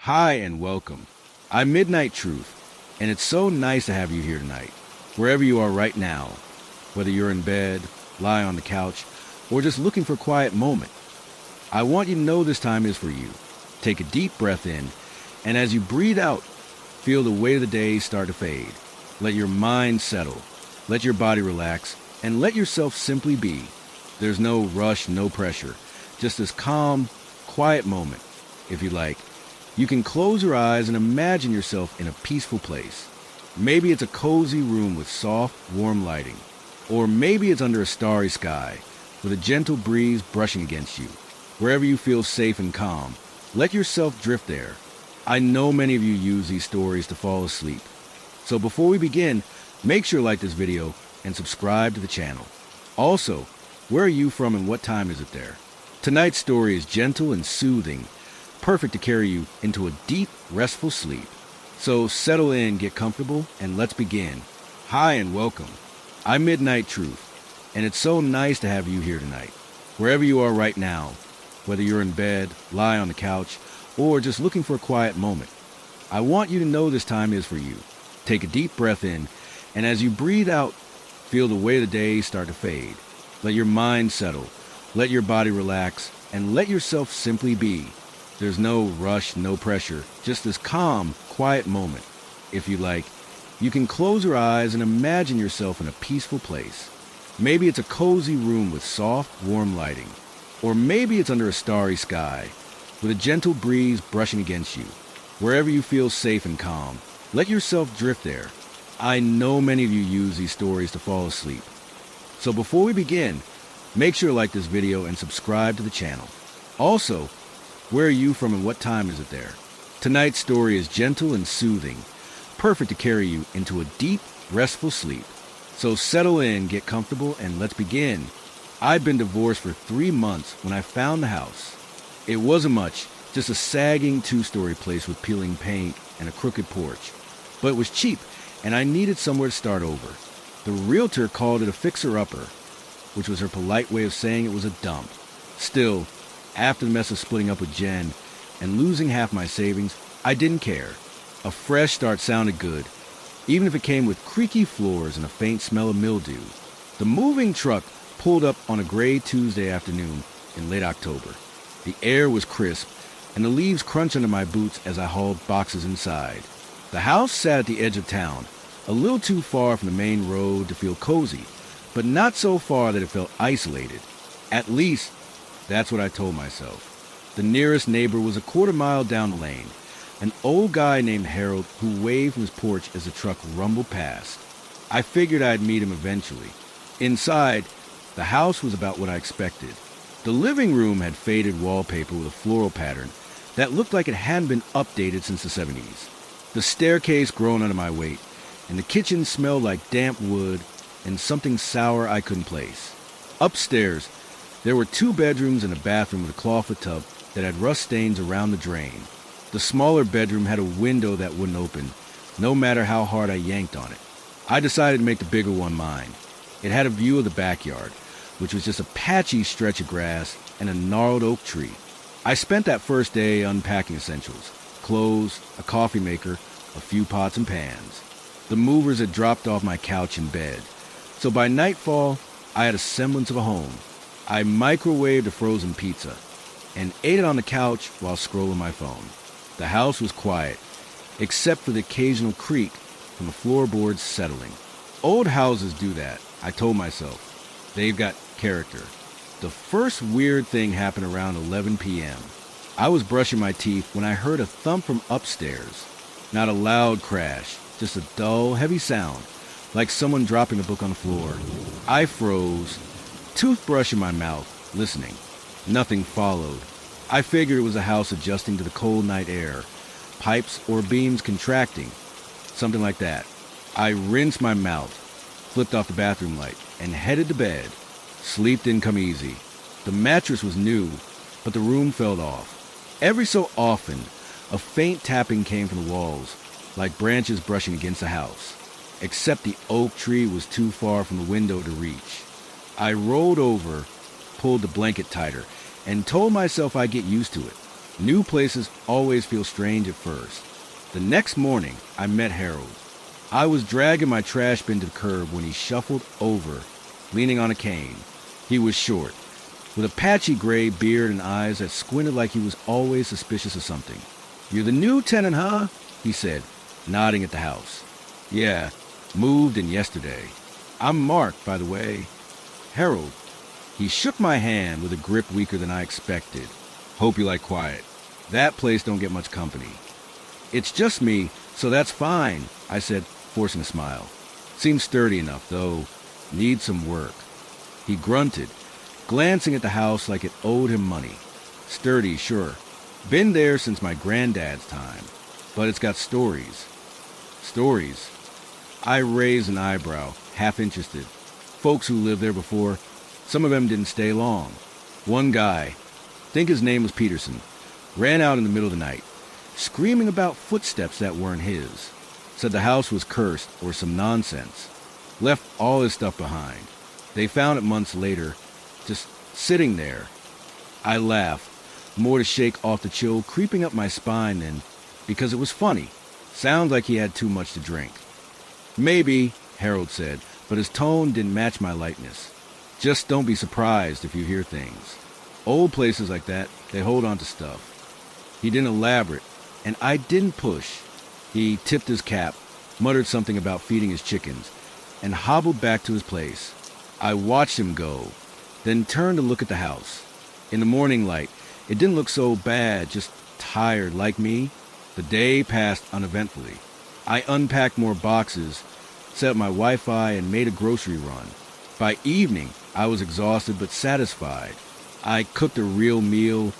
Hi and welcome. I'm Midnight Truth, and it's so nice to have you here tonight, wherever you are right now, whether you're in bed, lie on the couch, or just looking for a quiet moment. I want you to know this time is for you. Take a deep breath in, and as you breathe out, feel the weight of the day start to fade. Let your mind settle, let your body relax, and let yourself simply be. There's no rush, no pressure, just this calm, quiet moment, if you like. You can close your eyes and imagine yourself in a peaceful place. Maybe it's a cozy room with soft, warm lighting. Or maybe it's under a starry sky with a gentle breeze brushing against you. Wherever you feel safe and calm, let yourself drift there. I know many of you use these stories to fall asleep. So before we begin, make sure to like this video and subscribe to the channel. Also, where are you from and what time is it there? Tonight's story is gentle and soothing, perfect to carry you into a deep, restful sleep. So settle in, get comfortable, and let's begin. Hi and welcome. I'm Midnight Truth, and it's so nice to have you here tonight, wherever you are right now, whether you're in bed, lie on the couch, or just looking for a quiet moment. I want you to know this time is for you. Take a deep breath in, and as you breathe out, feel the weight of the day start to fade. Let your mind settle, let your body relax, and let yourself simply be. There's no rush, no pressure, just this calm, quiet moment. If you like, you can close your eyes and imagine yourself in a peaceful place. Maybe it's a cozy room with soft, warm lighting. Or maybe it's under a starry sky with a gentle breeze brushing against you. Wherever you feel safe and calm, let yourself drift there. I know many of you use these stories to fall asleep. So before we begin, make sure to like this video and subscribe to the channel. Also, where are you from and what time is it there? Tonight's story is gentle and soothing, perfect to carry you into a deep, restful sleep. So settle in, get comfortable, and let's begin. I'd been divorced for 3 months when I found the house. It wasn't much, just a sagging 2-story place with peeling paint and a crooked porch. But it was cheap, and I needed somewhere to start over. The realtor called it a fixer-upper, which was her polite way of saying it was a dump. Still, after the mess of splitting up with Jen and losing half my savings, I didn't care. A fresh start sounded good, even if it came with creaky floors and a faint smell of mildew. The moving truck pulled up on a gray Tuesday afternoon in late October. The air was crisp, and the leaves crunched under my boots as I hauled boxes inside. The house sat at the edge of town, a little too far from the main road to feel cozy, but not so far that it felt isolated. At least, that's what I told myself. The nearest neighbor was a quarter-mile down the lane, an old guy named Harold who waved from his porch as the truck rumbled past. I figured I'd meet him eventually. Inside, the house was about what I expected. The living room had faded wallpaper with a floral pattern that looked like it hadn't been updated since the 70s. The staircase groaned under my weight, and the kitchen smelled like damp wood and something sour I couldn't place. Upstairs, there were 2 bedrooms and a bathroom with a clawfoot tub that had rust stains around the drain. The smaller bedroom had a window that wouldn't open, no matter how hard I yanked on it. I decided to make the bigger one mine. It had a view of the backyard, which was just a patchy stretch of grass and a gnarled oak tree. I spent that first day unpacking essentials: clothes, a coffee maker, a few pots and pans. The movers had dropped off my couch and bed, so by nightfall, I had a semblance of a home. I microwaved a frozen pizza and ate it on the couch while scrolling my phone. The house was quiet, except for the occasional creak from the floorboards settling. Old houses do that, I told myself. They've got character. The first weird thing happened around 11 p.m. I was brushing my teeth when I heard a thump from upstairs. Not a loud crash, just a dull, heavy sound, like someone dropping a book on the floor. I froze, toothbrush in my mouth, listening. Nothing followed. I figured it was a house adjusting to the cold night air, pipes or beams contracting, something like that. I rinsed my mouth, flipped off the bathroom light, and headed to bed. Sleep didn't come easy. The mattress was new, but the room felt off. Every so often, a faint tapping came from the walls, like branches brushing against the house. Except the oak tree was too far from the window to reach. I rolled over, pulled the blanket tighter, and told myself I'd get used to it. New places always feel strange at first. The next morning, I met Harold. I was dragging my trash bin to the curb when he shuffled over, leaning on a cane. He was short, with a patchy gray beard and eyes that squinted like he was always suspicious of something. "You're the new tenant, huh?" he said, nodding at the house. "Yeah, moved in yesterday. I'm Mark, by the way." "Harold." He shook my hand with a grip weaker than I expected. "Hope you like quiet. That place don't get much company." "It's just me, so that's fine," I said, forcing a smile. "Seems sturdy enough, though. Needs some work." He grunted, glancing at the house like it owed him money. "Sturdy, sure. Been there since my granddad's time. But it's got stories." "Stories?" I raised an eyebrow, half interested. Folks who lived there before, some of them didn't stay long. One guy, think his name was Peterson, ran out in the middle of the night, screaming about footsteps that weren't his. Said the house was cursed or some nonsense. Left all his stuff behind. They found it months later, just sitting there. I laughed, more to shake off the chill creeping up my spine than because it was funny. Sounds like he had too much to drink. "Maybe," Harold said, but his tone didn't match my lightness. "Just don't be surprised if you hear things. Old places like that, they hold on to stuff." He didn't elaborate, and I didn't push. He tipped his cap, muttered something about feeding his chickens, and hobbled back to his place. I watched him go, then turned to look at the house. In the morning light, it didn't look so bad, just tired like me. The day passed uneventfully. I unpacked more boxes, set up my Wi-Fi, and made a grocery run. By evening, I was exhausted but satisfied. I cooked a real meal,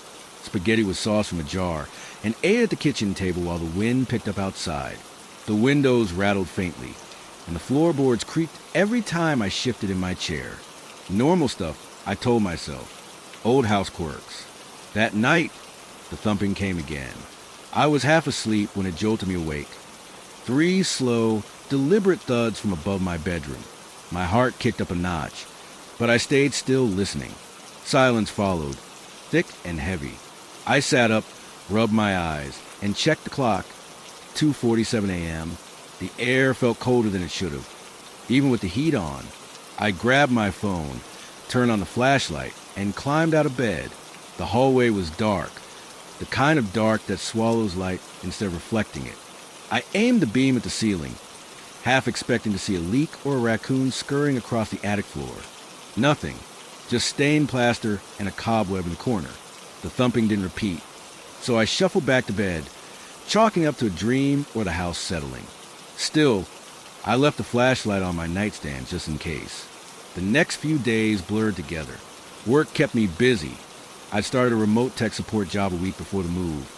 spaghetti with sauce from a jar, and ate at the kitchen table while the wind picked up outside. The windows rattled faintly, and the floorboards creaked every time I shifted in my chair. Normal stuff, I told myself. Old house quirks. That night, the thumping came again. I was half asleep when it jolted me awake. 3 slow, deliberate thuds from above my bedroom. My heart kicked up a notch, but I stayed still listening. Silence followed, thick and heavy. I sat up, rubbed my eyes, and checked the clock. 2:47 a.m. The air felt colder than it should have, even with the heat on. I grabbed my phone, turned on the flashlight, and climbed out of bed. The hallway was dark, the kind of dark that swallows light instead of reflecting it. I aimed the beam at the ceiling, half expecting to see a leak or a raccoon scurrying across the attic floor. Nothing, just stained plaster and a cobweb in the corner. The thumping didn't repeat, so I shuffled back to bed, chalking up to a dream or the house settling. Still, I left the flashlight on my nightstand just in case. The next few days blurred together. Work kept me busy. I'd started a remote tech support job a week before the move,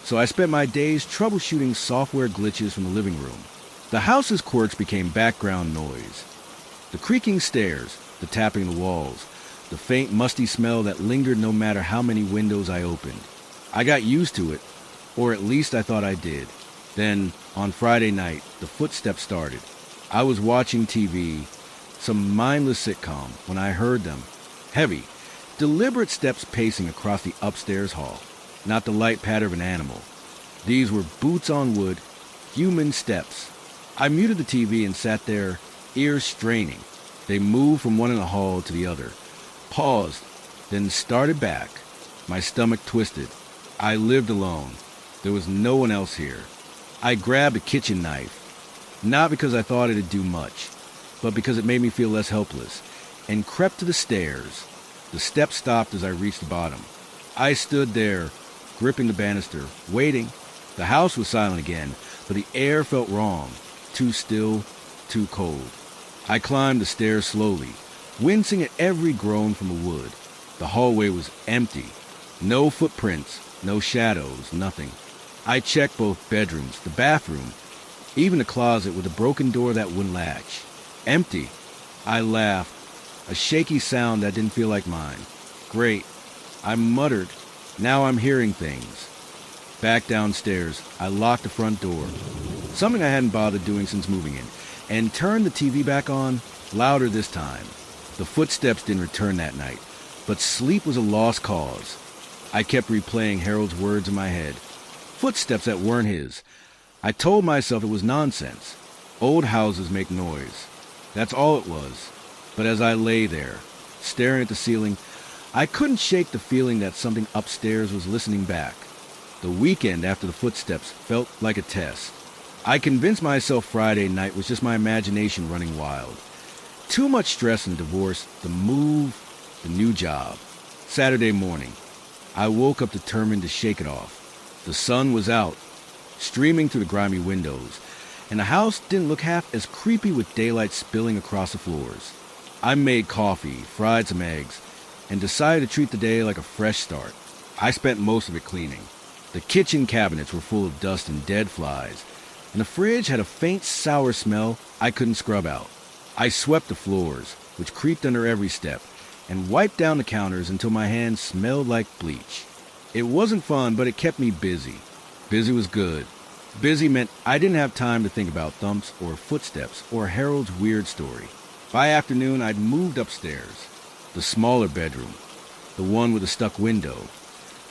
so I spent my days troubleshooting software glitches from the living room. The house's quirks became background noise. The creaking stairs, the tapping of the walls, the faint musty smell that lingered no matter how many windows I opened. I got used to it, or at least I thought I did. Then, on Friday night, the footsteps started. I was watching TV, some mindless sitcom, when I heard them. Heavy, deliberate steps pacing across the upstairs hall. Not the light patter of an animal. These were boots on wood, human steps. I muted the TV and sat there, ears straining. They moved from one in the hall to the other, paused, then started back. My stomach twisted. I lived alone. There was no one else here. I grabbed a kitchen knife, not because I thought it'd do much, but because it made me feel less helpless, and crept to the stairs. The steps stopped as I reached the bottom. I stood there, gripping the banister, waiting. The house was silent again, but the air felt wrong, too still, too cold. I climbed the stairs slowly, wincing at every groan from the wood. The hallway was empty. No footprints, no shadows, nothing. I checked both bedrooms, the bathroom, even the closet with a broken door that wouldn't latch. Empty. I laughed, a shaky sound that didn't feel like mine. Great. I muttered. Now I'm hearing things. Back downstairs, I locked the front door, something I hadn't bothered doing since moving in, and turned the TV back on, louder this time. The footsteps didn't return that night, but sleep was a lost cause. I kept replaying Harold's words in my head. Footsteps that weren't his. I told myself it was nonsense. Old houses make noise. That's all it was. But as I lay there, staring at the ceiling, I couldn't shake the feeling that something upstairs was listening back. The weekend after the footsteps felt like a test. I convinced myself Friday night was just my imagination running wild. Too much stress and divorce, the move, the new job. Saturday morning, I woke up determined to shake it off. The sun was out, streaming through the grimy windows, and the house didn't look half as creepy with daylight spilling across the floors. I made coffee, fried some eggs, and decided to treat the day like a fresh start. I spent most of it cleaning. The kitchen cabinets were full of dust and dead flies, and the fridge had a faint sour smell I couldn't scrub out. I swept the floors, which creeped under every step, and wiped down the counters until my hands smelled like bleach. It wasn't fun, but it kept me busy. Busy was good. Busy meant I didn't have time to think about thumps or footsteps or Harold's weird story. By afternoon, I'd moved upstairs. The smaller bedroom, the one with a stuck window,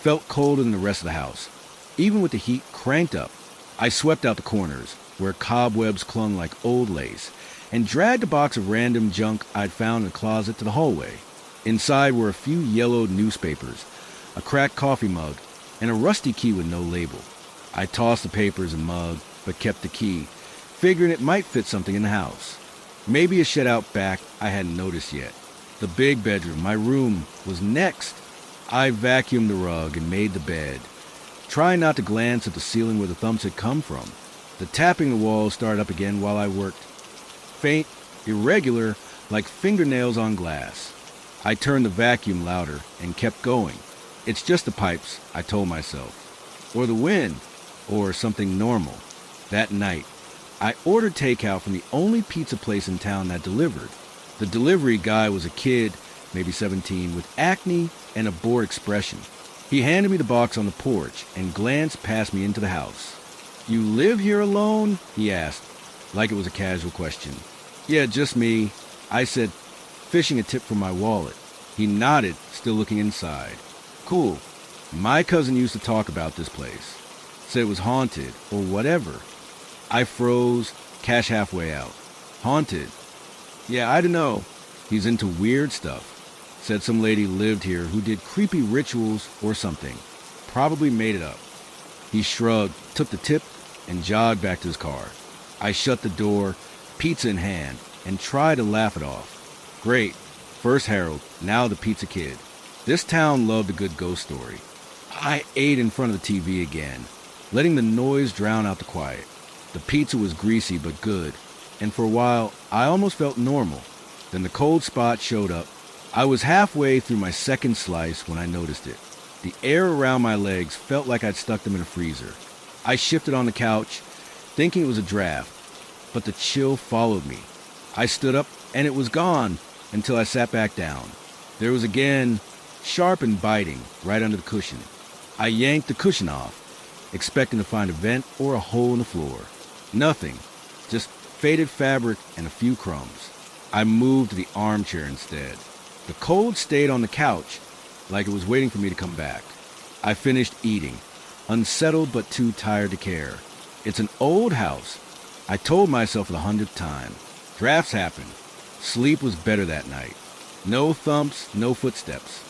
felt colder than the rest of the house, even with the heat cranked up. I swept out the corners, where cobwebs clung like old lace, and dragged a box of random junk I'd found in the closet to the hallway. Inside were a few yellowed newspapers, a cracked coffee mug, and a rusty key with no label. I tossed the papers and mug, but kept the key, figuring it might fit something in the house. Maybe a shed out back I hadn't noticed yet. The big bedroom, my room, was next. I vacuumed the rug and made the bed, trying not to glance at the ceiling where the thumps had come from. The tapping the walls started up again while I worked. Faint, irregular, like fingernails on glass. I turned the vacuum louder and kept going. It's just the pipes, I told myself. Or the wind, or something normal. That night, I ordered takeout from the only pizza place in town that delivered. The delivery guy was a kid, maybe 17, with acne and a bored expression. He handed me the box on the porch and glanced past me into the house. "You live here alone?" he asked, like it was a casual question. "Yeah, just me," I said, fishing a tip from my wallet. He nodded, still looking inside. "Cool. My cousin used to talk about this place. Said it was haunted, or whatever." I froze, cash halfway out. "Haunted? Yeah, I don't know. He's into weird stuff. Said some lady lived here who did creepy rituals or something. Probably made it up." He shrugged, took the tip, and jogged back to his car. I shut the door, pizza in hand, and tried to laugh it off. Great. First Harold, now the pizza kid. This town loved a good ghost story. I ate in front of the TV again, letting the noise drown out the quiet. The pizza was greasy but good, and for a while, I almost felt normal. Then the cold spot showed up. I was halfway through my second slice when I noticed it. The air around my legs felt like I'd stuck them in a freezer. I shifted on the couch, thinking it was a draft, but the chill followed me. I stood up, and it was gone until I sat back down. There was again, sharp and biting, right under the cushion. I yanked the cushion off, expecting to find a vent or a hole in the floor. Nothing, just faded fabric and a few crumbs. I moved to the armchair instead. The cold stayed on the couch, like it was waiting for me to come back. I finished eating, unsettled but too tired to care. It's an old house, I told myself for the 100th time. Drafts happen. Sleep was better that night. No thumps, no footsteps.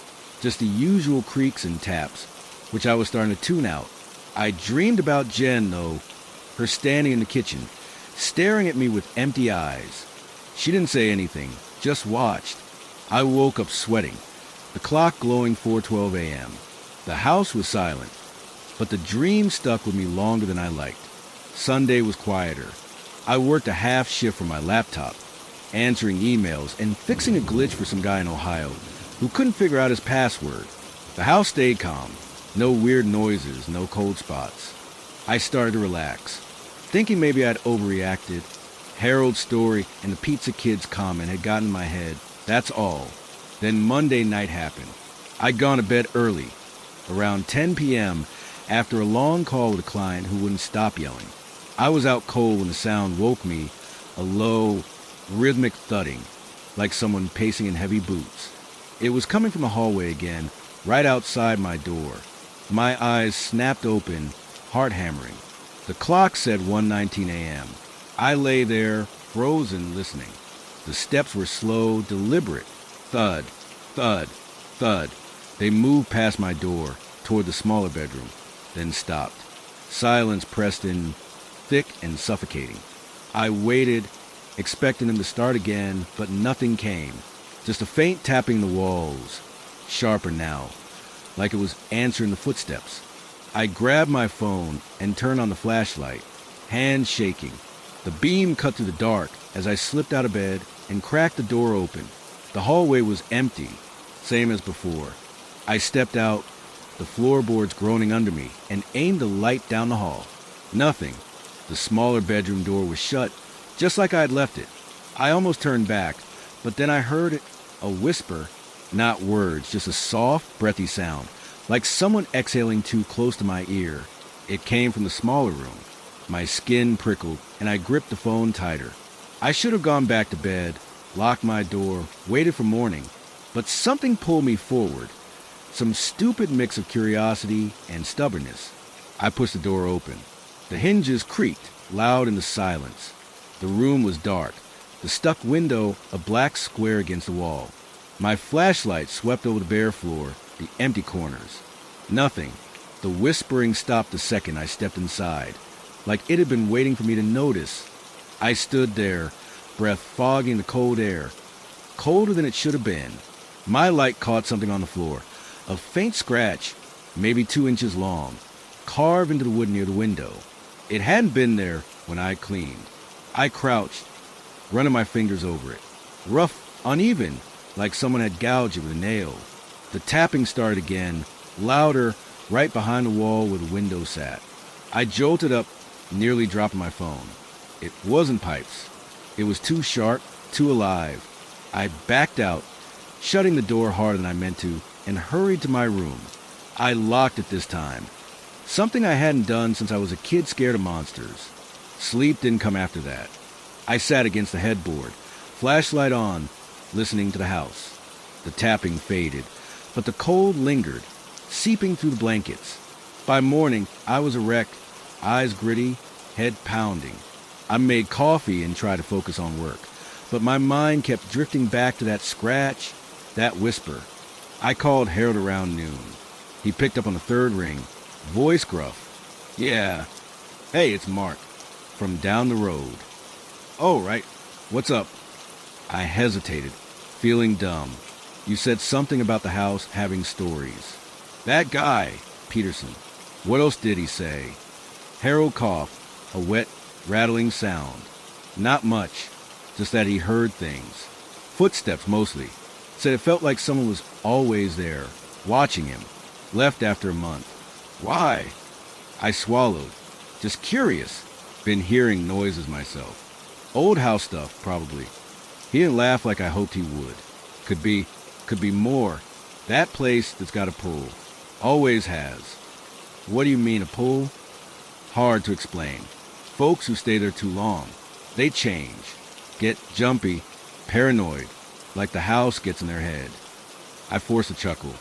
Just the usual creaks and taps, which I was starting to tune out. I dreamed about Jen, though, her standing in the kitchen, staring at me with empty eyes. She didn't say anything, just watched. I woke up sweating, the clock glowing 4:12 a.m. The house was silent, but the dream stuck with me longer than I liked. Sunday was quieter. I worked a half shift from my laptop, answering emails and fixing a glitch for some guy in Ohio who couldn't figure out his password. The house stayed calm. No weird noises, no cold spots. I started to relax, thinking maybe I'd overreacted. Harold's story and the pizza kid's comment had gotten in my head. That's all. Then Monday night happened. I'd gone to bed early, around 10 p.m., after a long call with a client who wouldn't stop yelling. I was out cold when the sound woke me, a low, rhythmic thudding, like someone pacing in heavy boots. It was coming from the hallway again, right outside my door. My eyes snapped open, heart hammering. The clock said 1:19 a.m. I lay there, frozen, listening. The steps were slow, deliberate. Thud, thud, thud. They moved past my door, toward the smaller bedroom, then stopped. Silence pressed in, thick and suffocating. I waited, expecting them to start again, but nothing came. Just a faint tapping the walls, sharper now, like it was answering the footsteps. I grabbed my phone and turned on the flashlight, hands shaking. The beam cut through the dark as I slipped out of bed and cracked the door open. The hallway was empty, same as before. I stepped out, the floorboards groaning under me, and aimed the light down the hall. Nothing. The smaller bedroom door was shut, just like I had left it. I almost turned back, but then I heard a whisper, not words, just a soft, breathy sound, like someone exhaling too close to my ear. It came from the smaller room. My skin prickled, and I gripped the phone tighter. I should have gone back to bed, locked my door, waited for morning, but something pulled me forward. Some stupid mix of curiosity and stubbornness. I pushed the door open. The hinges creaked, loud in the silence. The room was dark, the stuck window a black square against the wall. My flashlight swept over the bare floor, the empty corners. Nothing. The whispering stopped the second I stepped inside, like it had been waiting for me to notice. I stood there, breath fogging the cold air, colder than it should have been. My light caught something on the floor, a faint scratch, maybe 2 inches long, carved into the wood near the window. It hadn't been there when I cleaned. I crouched, running my fingers over it. Rough, uneven, like someone had gouged it with a nail. The tapping started again, louder, right behind the wall where the window sat. I jolted up, nearly dropping my phone. It wasn't pipes. It was too sharp, too alive. I backed out, shutting the door harder than I meant to, and hurried to my room. I locked it this time. Something I hadn't done since I was a kid scared of monsters. Sleep didn't come after that. I sat against the headboard, flashlight on, listening to the house. The tapping faded, but the cold lingered, seeping through the blankets. By morning, I was erect, eyes gritty, head pounding. I made coffee and tried to focus on work, but my mind kept drifting back to that scratch, that whisper. I called Harold around noon. He picked up on the third ring, voice gruff. Yeah. Hey, it's Mark. From down the road. Oh, right. What's up? I hesitated, feeling dumb. You said something about the house having stories. That guy, Peterson. What else did he say? Harold coughed, a wet, rattling sound. Not much, just that he heard things. Footsteps, mostly. Said it felt like someone was always there, watching him. Left after a month. Why? I swallowed. Just curious. Been hearing noises myself. Old house stuff, probably. He didn't laugh like I hoped he would. Could be more. That place that's got a pull. Always has. What do you mean, a pull? Hard to explain. Folks who stay there too long, they change. Get jumpy, paranoid, like the house gets in their head. I forced a chuckle.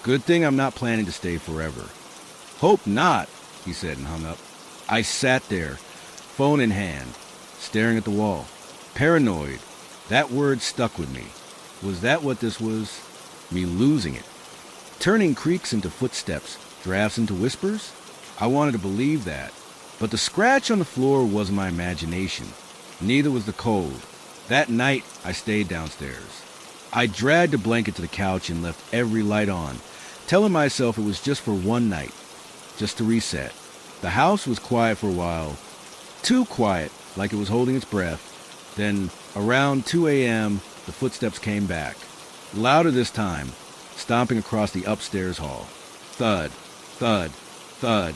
Good thing I'm not planning to stay forever. Hope not, he said and hung up. I sat there, phone in hand, staring at the wall. Paranoid. That word stuck with me. Was that what this was? Me losing it. Turning creaks into footsteps, drafts into whispers? I wanted to believe that. But the scratch on the floor wasn't my imagination. Neither was the cold. That night, I stayed downstairs. I dragged a blanket to the couch and left every light on, telling myself it was just for one night, just to reset. The house was quiet for a while, too quiet, like it was holding its breath. Then, around 2 a.m., the footsteps came back. Louder this time, stomping across the upstairs hall. Thud, thud, thud.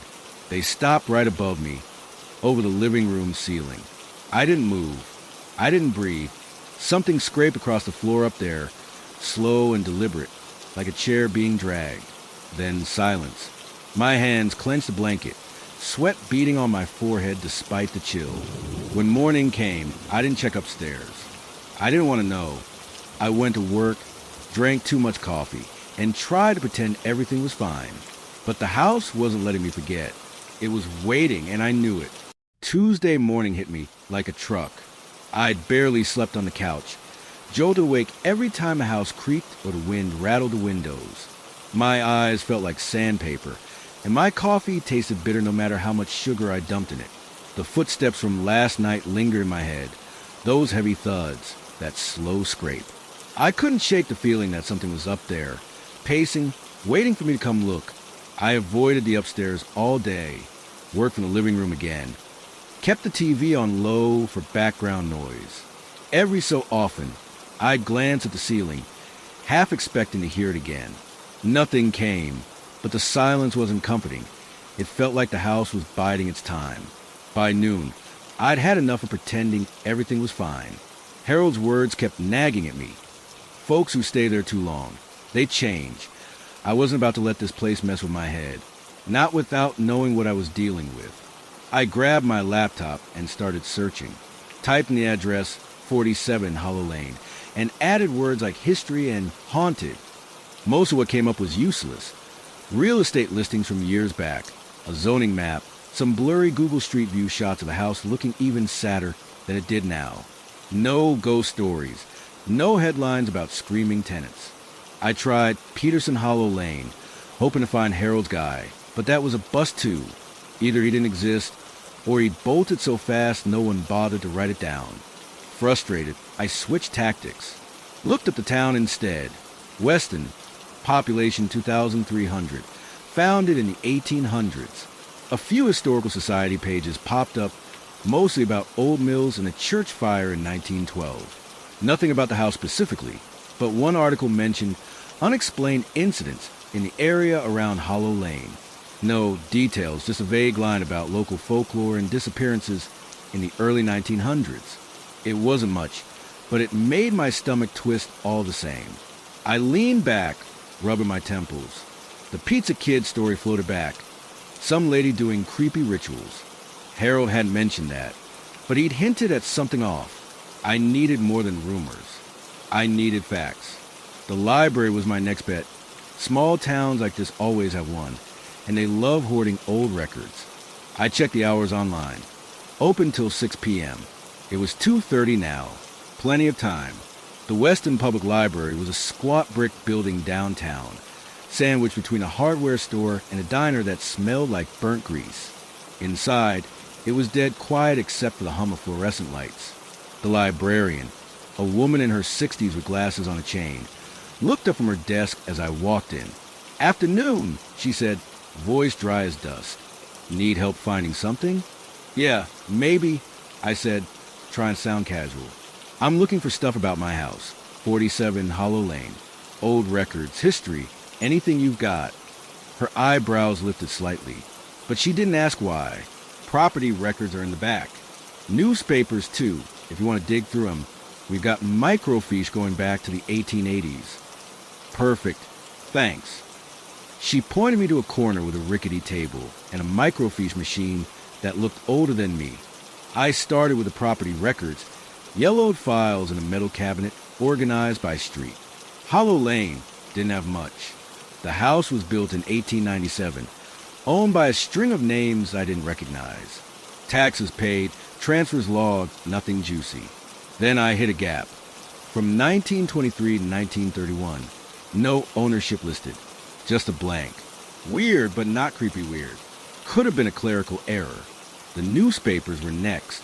They stopped right above me, over the living room ceiling. I didn't move. I didn't breathe. Something scraped across the floor up there, slow and deliberate, like a chair being dragged. Then silence. My hands clenched the blanket, sweat beading on my forehead despite the chill. When morning came, I didn't check upstairs. I didn't want to know. I went to work, drank too much coffee, and tried to pretend everything was fine. But the house wasn't letting me forget. It was waiting, and I knew it. Tuesday morning hit me like a truck. I'd barely slept on the couch, jolted awake every time a house creaked or the wind rattled the windows. My eyes felt like sandpaper, and my coffee tasted bitter no matter how much sugar I dumped in it. The footsteps from last night lingered in my head, those heavy thuds, that slow scrape. I couldn't shake the feeling that something was up there, pacing, waiting for me to come look. I avoided the upstairs all day, worked from the living room again, kept the TV on low for background noise. Every so often, I'd glance at the ceiling, half expecting to hear it again. Nothing came, but the silence wasn't comforting. It felt like the house was biding its time. By noon, I'd had enough of pretending everything was fine. Harold's words kept nagging at me. Folks who stay there too long, they change. I wasn't about to let this place mess with my head, not without knowing what I was dealing with. I grabbed my laptop and started searching, typed in the address 47 Hollow Lane, and added words like history and haunted. Most of what came up was useless. Real estate listings from years back, a zoning map, some blurry Google Street View shots of the house looking even sadder than it did now. No ghost stories, no headlines about screaming tenants. I tried Peterson Hollow Lane, hoping to find Harold's guy, but that was a bust too. Either he didn't exist, or he'd bolted so fast no one bothered to write it down. Frustrated, I switched tactics. Looked at the town instead. Weston, population 2,300, founded in the 1800s. A few historical society pages popped up, mostly about old mills and a church fire in 1912. Nothing about the house specifically, but one article mentioned unexplained incidents in the area around Hollow Lane. No details, just a vague line about local folklore and disappearances in the early 1900s. It wasn't much, but it made my stomach twist all the same. I leaned back, rubbing my temples. The Pizza Kid story floated back. Some lady doing creepy rituals. Harold hadn't mentioned that, but he'd hinted at something off. I needed more than rumors. I needed facts. The library was my next bet. Small towns like this always have one, and they love hoarding old records. I checked the hours online. Open till 6 p.m. It was 2:30 now. Plenty of time. The Weston Public Library was a squat brick building downtown, sandwiched between a hardware store and a diner that smelled like burnt grease. Inside, it was dead quiet except for the hum of fluorescent lights. The librarian, a woman in her 60s with glasses on a chain, looked up from her desk as I walked in. "Afternoon," she said, voice dry as dust. "Need help finding something?" "Yeah, maybe," I said, trying to sound casual. "I'm looking for stuff about my house, 47 Hollow Lane. Old records, history, anything you've got." Her eyebrows lifted slightly, but she didn't ask why. Property records are in the back. Newspapers, too, if you want to dig through them. We've got microfiche going back to the 1880s. "Perfect. Thanks." She pointed me to a corner with a rickety table and a microfiche machine that looked older than me. I started with the property records, yellowed files in a metal cabinet organized by street. Hollow Lane didn't have much. The house was built in 1897, owned by a string of names I didn't recognize. Taxes paid, transfers logged, nothing juicy. Then I hit a gap. From 1923 to 1931, no ownership listed, just a blank. Weird, but not creepy weird. Could have been a clerical error. The newspapers were next.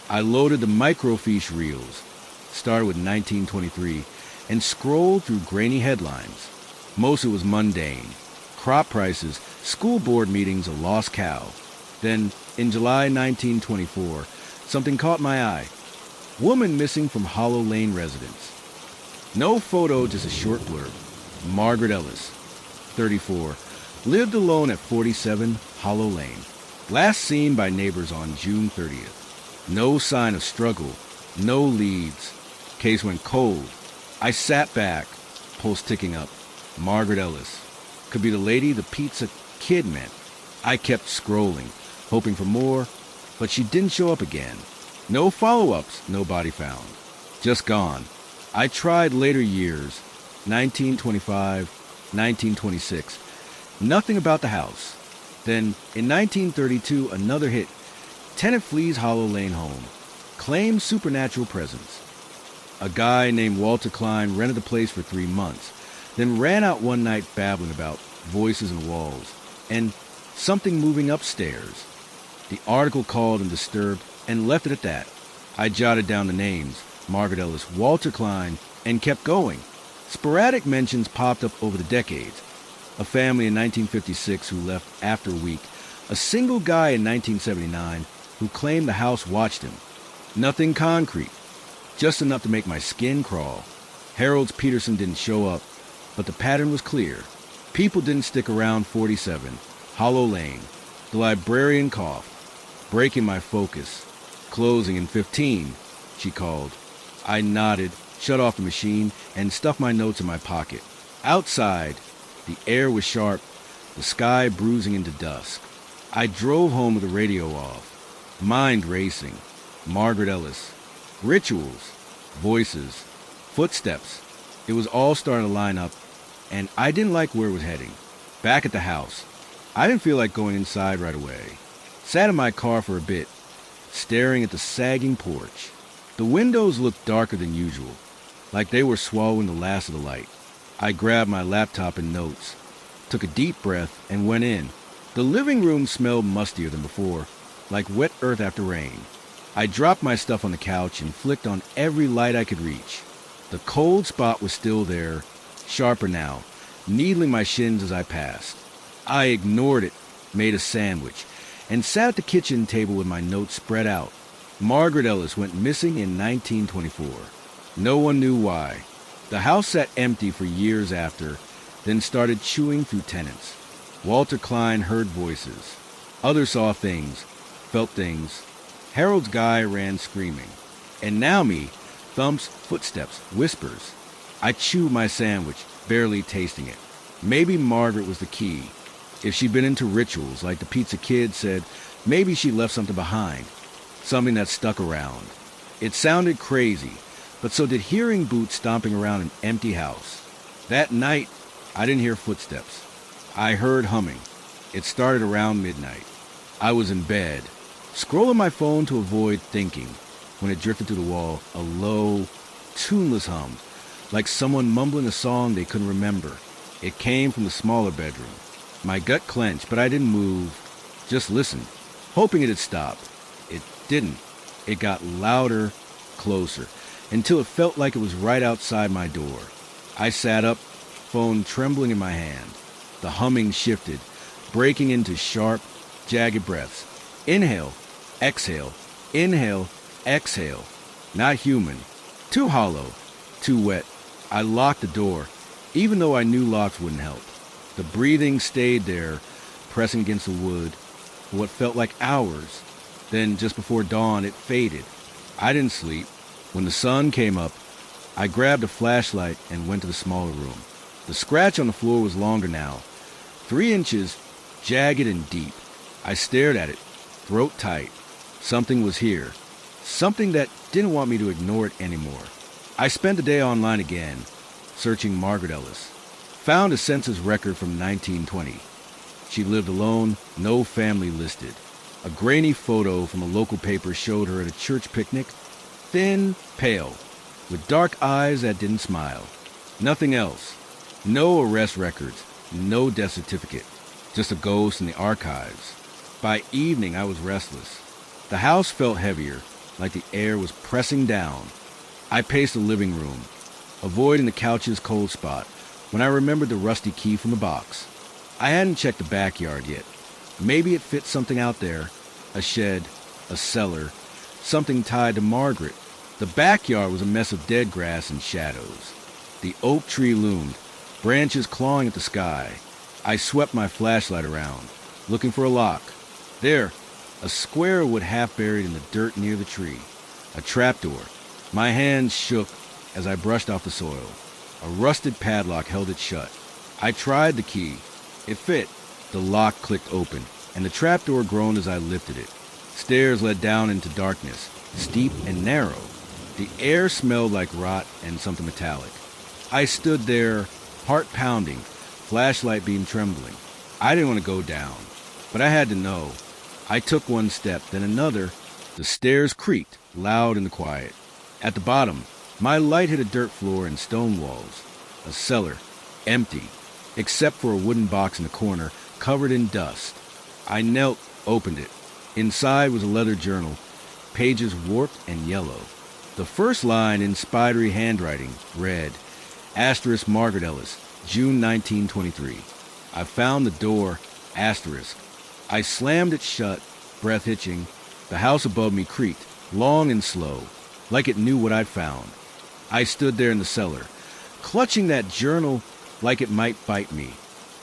I loaded the microfiche reels, started with 1923, and scrolled through grainy headlines. Most of it was mundane. Crop prices, school board meetings, a lost cow. Then, in July 1924, something caught my eye. Woman missing from Hollow Lane residence. No photo, just a short blurb. Margaret Ellis, 34, lived alone at 47 Hollow Lane. Last seen by neighbors on June 30th. No sign of struggle, no leads. Case went cold. I sat back, pulse ticking up. Margaret Ellis. Could be the lady the Pizza Kid meant. I kept scrolling, hoping for more, but she didn't show up again. No follow-ups, no body found. Just gone. I tried later years, 1925, 1926. Nothing about the house. Then, in 1932, another hit. Tenant flees Hollow Lane home. Claims supernatural presence. A guy named Walter Klein rented the place for 3 months, then ran out one night babbling about voices in walls and something moving upstairs. The article called and disturbed and left it at that. I jotted down the names, Margaret Ellis, Walter Klein, and kept going. Sporadic mentions popped up over the decades. A family in 1956 who left after a week. A single guy in 1979 who claimed the house watched him. Nothing concrete, just enough to make my skin crawl. Harold Peterson didn't show up, but the pattern was clear. People didn't stick around 47, Hollow Lane. The librarian coughed, breaking my focus. Closing in 15, she called. I nodded, shut off the machine, and stuffed my notes in my pocket. Outside, the air was sharp, the sky bruising into dusk. I drove home with the radio off, mind racing. Margaret Ellis. Rituals. Voices. Footsteps. It was all starting to line up, and I didn't like where it was heading. Back at the house, I didn't feel like going inside right away. Sat in my car for a bit, staring at the sagging porch. The windows looked darker than usual, like they were swallowing the last of the light. I grabbed my laptop and notes, took a deep breath, and went in. The living room smelled mustier than before, like wet earth after rain. I dropped my stuff on the couch and flicked on every light I could reach. The cold spot was still there, sharper now, needling my shins as I passed. I ignored it, made a sandwich, and sat at the kitchen table with my notes spread out. Margaret Ellis went missing in 1924. No one knew why. The house sat empty for years after, then started chewing through tenants. Walter Klein heard voices. Others saw things, felt things. Harold's guy ran screaming. And now me, thumps, footsteps, whispers. I chewed my sandwich, barely tasting it. Maybe Margaret was the key. If she'd been into rituals, like the pizza kid said, maybe she left something behind. Something that stuck around. It sounded crazy, but so did hearing boots stomping around an empty house. That night, I didn't hear footsteps. I heard humming. It started around midnight. I was in bed, scrolling my phone to avoid thinking, when it drifted through the wall, a low, tuneless hum, like someone mumbling a song they couldn't remember. It came from the smaller bedroom. My gut clenched, but I didn't move, just listened, hoping it'd stop. It didn't. It got louder, closer, until it felt like it was right outside my door. I sat up, phone trembling in my hand. The humming shifted, breaking into sharp, jagged breaths. Inhale, exhale, inhale, exhale. Not human. Too hollow, too wet. I locked the door, even though I knew locks wouldn't help. The breathing stayed there, pressing against the wood, for what felt like hours. Then, just before dawn, it faded. I didn't sleep. When the sun came up, I grabbed a flashlight and went to the smaller room. The scratch on the floor was longer now, 3 inches, jagged and deep. I stared at it, throat tight. Something was here. Something that didn't want me to ignore it anymore. I spent the day online again, searching Margaret Ellis. Found a census record from 1920. She lived alone, no family listed. A grainy photo from a local paper showed her at a church picnic, thin, pale, with dark eyes that didn't smile. Nothing else. No arrest records, no death certificate, just a ghost in the archives. By evening, I was restless. The house felt heavier, like the air was pressing down. I paced the living room, avoiding the couch's cold spot, when I remembered the rusty key from the box. I hadn't checked the backyard yet. Maybe it fit something out there. A shed, a cellar, something tied to Margaret. The backyard was a mess of dead grass and shadows. The oak tree loomed, branches clawing at the sky. I swept my flashlight around, looking for a lock. There, a square wood half buried in the dirt near the tree. A trapdoor. My hands shook as I brushed off the soil. A rusted padlock held it shut. I tried the key. It fit. The lock clicked open, and the trapdoor groaned as I lifted it. Stairs led down into darkness, steep and narrow. The air smelled like rot and something metallic. I stood there, heart pounding, flashlight beam trembling. I didn't want to go down, but I had to know. I took one step, then another. The stairs creaked, loud in the quiet. At the bottom, my light hit a dirt floor and stone walls. A cellar, empty, except for a wooden box in the corner, covered in dust. I knelt, opened it. Inside was a leather journal, pages warped and yellow. The first line in spidery handwriting read, * Margaret Ellis, June 1923. I found the door, *. I slammed it shut, breath hitching. The house above me creaked, long and slow, like it knew what I'd found. I stood there in the cellar, clutching that journal like it might bite me.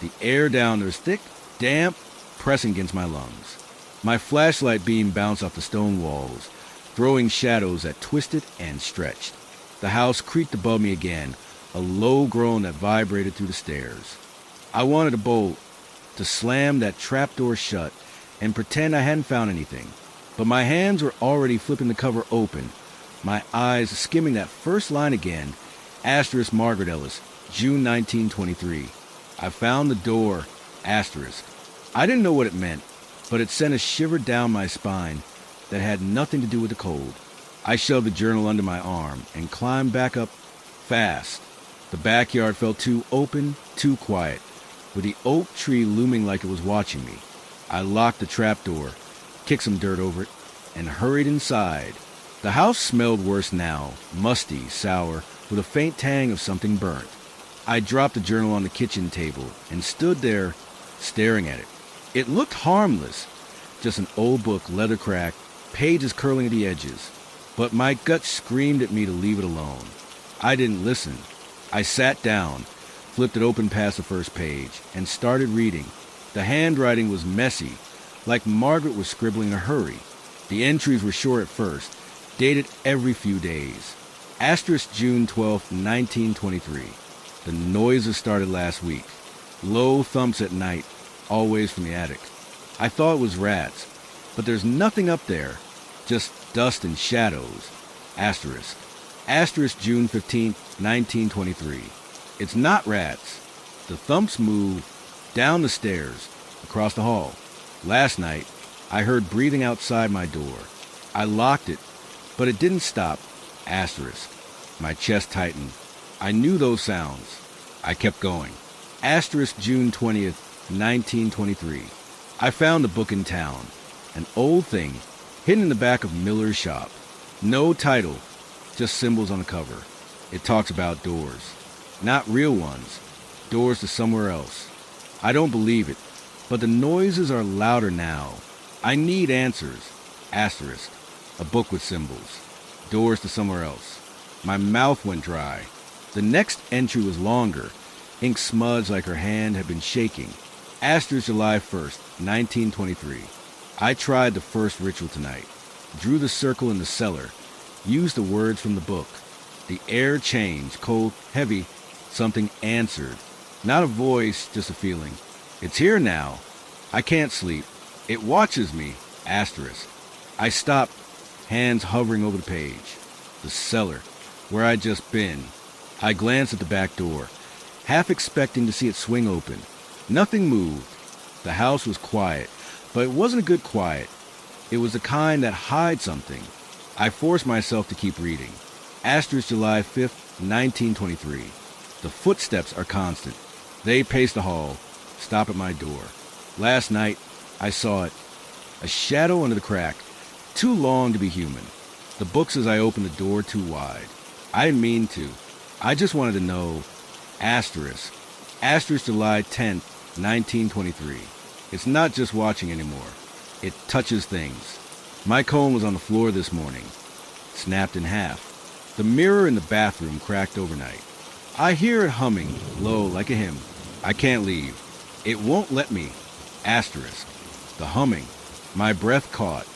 The air down there was thick, damp, pressing against my lungs. My flashlight beam bounced off the stone walls, throwing shadows that twisted and stretched. The house creaked above me again, a low groan that vibrated through the stairs. I wanted a bolt to slam that trapdoor shut and pretend I hadn't found anything, but my hands were already flipping the cover open, my eyes skimming that first line again, * Margaret Ellis, June 1923. I found the door, *. I didn't know what it meant, but it sent a shiver down my spine that had nothing to do with the cold. I shoved the journal under my arm and climbed back up fast. The backyard felt too open, too quiet, with the oak tree looming like it was watching me. I locked the trapdoor, kicked some dirt over it, and hurried inside. The house smelled worse now, musty, sour, with a faint tang of something burnt. I dropped the journal on the kitchen table and stood there, staring at it. It looked harmless, just an old book, leather cracked, pages curling at the edges. But my gut screamed at me to leave it alone. I didn't listen. I sat down, flipped it open past the first page, and started reading. The handwriting was messy, like Margaret was scribbling in a hurry. The entries were short at first, dated every few days. * June 12, 1923. The noises started last week. Low thumps at night, always from the attic. I thought it was rats, but there's nothing up there, just dust and shadows. * June 15, 1923. It's not rats. The thumps move down the stairs, across the hall. Last night, I heard breathing outside my door. I locked it, but it didn't stop. * My chest tightened. I knew those sounds. I kept going. * June 20th, 1923. I found a book in town. An old thing, hidden in the back of Miller's shop. No title, just symbols on the cover. It talks about doors. Not real ones. Doors to somewhere else. I don't believe it, but the noises are louder now. I need answers. * A book with symbols. Doors to somewhere else. My mouth went dry. The next entry was longer. Ink smudged like her hand had been shaking. * July 1st, 1923. I tried the first ritual tonight. Drew the circle in the cellar. Used the words from the book. The air changed, cold, heavy. Something answered. Not a voice, just a feeling. It's here now. I can't sleep. It watches me. *. I stopped, hands hovering over the page. The cellar, where I'd just been. I glanced at the back door, half expecting to see it swing open. Nothing moved. The house was quiet, but it wasn't a good quiet. It was the kind that hides something. I forced myself to keep reading. * July 5th, 1923. The footsteps are constant. They pace the hall, stop at my door. Last night, I saw it. A shadow under the crack, too long to be human. The books as I opened the door too wide. I didn't mean to. I just wanted to know. *. July 10th, 1923. It's not just watching anymore. It touches things. My comb was on the floor this morning. Snapped in half. The mirror in the bathroom cracked overnight. I hear it humming, low, like a hymn. I can't leave. It won't let me. *. The humming. My breath caught.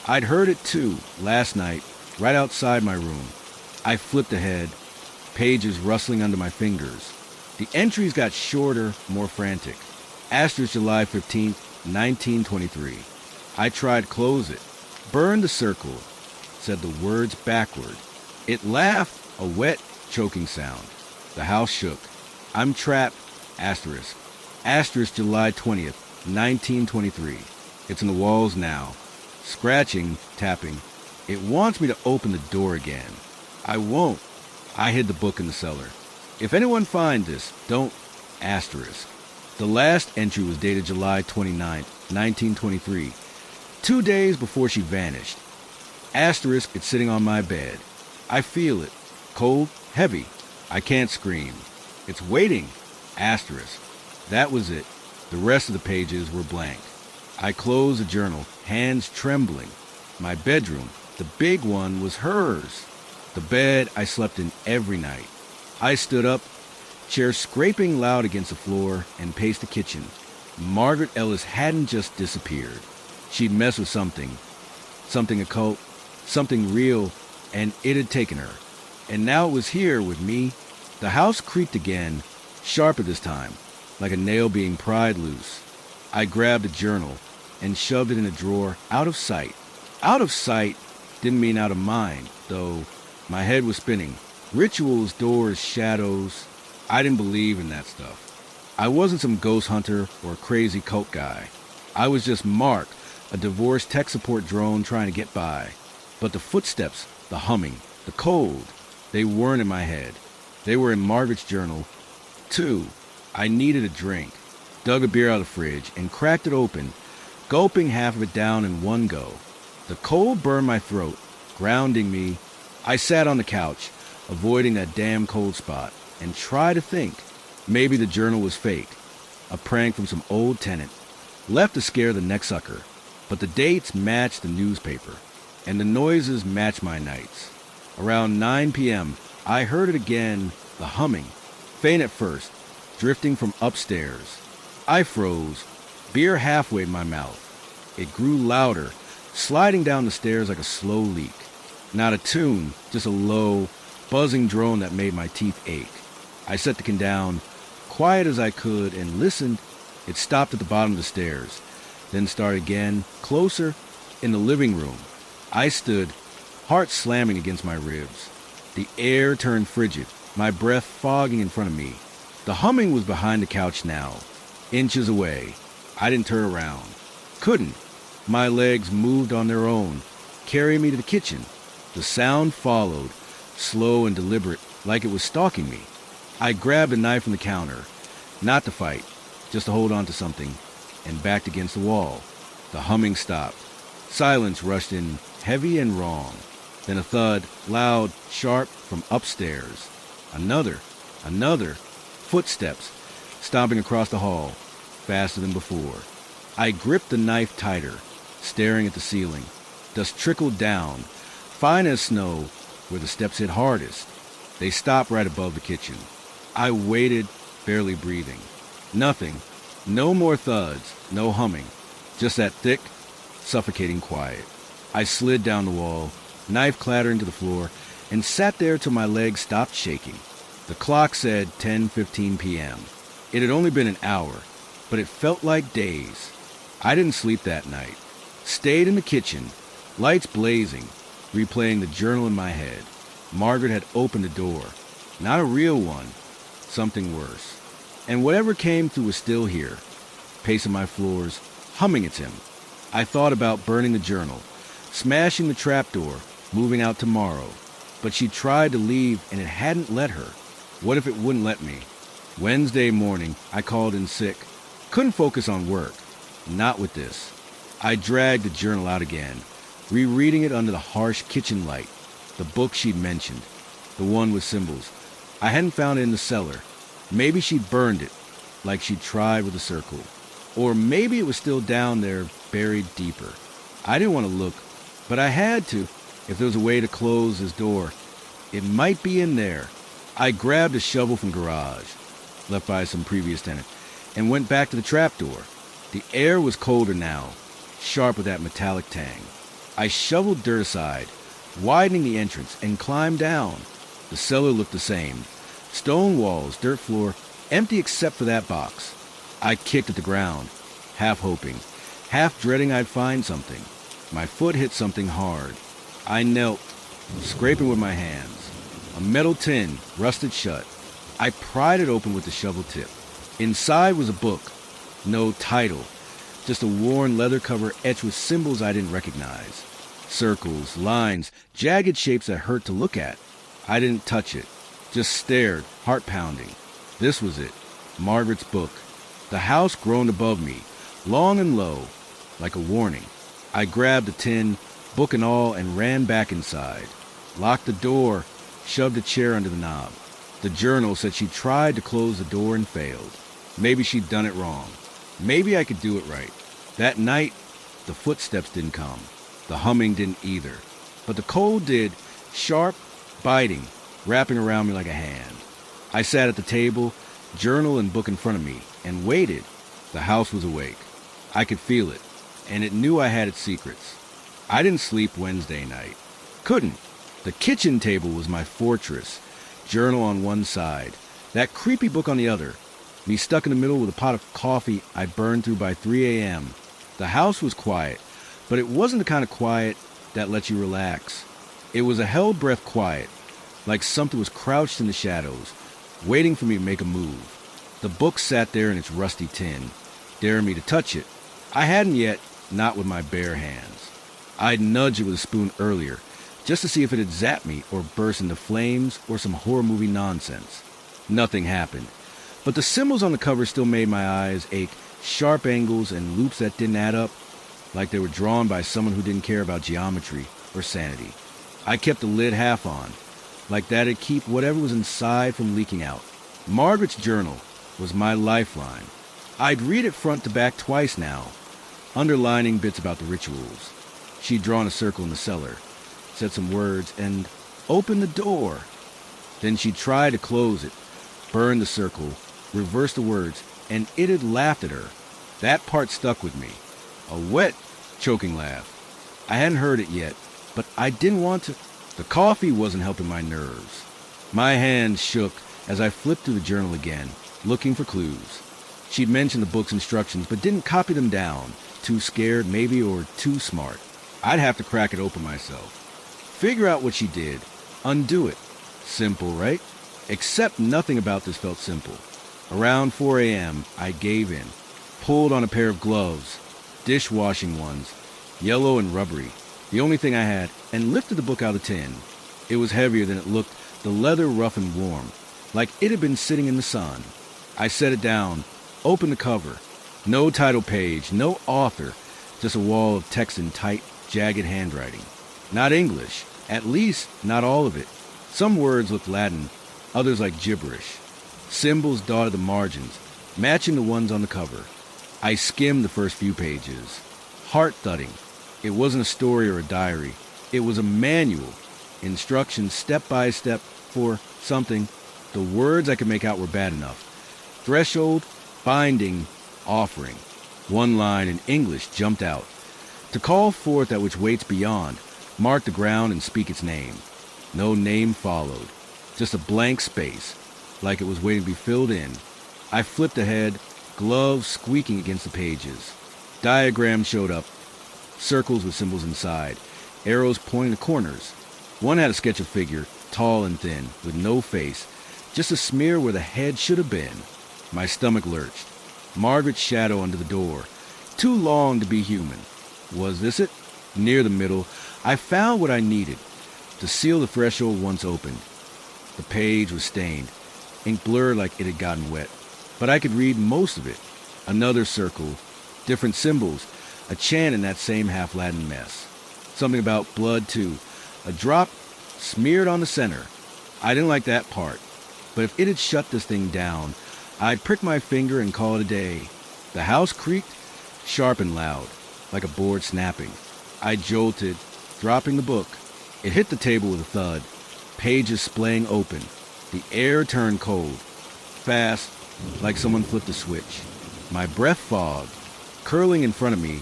I'd heard it too, last night, right outside my room. I flipped ahead, pages rustling under my fingers. The entries got shorter, more frantic. * July 15th, 1923. I tried close it. Burn the circle. Said the words backward. It laughed, a wet, choking sound. The house shook. I'm trapped. *. Asterisk July 20th, 1923. It's in the walls now. Scratching, tapping. It wants me to open the door again. I won't. I hid the book in the cellar. If anyone finds this, don't asterisk. The last entry was dated July 29th, 1923, 2 days before she vanished. Asterisk, it's sitting on my bed. I feel it. Cold, heavy. I can't scream. It's waiting. Asterisk. That was it. The rest of the pages were blank. I closed the journal, hands trembling. My bedroom, the big one, was hers. The bed I slept in every night. I stood up, chair scraping loud against the floor, and paced the kitchen. Margaret Ellis hadn't just disappeared. She'd messed with something. Something occult, something real, and it had taken her. And now it was here with me. The house creaked again, sharper this time, like a nail being pried loose. I grabbed a journal and shoved it in a drawer, out of sight. Out of sight didn't mean out of mind, though. My head was spinning. Rituals, doors, shadows. I didn't believe in that stuff. I wasn't some ghost hunter or crazy cult guy. I was just Mark, a divorced tech support drone trying to get by. But the footsteps, the humming, the cold, they weren't in my head. They were in Margaret's journal, too. I needed a drink. Dug a beer out of the fridge and cracked it open, gulping half of it down in one go. The cold burned my throat, grounding me. I sat on the couch, avoiding that damn cold spot, and tried to think. Maybe the journal was fake, a prank from some old tenant, left to scare the next sucker. But the dates matched the newspaper, and the noises matched my nights. Around 9 p.m., I heard it again, the humming, faint at first, drifting from upstairs. I froze, beer halfway in my mouth. It grew louder, sliding down the stairs like a slow leak. Not a tune, just a low, buzzing drone that made my teeth ache. I set the can down, quiet as I could, and listened. It stopped at the bottom of the stairs, then started again, closer, in the living room. I stood, heart slamming against my ribs. The air turned frigid, my breath fogging in front of me. The humming was behind the couch now, inches away. I didn't turn around. Couldn't. My legs moved on their own, carrying me to the kitchen. The sound followed, slow and deliberate, like it was stalking me. I grabbed a knife from the counter, not to fight, just to hold on to something, and backed against the wall. The humming stopped. Silence rushed in, heavy and wrong. Then a thud, loud, sharp, from upstairs. Another. Footsteps, stomping across the hall, faster than before. I gripped the knife tighter, staring at the ceiling. Dust trickled down, fine as snow, where the steps hit hardest. They stopped right above the kitchen. I waited, barely breathing. Nothing. No more thuds, no humming. Just that thick, suffocating quiet. I slid down the wall, knife clattering to the floor, and sat there till my legs stopped shaking. The clock said 10:15 p.m. It had only been an hour, but it felt like days. I didn't sleep that night. Stayed in the kitchen, lights blazing, replaying the journal in my head. Margaret had opened the door. Not a real one. Something worse. And whatever came through was still here, pacing my floors, humming its hymn. I thought about burning the journal, smashing the trapdoor, moving out tomorrow. But she tried to leave and it hadn't let her. What if it wouldn't let me? Wednesday morning, I called in sick. Couldn't focus on work. Not with this. I dragged the journal out again, rereading it under the harsh kitchen light. The book she'd mentioned. The one with symbols. I hadn't found it in the cellar. Maybe she'd burned it, like she'd tried with a circle. Or maybe it was still down there, buried deeper. I didn't want to look, but I had to. If there was a way to close this door, it might be in there. I grabbed a shovel from garage, left by some previous tenant, and went back to the trapdoor. The air was colder now, sharp with that metallic tang. I shoveled dirt aside, widening the entrance, and climbed down. The cellar looked the same. Stone walls, dirt floor, empty except for that box. I kicked at the ground, half hoping, half dreading I'd find something. My foot hit something hard. I knelt, scraping with my hands. A metal tin, rusted shut. I pried it open with the shovel tip. Inside was a book. No title. Just a worn leather cover etched with symbols I didn't recognize. Circles, lines, jagged shapes that hurt to look at. I didn't touch it. Just stared, heart pounding. This was it. Margaret's book. The house groaned above me, long and low, like a warning. I grabbed the tin, book and all, and ran back inside. Locked the door, shoved a chair under the knob. The journal said she tried to close the door and failed. Maybe she'd done it wrong. Maybe I could do it right. That night, the footsteps didn't come. The humming didn't either. But the cold did, sharp, biting, wrapping around me like a hand. I sat at the table, journal and book in front of me, and waited. The house was awake. I could feel it, and it knew I had its secrets. I didn't sleep Wednesday night. Couldn't. The kitchen table was my fortress. Journal on one side, that creepy book on the other. Me stuck in the middle with a pot of coffee I burned through by 3 a.m. The house was quiet, but it wasn't the kind of quiet that lets you relax. It was a held breath quiet, like something was crouched in the shadows, waiting for me to make a move. The book sat there in its rusty tin, daring me to touch it. I hadn't yet, not with my bare hands. I'd nudged it with a spoon earlier, just to see if it had zapped me or burst into flames or some horror movie nonsense. Nothing happened, but the symbols on the cover still made my eyes ache, sharp angles and loops that didn't add up, like they were drawn by someone who didn't care about geometry or sanity. I kept the lid half on, like that'd keep whatever was inside from leaking out. Margaret's journal was my lifeline. I'd read it front to back twice now, underlining bits about the rituals. She'd drawn a circle in the cellar, said some words, and opened the door. Then she'd try to close it, burn the circle, reverse the words, and it had laughed at her. That part stuck with me. A wet, choking laugh. I hadn't heard it yet, but I didn't want to. The coffee wasn't helping my nerves. My hands shook as I flipped through the journal again, looking for clues. She'd mentioned the book's instructions, but didn't copy them down. Too scared, maybe, or too smart. I'd have to crack it open myself. Figure out what she did. Undo it. Simple, right? Except nothing about this felt simple. Around 4 a.m., I gave in. Pulled on a pair of gloves, dishwashing ones, yellow and rubbery, the only thing I had, and lifted the book out of the tin. It was heavier than it looked, the leather rough and warm, like it had been sitting in the sun. I set it down, opened the cover. No title page, no author, just a wall of text in tight, jagged handwriting. Not English, at least not all of it. Some words looked Latin, others like gibberish. Symbols dotted the margins, matching the ones on the cover. I skimmed the first few pages. Heart thudding. It wasn't a story or a diary. It was a manual. Instructions step by step for something. The words I could make out were bad enough. Threshold, binding, offering. One line in English jumped out. To call forth that which waits beyond, mark the ground and speak its name. No name followed. Just a blank space, like it was waiting to be filled in. I flipped ahead, gloves squeaking against the pages. Diagrams showed up, circles with symbols inside, arrows pointing to corners. One had a sketch of figure, tall and thin, with no face, just a smear where the head should have been. My stomach lurched. Margaret's shadow under the door, too long to be human. Was this it? Near the middle, I found what I needed to seal the threshold once opened. The page was stained, ink blurred like it had gotten wet, but I could read most of it. Another circle, different symbols, a chant in that same half-Latin mess. Something about blood, too. A drop smeared on the center. I didn't like that part, but if it had shut this thing down, I'd prick my finger and call it a day. The house creaked, sharp and loud, like a board snapping. I jolted, dropping the book. It hit the table with a thud, pages splaying open. The air turned cold, fast, like someone flipped a switch. My breath fogged. Curling in front of me,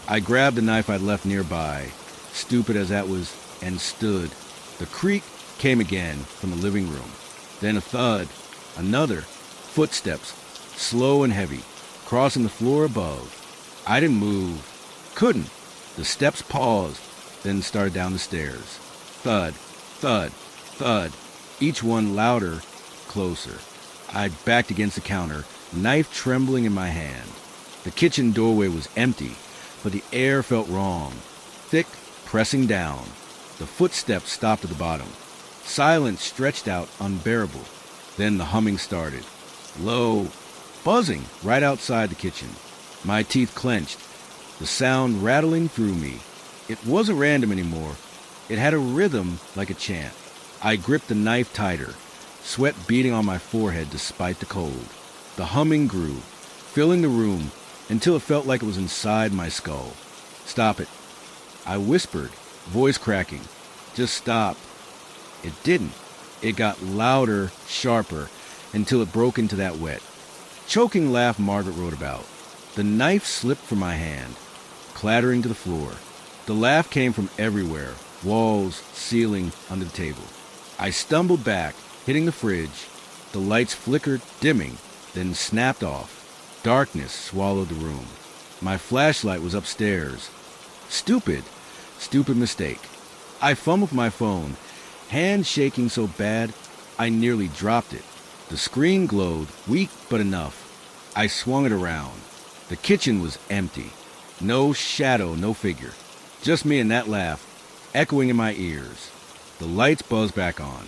I grabbed the knife I'd left nearby, stupid as that was, and stood. The creak came again from the living room. Then a thud, another, footsteps, slow and heavy, crossing the floor above. I didn't move, couldn't. The steps paused, then started down the stairs. Thud, thud, thud, each one louder, closer. I backed against the counter, knife trembling in my hand. The kitchen doorway was empty, but the air felt wrong, thick, pressing down. The footsteps stopped at the bottom. Silence stretched out unbearable. Then the humming started. Low, buzzing right outside the kitchen. My teeth clenched, the sound rattling through me. It wasn't random anymore. It had a rhythm like a chant. I gripped the knife tighter, sweat beading on my forehead despite the cold. The humming grew, filling the room until it felt like it was inside my skull. Stop it, I whispered, voice cracking. Just stop. It didn't. It got louder, sharper, until it broke into that wet, choking laugh Margaret wrote about. The knife slipped from my hand, clattering to the floor. The laugh came from everywhere, walls, ceiling, under the table. I stumbled back, hitting the fridge. The lights flickered, dimming, then snapped off. Darkness swallowed the room. My flashlight was upstairs. Stupid mistake. I fumbled my phone, hand shaking so bad I nearly dropped it. The screen glowed, weak but enough. I swung it around. The kitchen was empty. No shadow, no figure. Just me and that laugh, echoing in my ears. The lights buzzed back on.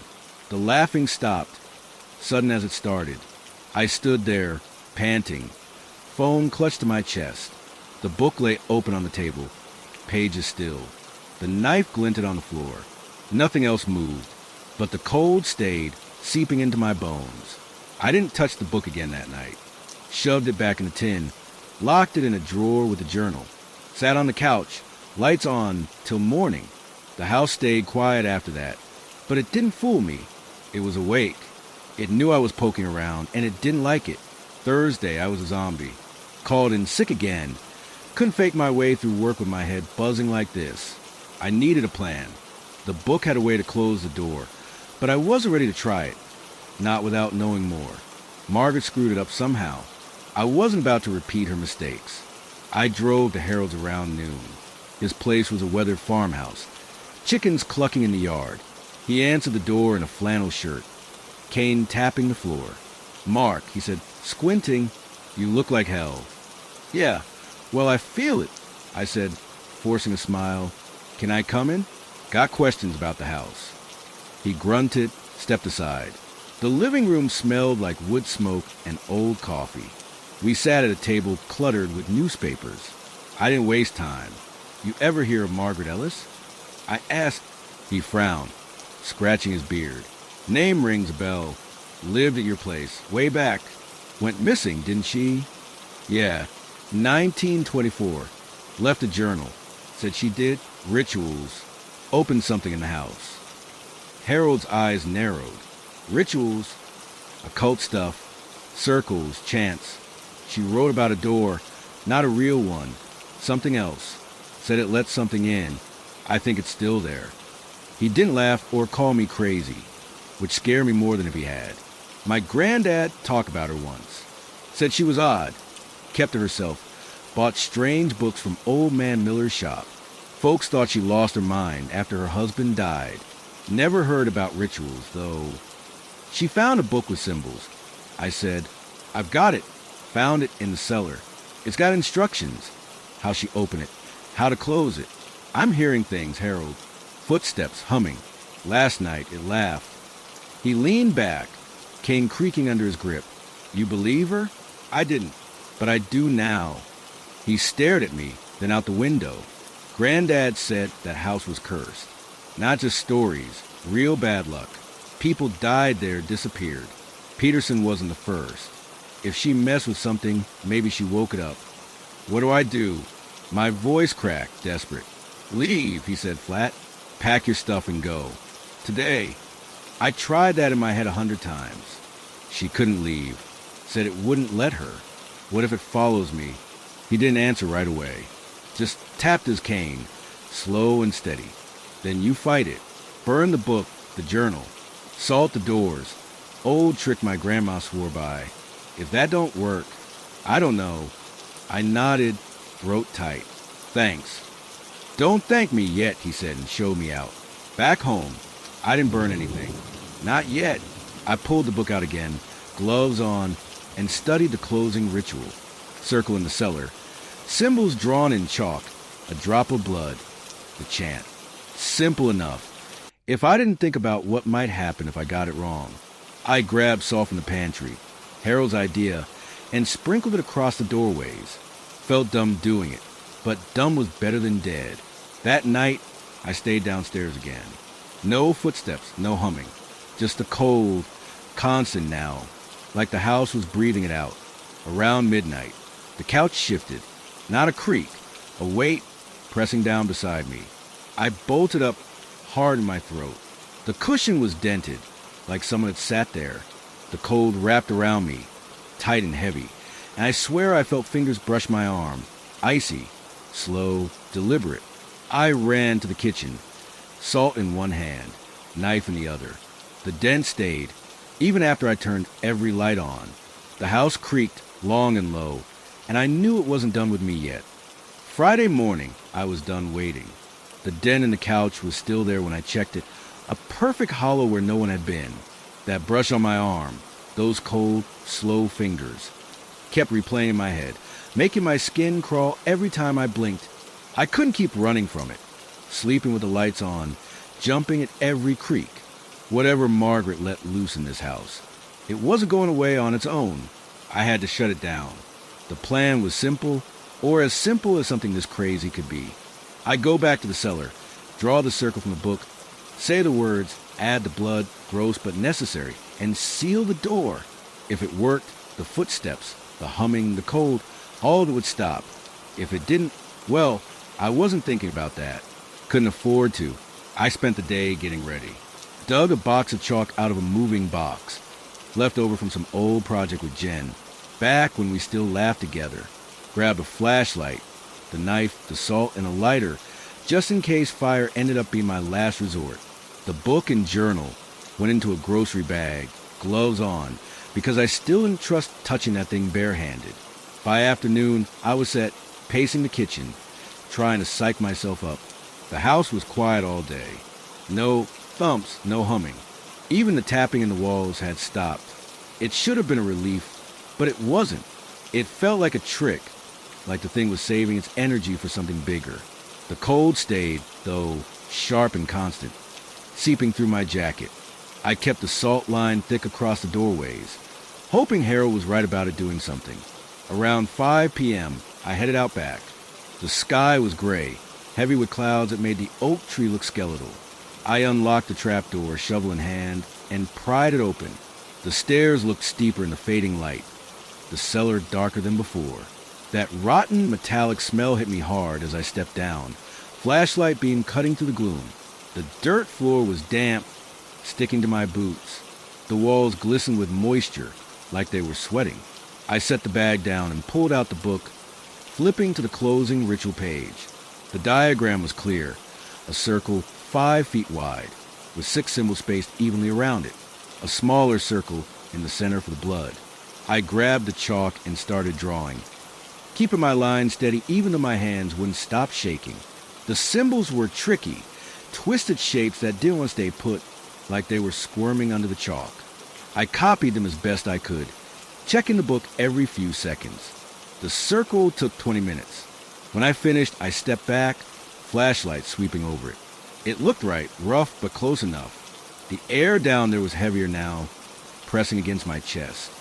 The laughing stopped, sudden as it started. I stood there, panting, phone clutched to my chest. The book lay open on the table, pages still. The knife glinted on the floor. Nothing else moved, but the cold stayed, seeping into my bones. I didn't touch the book again that night. Shoved it back in the tin, locked it in a drawer with a journal. Sat on the couch, lights on till morning. The house stayed quiet after that, but it didn't fool me. It was awake. It knew I was poking around, and it didn't like it. Thursday, I was a zombie. Called in sick again. Couldn't fake my way through work with my head buzzing like this. I needed a plan. The book had a way to close the door, but I wasn't ready to try it. Not without knowing more. Margaret screwed it up somehow. I wasn't about to repeat her mistakes. I drove to Harold's around noon. His place was a weathered farmhouse. Chickens clucking in the yard. He answered the door in a flannel shirt, cane tapping the floor. "Mark," he said, squinting, "you look like hell." "Yeah, well, I feel it," I said, forcing a smile. "Can I come in? Got questions about the house." He grunted, stepped aside. The living room smelled like wood smoke and old coffee. We sat at a table cluttered with newspapers. I didn't waste time. "You ever hear of Margaret Ellis?" I asked. He frowned, scratching his beard. "Name rings a bell. Lived at your place, way back. Went missing, didn't she?" "Yeah, 1924. Left a journal. Said she did rituals. Opened something in the house." Harold's eyes narrowed. "Rituals? Occult stuff. Circles, chants. She wrote about a door, not a real one. Something else. Said it let something in. I think it's still there." He didn't laugh or call me crazy, which scared me more than if he had. "My granddad talked about her once. Said she was odd. Kept to herself. Bought strange books from Old Man Miller's shop. Folks thought she lost her mind after her husband died. Never heard about rituals, though. She found a book with symbols." I said, "I've got it. Found it in the cellar. It's got instructions. How she opened it. How to close it. I'm hearing things, Harold. Footsteps humming. Last night it laughed." He leaned back, cane creaking under his grip. "You believe her?" I didn't, but I do now. He stared at me, then out the window. Granddad said that house was cursed. Not just stories, real bad luck. People died there, disappeared. Peterson wasn't the first. If she messed with something, maybe she woke it up. "What do I do?" My voice cracked, desperate. "Leave," he said flat. "Pack your stuff and go. Today." I tried that in my head 100 times. She couldn't leave. Said it wouldn't let her. What if it follows me? He didn't answer right away. Just tapped his cane, slow and steady. "Then you fight it. Burn the book, the journal. Salt the doors. Old trick my grandma swore by. If that don't work, I don't know." I nodded, throat tight. "Thanks." "Don't thank me yet," he said and showed me out. Back home, I didn't burn anything. Not yet. I pulled the book out again, gloves on, and studied the closing ritual. Circle in the cellar. Symbols drawn in chalk. A drop of blood. The chant. Simple enough. If I didn't think about what might happen if I got it wrong, I grabbed salt from the pantry, Harold's idea, and sprinkled it across the doorways. Felt dumb doing it, but dumb was better than dead. That night, I stayed downstairs again. No footsteps, no humming. Just the cold, constant now, like the house was breathing it out. Around midnight, the couch shifted. Not a creak, a weight pressing down beside me. I bolted up hard in my throat. The cushion was dented, like someone had sat there. The cold wrapped around me, tight and heavy, and I swear I felt fingers brush my arm. Icy, slow, deliberate. I ran to the kitchen, salt in one hand, knife in the other. The dent stayed, even after I turned every light on. The house creaked long and low, and I knew it wasn't done with me yet. Friday morning, I was done waiting. The dent in the couch was still there when I checked it, a perfect hollow where no one had been. That brush on my arm, those cold, slow fingers, kept replaying in my head, making my skin crawl every time I blinked. I couldn't keep running from it, sleeping with the lights on, jumping at every creak. Whatever Margaret let loose in this house, it wasn't going away on its own. I had to shut it down. The plan was simple, or as simple as something this crazy could be. I go back to the cellar, draw the circle from the book, say the words, add the blood, gross but necessary, and seal the door. If it worked, the footsteps, the humming, the cold, all of it would stop. If it didn't, well, I wasn't thinking about that. Couldn't afford to. I spent the day getting ready. Dug a box of chalk out of a moving box, left over from some old project with Jen, back when we still laughed together. Grabbed a flashlight, the knife, the salt, and a lighter, just in case fire ended up being my last resort. The book and journal went into a grocery bag, gloves on, because I still didn't trust touching that thing barehanded. By afternoon, I was set, pacing the kitchen, trying to psych myself up. The house was quiet all day. No thumps, no humming. Even the tapping in the walls had stopped. It should have been a relief, but it wasn't. It felt like a trick, like the thing was saving its energy for something bigger. The cold stayed, though sharp and constant, seeping through my jacket. I kept the salt line thick across the doorways, hoping Harold was right about it doing something. Around 5 p.m., I headed out back. The sky was gray, heavy with clouds that made the oak tree look skeletal. I unlocked the trapdoor, shovel in hand, and pried it open. The stairs looked steeper in the fading light, the cellar darker than before. That rotten metallic smell hit me hard as I stepped down, flashlight beam cutting through the gloom. The dirt floor was damp, sticking to my boots. The walls glistened with moisture, like they were sweating. I set the bag down and pulled out the book, flipping to the closing ritual page. The diagram was clear, a circle 5 feet wide, with 6 symbols spaced evenly around it, a smaller circle in the center for the blood. I grabbed the chalk and started drawing, keeping my line steady even though my hands wouldn't stop shaking. The symbols were tricky, twisted shapes that didn't want to stay put, like they were squirming under the chalk. I copied them as best I could, checking the book every few seconds. The circle took 20 minutes. When I finished, I stepped back, flashlight sweeping over it. It looked right, rough but close enough. The air down there was heavier now, pressing against my chest.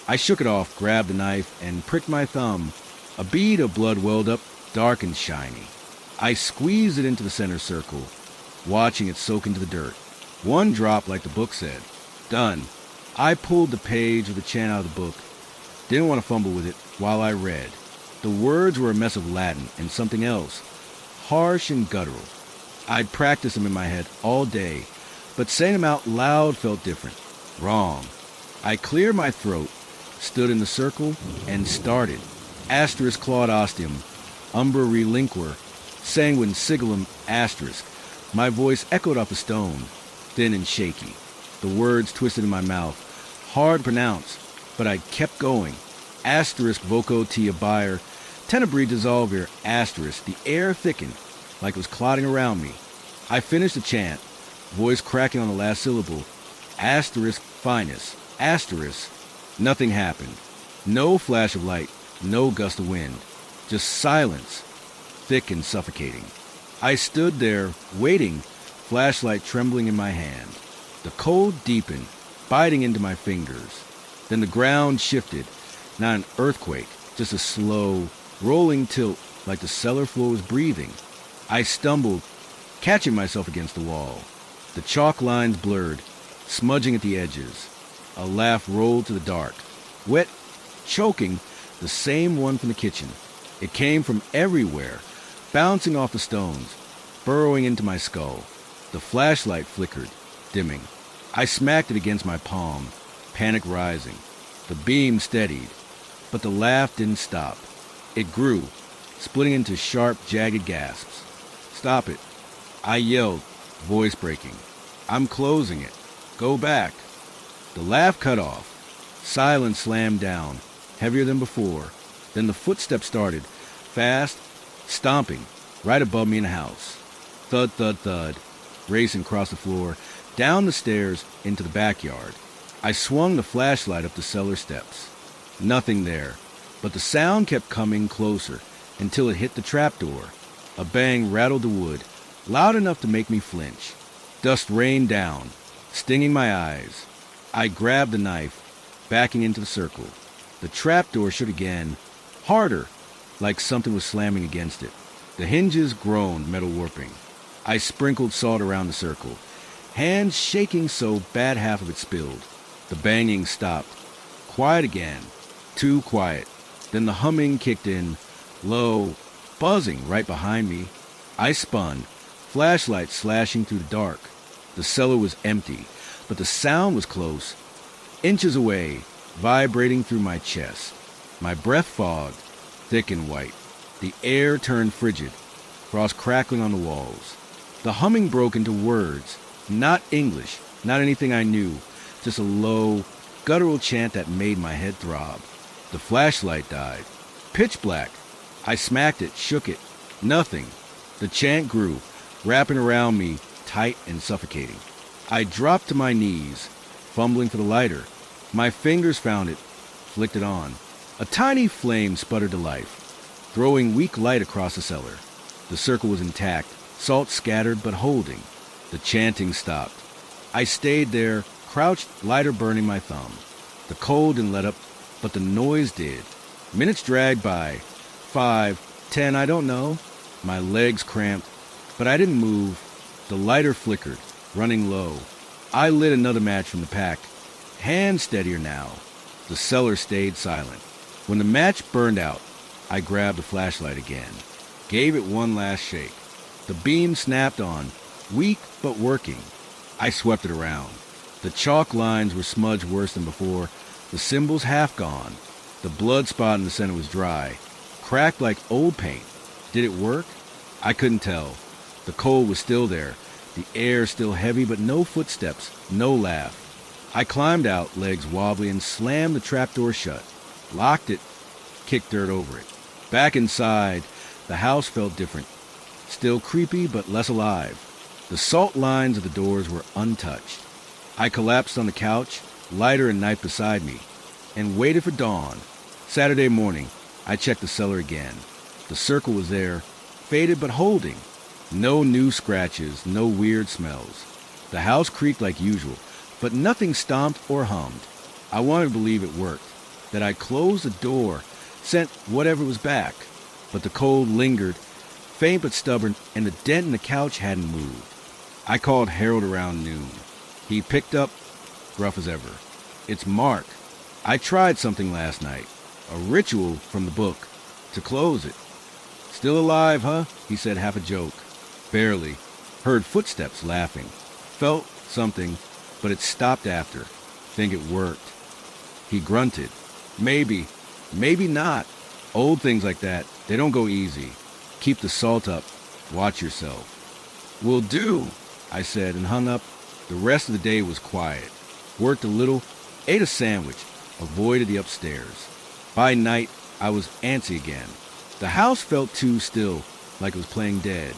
I shook it off, grabbed the knife, and pricked my thumb. A bead of blood welled up, dark and shiny. I squeezed it into the center circle, watching it soak into the dirt. One drop like the book said. Done. I pulled the page of the chant out of the book. Didn't want to fumble with it while I read. The words were a mess of Latin and something else, harsh and guttural. I'd practiced them in my head all day, but saying them out loud felt different. Wrong. I cleared my throat, stood in the circle, and started. Asterisk claude ostium, umbra relinquer, sanguine sigillum asterisk. My voice echoed off a stone, thin and shaky. The words twisted in my mouth, hard to pronounce, but I kept going. Asterisk voco tia buyer, tenebri dissolver, asterisk. The air thickened, like it was clotting around me. I finished the chant, voice cracking on the last syllable. Asterisk finus, asterisk. Nothing happened. No flash of light, no gust of wind, just silence, thick and suffocating. I stood there, waiting, flashlight trembling in my hand. The cold deepened, biting into my fingers. Then the ground shifted, not an earthquake, just a slow, rolling tilt like the cellar floor was breathing. I stumbled, catching myself against the wall. The chalk lines blurred, smudging at the edges. A laugh rolled to the dark, wet, choking, the same one from the kitchen. It came from everywhere, bouncing off the stones, burrowing into my skull. The flashlight flickered, dimming. I smacked it against my palm, panic rising. The beam steadied, but the laugh didn't stop. It grew, splitting into sharp, jagged gasps. "Stop it," I yelled, voice breaking. "I'm closing it. Go back." The laugh cut off. Silence slammed down, heavier than before. Then the footsteps started, fast, stomping, right above me in the house. Thud, thud, thud, racing across the floor, down the stairs, into the backyard. I swung the flashlight up the cellar steps. Nothing there, but the sound kept coming closer until it hit the trapdoor. A bang rattled the wood, loud enough to make me flinch. Dust rained down, stinging my eyes. I grabbed the knife, backing into the circle. The trapdoor shook again, harder, like something was slamming against it. The hinges groaned, metal warping. I sprinkled salt around the circle, hands shaking so bad half of it spilled. The banging stopped. Quiet again. Too quiet. Then the humming kicked in, low, buzzing right behind me. I spun, flashlight slashing through the dark. The cellar was empty, but the sound was close, inches away, vibrating through my chest. My breath fogged, thick and white. The air turned frigid, frost crackling on the walls. The humming broke into words, not English, not anything I knew, just a low, guttural chant that made my head throb. The flashlight died. Pitch black. I smacked it, shook it. Nothing. The chant grew, wrapping around me, tight and suffocating. I dropped to my knees, fumbling for the lighter. My fingers found it, flicked it on. A tiny flame sputtered to life, throwing weak light across the cellar. The circle was intact, salt scattered but holding. The chanting stopped. I stayed there, crouched, lighter burning my thumb. The cold didn't let up, but the noise did. Minutes dragged by. 5, 10, I don't know. My legs cramped, but I didn't move. The lighter flickered, running low. I lit another match from the pack. Hands steadier now. The cellar stayed silent. When the match burned out, I grabbed the flashlight again. Gave it one last shake. The beam snapped on, weak but working. I swept it around. The chalk lines were smudged worse than before, the symbols half gone. The blood spot in the center was dry, cracked like old paint. Did it work? I couldn't tell. The cold was still there, the air still heavy, but no footsteps, no laugh. I climbed out, legs wobbly, and slammed the trapdoor shut. Locked it, kicked dirt over it. Back inside, the house felt different. Still creepy, but less alive. The salt lines of the doors were untouched. I collapsed on the couch, lighter and knife beside me, and waited for dawn. Saturday morning, I checked the cellar again. The circle was there, faded but holding. No new scratches, no weird smells. The house creaked like usual, but nothing stomped or hummed. I wanted to believe it worked, that I closed the door, sent whatever was back. But the cold lingered, faint but stubborn, and the dent in the couch hadn't moved. I called Harold around noon. He picked up, gruff as ever. "It's Mark. I tried something last night. A ritual from the book. To close it." "Still alive, huh?" he said, half a joke. "Barely. Heard footsteps laughing. Felt something, but it stopped after. Think it worked." He grunted. "Maybe. Maybe not. Old things like that, they don't go easy. Keep the salt up. Watch yourself." "Will do," I said, and hung up. The rest of the day was quiet. Worked a little, ate a sandwich, avoided the upstairs. By night, I was antsy again. The house felt too still, like it was playing dead.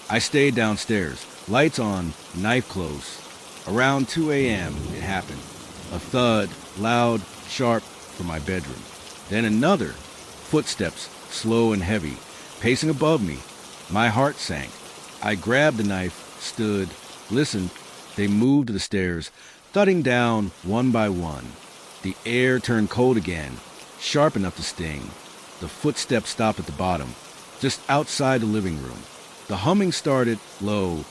I stayed downstairs, lights on, knife close. Around 2 a.m., it happened. A thud, loud, sharp, from my bedroom. Then another. Footsteps, slow and heavy, pacing above me. My heart sank. I grabbed the knife, stood, listened. They moved to the stairs, thudding down one by one. The air turned cold again, sharp enough to sting. The footsteps stopped at the bottom, just outside the living room. The humming started low,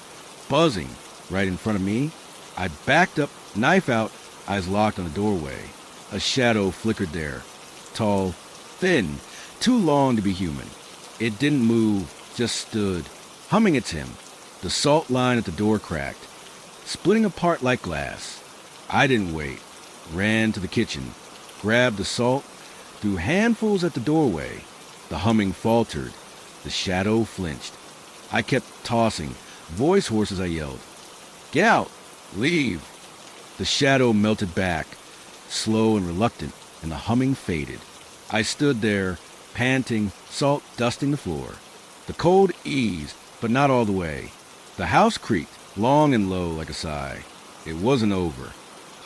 buzzing right in front of me. I backed up, knife out, eyes locked on the doorway. A shadow flickered there, tall, thin, too long to be human. It didn't move, just stood, humming its hymn. The salt line at the door cracked, splitting apart like glass. I didn't wait, ran to the kitchen, grabbed the salt, threw handfuls at the doorway. The humming faltered, the shadow flinched. I kept tossing, voice hoarse as I yelled, "Get out! Leave!" The shadow melted back, slow and reluctant, and the humming faded. I stood there, panting, salt dusting the floor. The cold eased, but not all the way. The house creaked, long and low like a sigh. It wasn't over.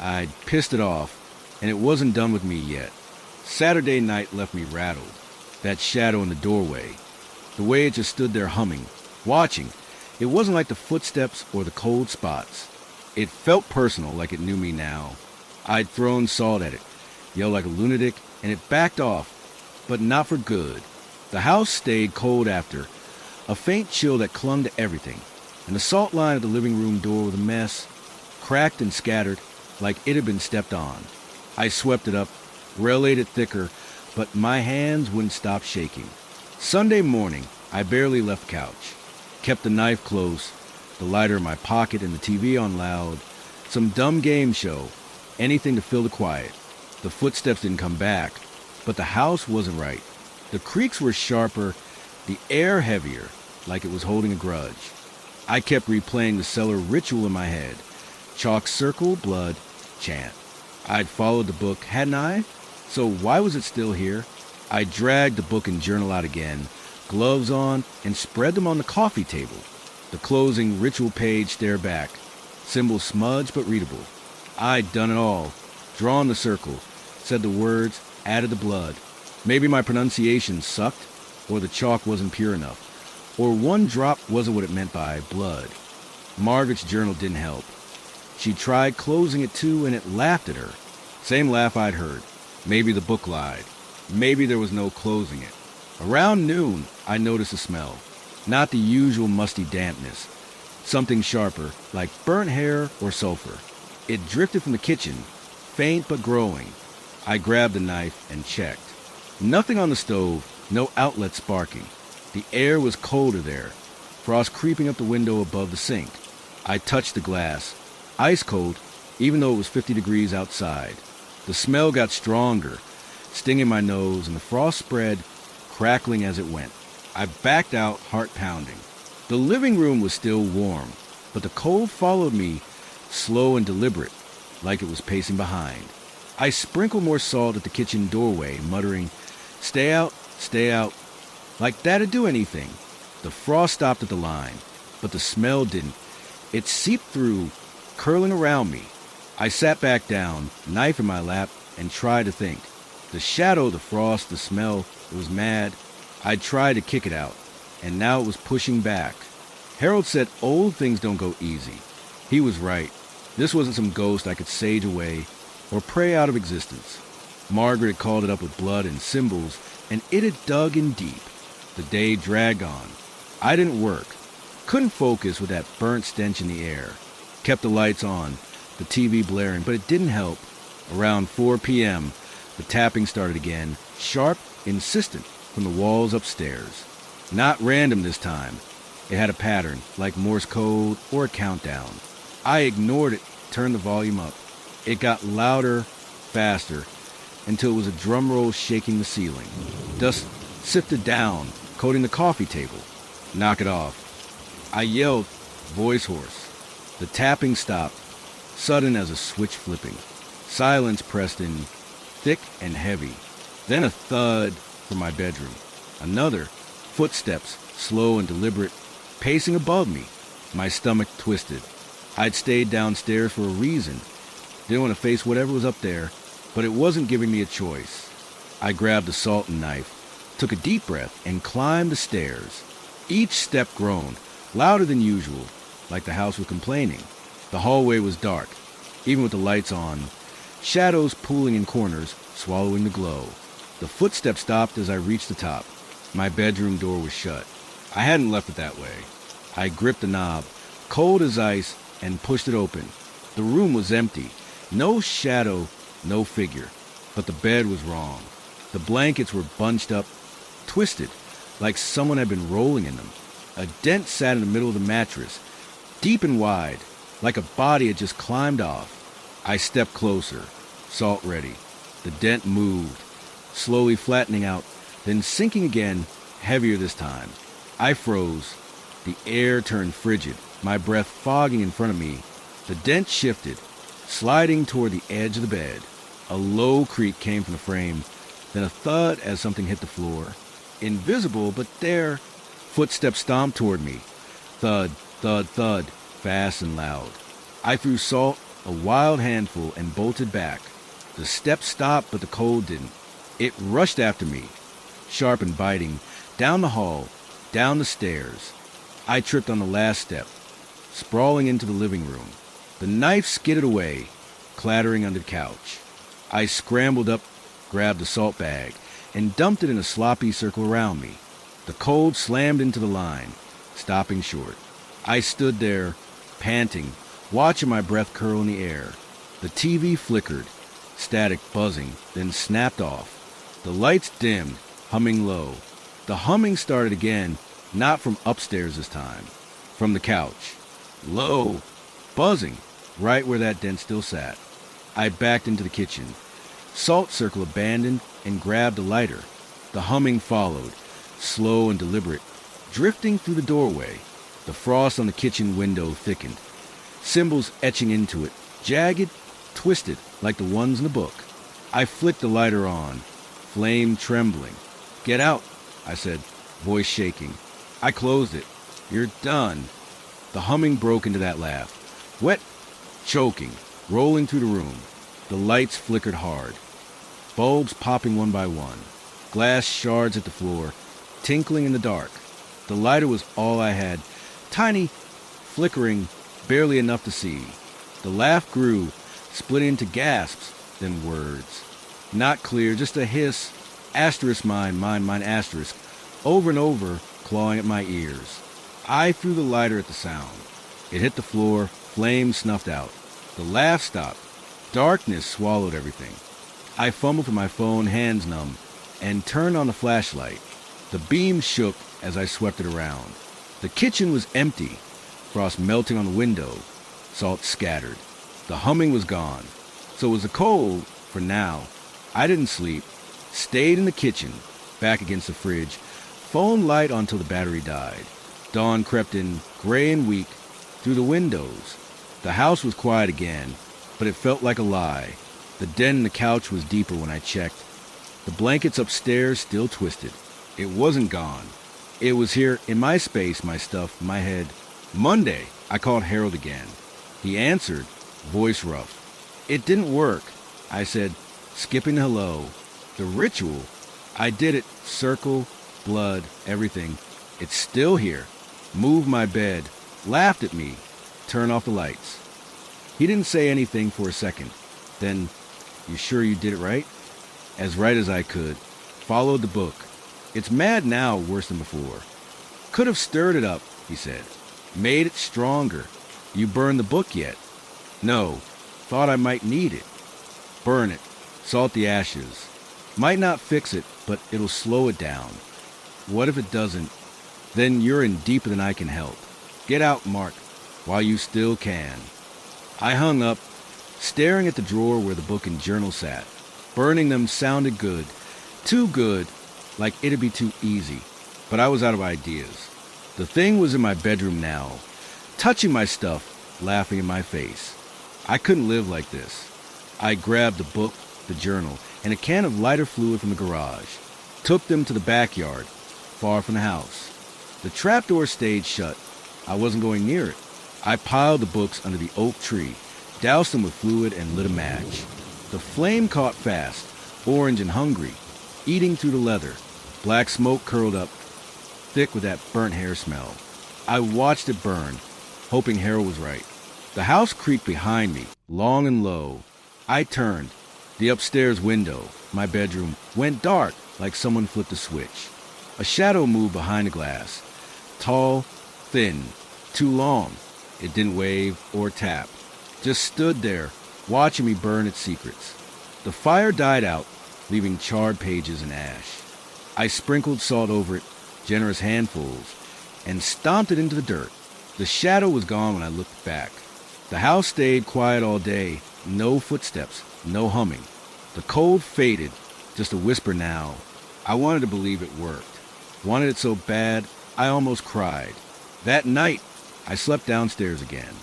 I'd pissed it off, and it wasn't done with me yet. Saturday night left me rattled. That shadow in the doorway, the way it just stood there humming, watching. It wasn't like the footsteps or the cold spots. It felt personal, like it knew me now. I'd thrown salt at it, yelled like a lunatic, and it backed off, but not for good. The house stayed cold after, a faint chill that clung to everything, and the salt line of the living room door was a mess, cracked and scattered like it had been stepped on. I swept it up, relayed it thicker, but my hands wouldn't stop shaking. Sunday morning, I barely left the couch, kept the knife close, the lighter in my pocket and the TV on loud, some dumb game show, anything to fill the quiet. The footsteps didn't come back, but the house wasn't right. The creaks were sharper, the air heavier, like it was holding a grudge. I kept replaying the cellar ritual in my head. Chalk circle, blood, chant. I'd followed the book, hadn't I? So why was it still here? I dragged the book and journal out again, gloves on, and spread them on the coffee table. The closing ritual page stared back, symbols smudged but readable. I'd done it all, drawn the circle, said the words, added the blood. Maybe my pronunciation sucked, or the chalk wasn't pure enough, or one drop wasn't what it meant by blood. Margaret's journal didn't help. She tried closing it too, and it laughed at her. Same laugh I'd heard. Maybe the book lied. Maybe there was no closing it. Around noon, I noticed a smell. Not the usual musty dampness. Something sharper, like burnt hair or sulfur. It drifted from the kitchen, faint but growing. I grabbed the knife and checked. Nothing on the stove, no outlet sparking. The air was colder there, frost creeping up the window above the sink. I touched the glass, ice cold, even though it was 50 degrees outside. The smell got stronger, stinging my nose, and the frost spread, crackling as it went. I backed out, heart pounding. The living room was still warm, but the cold followed me, slow and deliberate, like it was pacing behind. I sprinkled more salt at the kitchen doorway, muttering, "Stay out, stay out." Like that'd do anything. The frost stopped at the line, but the smell didn't. It seeped through, curling around me. I sat back down, knife in my lap, and tried to think. The shadow, the frost, the smell, it was mad. I tried to kick it out, and now it was pushing back. Harold said old things don't go easy. He was right. This wasn't some ghost I could sage away or pray out of existence. Margaret called it up with blood and symbols, and it had dug in deep. The day dragged on. I didn't work. Couldn't focus with that burnt stench in the air. Kept the lights on, the TV blaring, but it didn't help. Around 4 p.m., the tapping started again, sharp, insistent, from the walls upstairs. Not random this time. It had a pattern, like Morse code or a countdown. I ignored it, turned the volume up. It got louder, faster, until it was a drum roll shaking the ceiling. Dust sifted down, coating the coffee table. Knock it off. I yelled, voice hoarse. The tapping stopped, sudden as a switch flipping. Silence pressed in, thick and heavy. Then a thud from my bedroom. Another, footsteps, slow and deliberate, pacing above me. My stomach twisted. I'd stayed downstairs for a reason. Didn't want to face whatever was up there, but it wasn't giving me a choice. I grabbed the salt and knife, took a deep breath, and climbed the stairs. Each step groaned, louder than usual, like the house was complaining. The hallway was dark, even with the lights on, shadows pooling in corners, swallowing the glow. The footsteps stopped as I reached the top. My bedroom door was shut. I hadn't left it that way. I gripped the knob, cold as ice, and pushed it open. The room was empty. No shadow, no figure. But the bed was wrong. The blankets were bunched up, twisted, like someone had been rolling in them. A dent sat in the middle of the mattress, deep and wide, like a body had just climbed off. I stepped closer, salt ready. The dent moved, slowly flattening out, then sinking again, heavier this time. I froze. The air turned frigid, my breath fogging in front of me. The dent shifted, sliding toward the edge of the bed. A low creak came from the frame, then a thud as something hit the floor. Invisible, but there. Footsteps stomped toward me. Thud, thud, thud, fast and loud. I threw salt, a wild handful, and bolted back. The steps stopped, but the cold didn't. It rushed after me, sharp and biting, down the hall, down the stairs. I tripped on the last step, sprawling into the living room. The knife skidded away, clattering under the couch. I scrambled up, grabbed the salt bag, and dumped it in a sloppy circle around me. The cold slammed into the line, stopping short. I stood there, panting, watching my breath curl in the air. The TV flickered, static buzzing, then snapped off. The lights dimmed, humming low. The humming started again, not from upstairs this time, from the couch. Low, buzzing, right where that dent still sat. I backed into the kitchen, salt circle abandoned, and grabbed a lighter. The humming followed, slow and deliberate, drifting through the doorway. The frost on the kitchen window thickened, symbols etching into it, jagged, twisted, like the ones in the book. I flicked the lighter on, flame trembling. "Get out," I said, voice shaking. I closed it. "You're done." The humming broke into that laugh, wet, choking, rolling through the room. The lights flickered hard, bulbs popping one by one, glass shards at the floor, tinkling in the dark. The lighter was all I had, tiny, flickering, barely enough to see. The laugh grew, split into gasps, then words. Not clear, just a hiss, asterisk mine, asterisk, over and over, clawing at my ears. I threw the lighter at the sound. It hit the floor, flame snuffed out. The laugh stopped. Darkness swallowed everything. I fumbled for my phone, hands numb, and turned on the flashlight. The beam shook as I swept it around. The kitchen was empty, frost melting on the window, salt scattered. The humming was gone. So was the cold, for now. I didn't sleep. Stayed in the kitchen, back against the fridge, phone light on till the battery died. Dawn crept in, gray and weak, through the windows. The house was quiet again, but it felt like a lie. The dent in the couch was deeper when I checked. The blankets upstairs still twisted. It wasn't gone. It was here, in my space, my stuff, my head. Monday, I called Harold again. He answered, voice rough. "It didn't work," I said, skipping the hello. "The ritual, I did it, circle, blood, everything. It's still here." Moved my bed, laughed at me, turned off the lights. He didn't say anything for a second. Then, "You sure you did it right?" As right as I could. Followed the book. "It's mad now, worse than before." "Could have stirred it up," he said. "Made it stronger." "You burned the book yet?" "No. Thought I might need it." "Burn it. Salt the ashes. Might not fix it, but it'll slow it down." "What if it doesn't? Then you're in deeper than I can help. Get out, Mark, while you still can." I hung up, staring at the drawer where the book and journal sat. Burning them sounded good. Too good, like it'd be too easy. But I was out of ideas. The thing was in my bedroom now, touching my stuff, laughing in my face. I couldn't live like this. I grabbed the book, the journal, and a can of lighter fluid from the garage. Took them to the backyard, far from the house. The trapdoor stayed shut. I wasn't going near it. I piled the books under the oak tree, doused them with fluid, and lit a match. The flame caught fast, orange and hungry. eating through the leather. Black smoke curled up, thick with that burnt hair smell. I watched it burn, hoping Harold was right. The house creaked behind me, long and low. I turned. The upstairs window, my bedroom, went dark like someone flipped a switch. A shadow moved behind the glass. Tall, thin, too long. It didn't wave or tap. Just stood there, watching me burn its secrets. The fire died out, leaving charred pages and ash. I sprinkled salt over it, generous handfuls, and stomped it into the dirt. The shadow was gone when I looked back. The house stayed quiet all day, no footsteps, no humming. The cold faded, just a whisper now. I wanted to believe it worked. Wanted it so bad, I almost cried. That night, I slept downstairs again.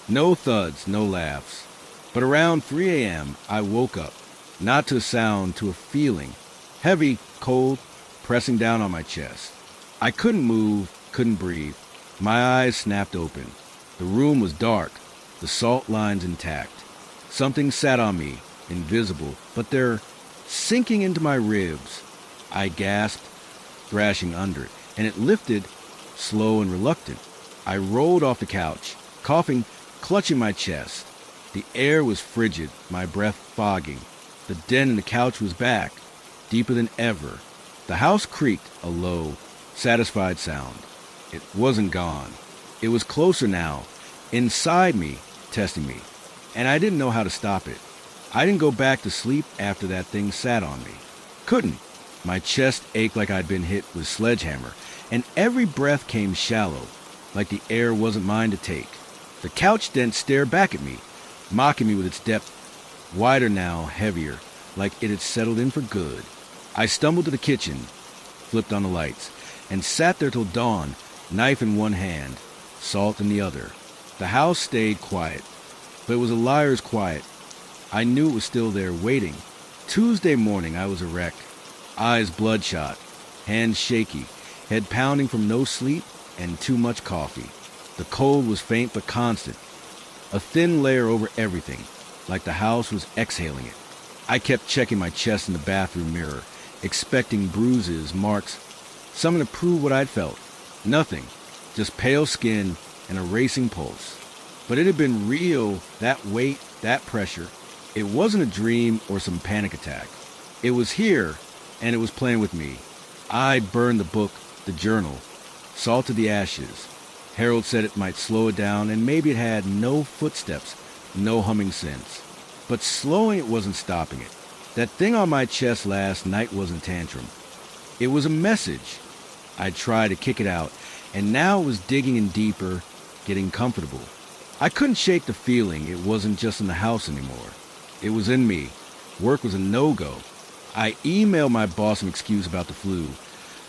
No thuds, no laughs. But around 3 a.m., I woke up, not to a sound, to a feeling. Heavy, cold, pressing down on my chest. I couldn't move, couldn't breathe. My eyes snapped open. The room was dark, the salt lines intact. Something sat on me, invisible, but they're sinking into my ribs. I gasped, thrashing under it, and it lifted, slow and reluctant. I rolled off the couch, coughing, clutching my chest. The air was frigid, my breath fogging. The dent in the couch was back, deeper than ever. The house creaked, a low, satisfied sound. It wasn't gone. It was closer now, inside me, testing me. And I didn't know how to stop it. I didn't go back to sleep after that thing sat on me. Couldn't. My chest ached like I'd been hit with a sledgehammer, and every breath came shallow, like the air wasn't mine to take. The couch dent stared back at me, mocking me with its depth, wider now, heavier, like it had settled in for good. I stumbled to the kitchen, flipped on the lights, and sat there till dawn, knife in one hand, salt in the other. The house stayed quiet, but it was a liar's quiet. I knew it was still there, waiting. Tuesday morning, I was a wreck. Eyes bloodshot, hands shaky, head pounding from no sleep and too much coffee. The cold was faint but constant, a thin layer over everything, like the house was exhaling it. I kept checking my chest in the bathroom mirror, expecting bruises, marks, something to prove what I'd felt. Nothing, just pale skin and a racing pulse. But it had been real, that weight, that pressure. It wasn't a dream or some panic attack. It was here, and it was playing with me. I burned the book, the journal, salted the ashes. Harold said it might slow it down, and maybe it had no footsteps, no humming sense. But slowing it wasn't stopping it. That thing on my chest last night wasn't tantrum. It was a message. I tried to kick it out, and now it was digging in deeper, getting comfortable. I couldn't shake the feeling it wasn't just in the house anymore. It was in me. Work was a no-go. I emailed my boss an excuse about the flu,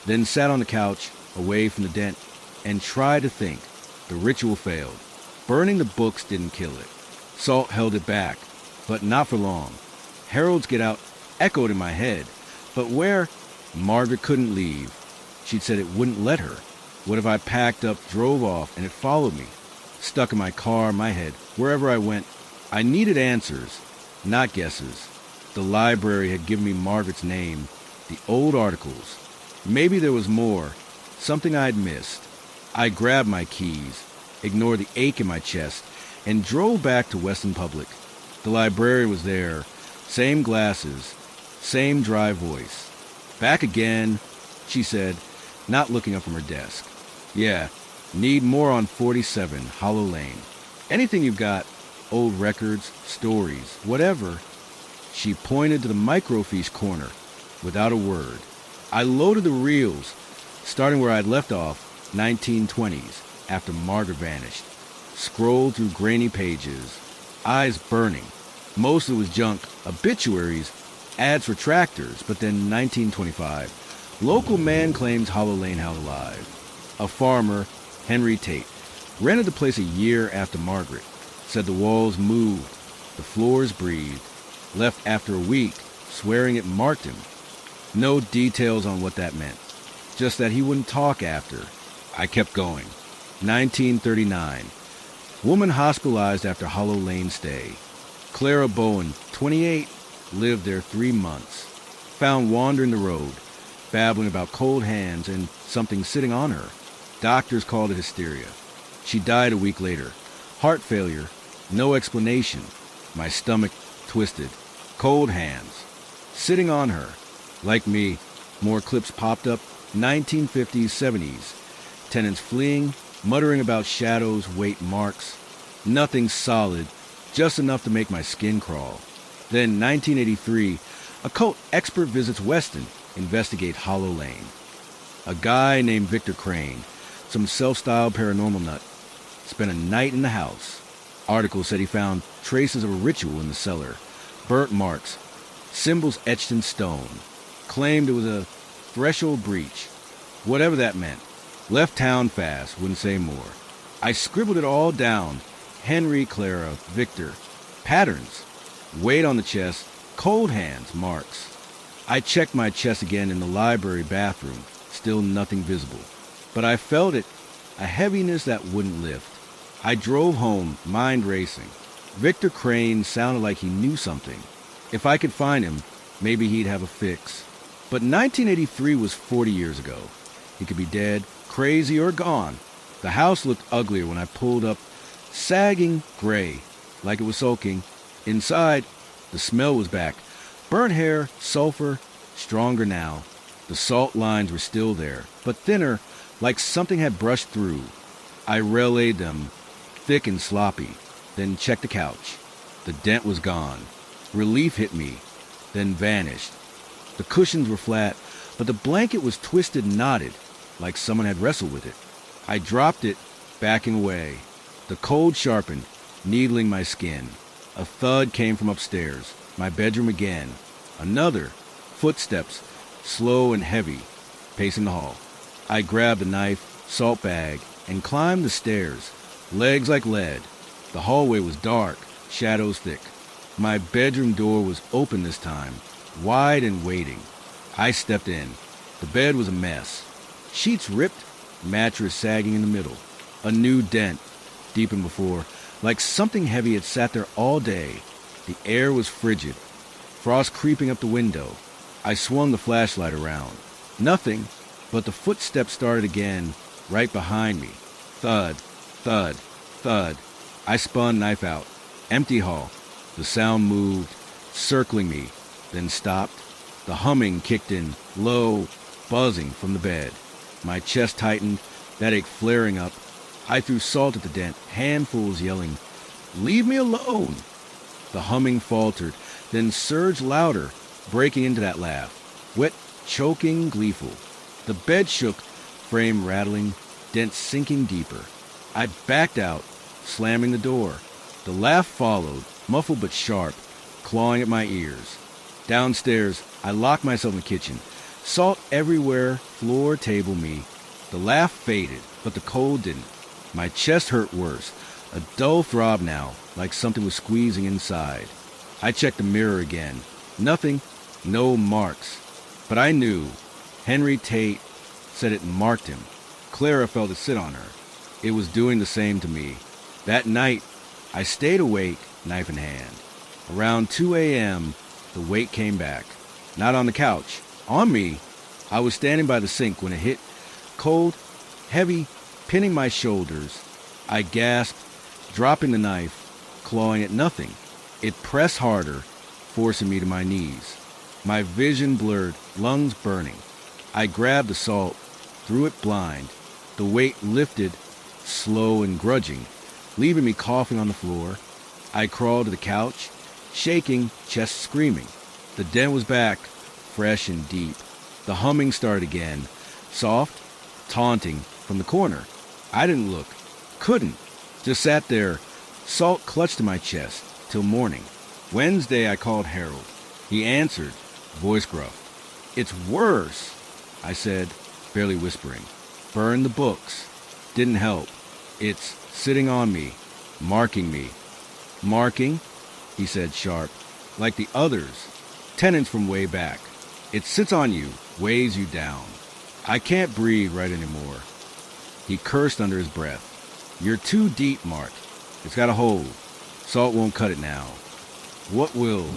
then sat on the couch, away from the dent, and tried to think. The ritual failed. Burning the books didn't kill it. Salt held it back, but not for long. Harold's get out echoed in my head, but where? Margaret couldn't leave. She'd said it wouldn't let her. What if I packed up, drove off, and it followed me? Stuck in my car, my head, wherever I went. I needed answers, not guesses. The library had given me Margaret's name, the old articles. Maybe there was more, something I'd missed. I grabbed my keys, ignored the ache in my chest, and drove back to Weston Public. The librarian was there, same glasses, same dry voice. Back again, she said, not looking up from her desk. Yeah, need more on 47, Hollow Lane. Anything you've got, old records, stories, whatever. She pointed to the microfiche corner, without a word. I loaded the reels, starting where I'd left off, 1920s, after Margaret vanished. Scrolled through grainy pages, eyes burning. Most of it was junk, obituaries, ads for tractors, but then 1925. Local man claims Hollow Lane held alive. A farmer, Henry Tate, rented the place a year after Margaret. Said the walls moved, the floors breathed. Left after a week, swearing it marked him. No details on what that meant. Just that he wouldn't talk after. I kept going. 1939. Woman hospitalized after Hollow Lane stay. Clara Bowen, 28, lived there 3 months. Found wandering the road, babbling about cold hands and something sitting on her. Doctors called it hysteria. She died a week later. Heart failure, no explanation. My stomach twisted. Cold hands. Sitting on her. Like me, more clips popped up. 1950s, 70s. Tenants fleeing, muttering about shadows, weight marks. Nothing solid, just enough to make my skin crawl. Then 1983, a cult expert visits Weston, investigate Hollow Lane. A guy named Victor Crane, some self-styled paranormal nut, spent a night in the house. Article said he found traces of a ritual in the cellar, burnt marks, symbols etched in stone. Claimed it was a threshold breach. Whatever that meant. Left town fast, wouldn't say more. I scribbled it all down. Henry, Clara, Victor. Patterns. Weight on the chest. Cold hands, marks. I checked my chest again in the library bathroom. Still nothing visible. But I felt it, a heaviness that wouldn't lift. I drove home, mind racing. Victor Crane sounded like he knew something. If I could find him, maybe he'd have a fix. But 1983 was 40 years ago. He could be dead, crazy, or gone. The house looked uglier when I pulled up, sagging gray, like it was soaking. Inside, the smell was back. Burnt hair, sulfur, stronger now. The salt lines were still there, but thinner, like something had brushed through. I relayed them, thick and sloppy, then checked the couch. The dent was gone. Relief hit me, then vanished. The cushions were flat, but the blanket was twisted and knotted, like someone had wrestled with it. I dropped it, backing away. The cold sharpened, needling my skin. A thud came from upstairs, my bedroom again. Another. Footsteps, slow and heavy, pacing the hall. I grabbed a knife, salt bag, and climbed the stairs, legs like lead. The hallway was dark, shadows thick. My bedroom door was open this time, wide and waiting. I stepped in. The bed was a mess. Sheets ripped, mattress sagging in the middle. A new dent, deepened before, like something heavy had sat there all day. The air was frigid, frost creeping up the window. I swung the flashlight around. Nothing, but the footsteps started again, right behind me. Thud, thud, thud. I spun, knife out. Empty hall. The sound moved, circling me, then stopped. The humming kicked in, low, buzzing from the bed. My chest tightened, that ache flaring up. I threw salt at the dent, handfuls yelling, "Leave me alone!" The humming faltered, then surged louder, breaking into that laugh. Wet, choking, gleeful. The bed shook, frame rattling, dent sinking deeper. I backed out, slamming the door. The laugh followed, muffled but sharp, clawing at my ears. Downstairs, I locked myself in the kitchen. Salt everywhere, floor, table, me. The laugh faded, but the cold didn't. My chest hurt worse, a dull throb now, like something was squeezing inside. I checked the mirror again. Nothing, no marks. But I knew. Henry Tate said it marked him. Clara felt it sit on her. It was doing the same to me. That night, I stayed awake, knife in hand. Around 2 a.m., the weight came back. Not on the couch. On me. I was standing by the sink when it hit. Cold, heavy, pinning my shoulders. I gasped, dropping the knife, clawing at nothing. It pressed harder, forcing me to my knees. My vision blurred, lungs burning. I grabbed the salt, threw it blind. The weight lifted, slow and grudging, leaving me coughing on the floor. I crawled to the couch, shaking, chest screaming. The dent was back, fresh and deep. The humming started again, soft, taunting, from the corner. I didn't look, couldn't, just sat there, salt clutched to my chest, till morning. Wednesday I called Harold. He answered, voice gruff. "It's worse," I said, barely whispering. "Burn the books." Didn't help. "It's sitting on me, marking me." "Marking?" he said sharp. "Like the others. Tenants from way back. It sits on you, weighs you down. I can't breathe right anymore." He cursed under his breath. "You're too deep, Mark. It's got a hold. Salt won't cut it now." "What will?"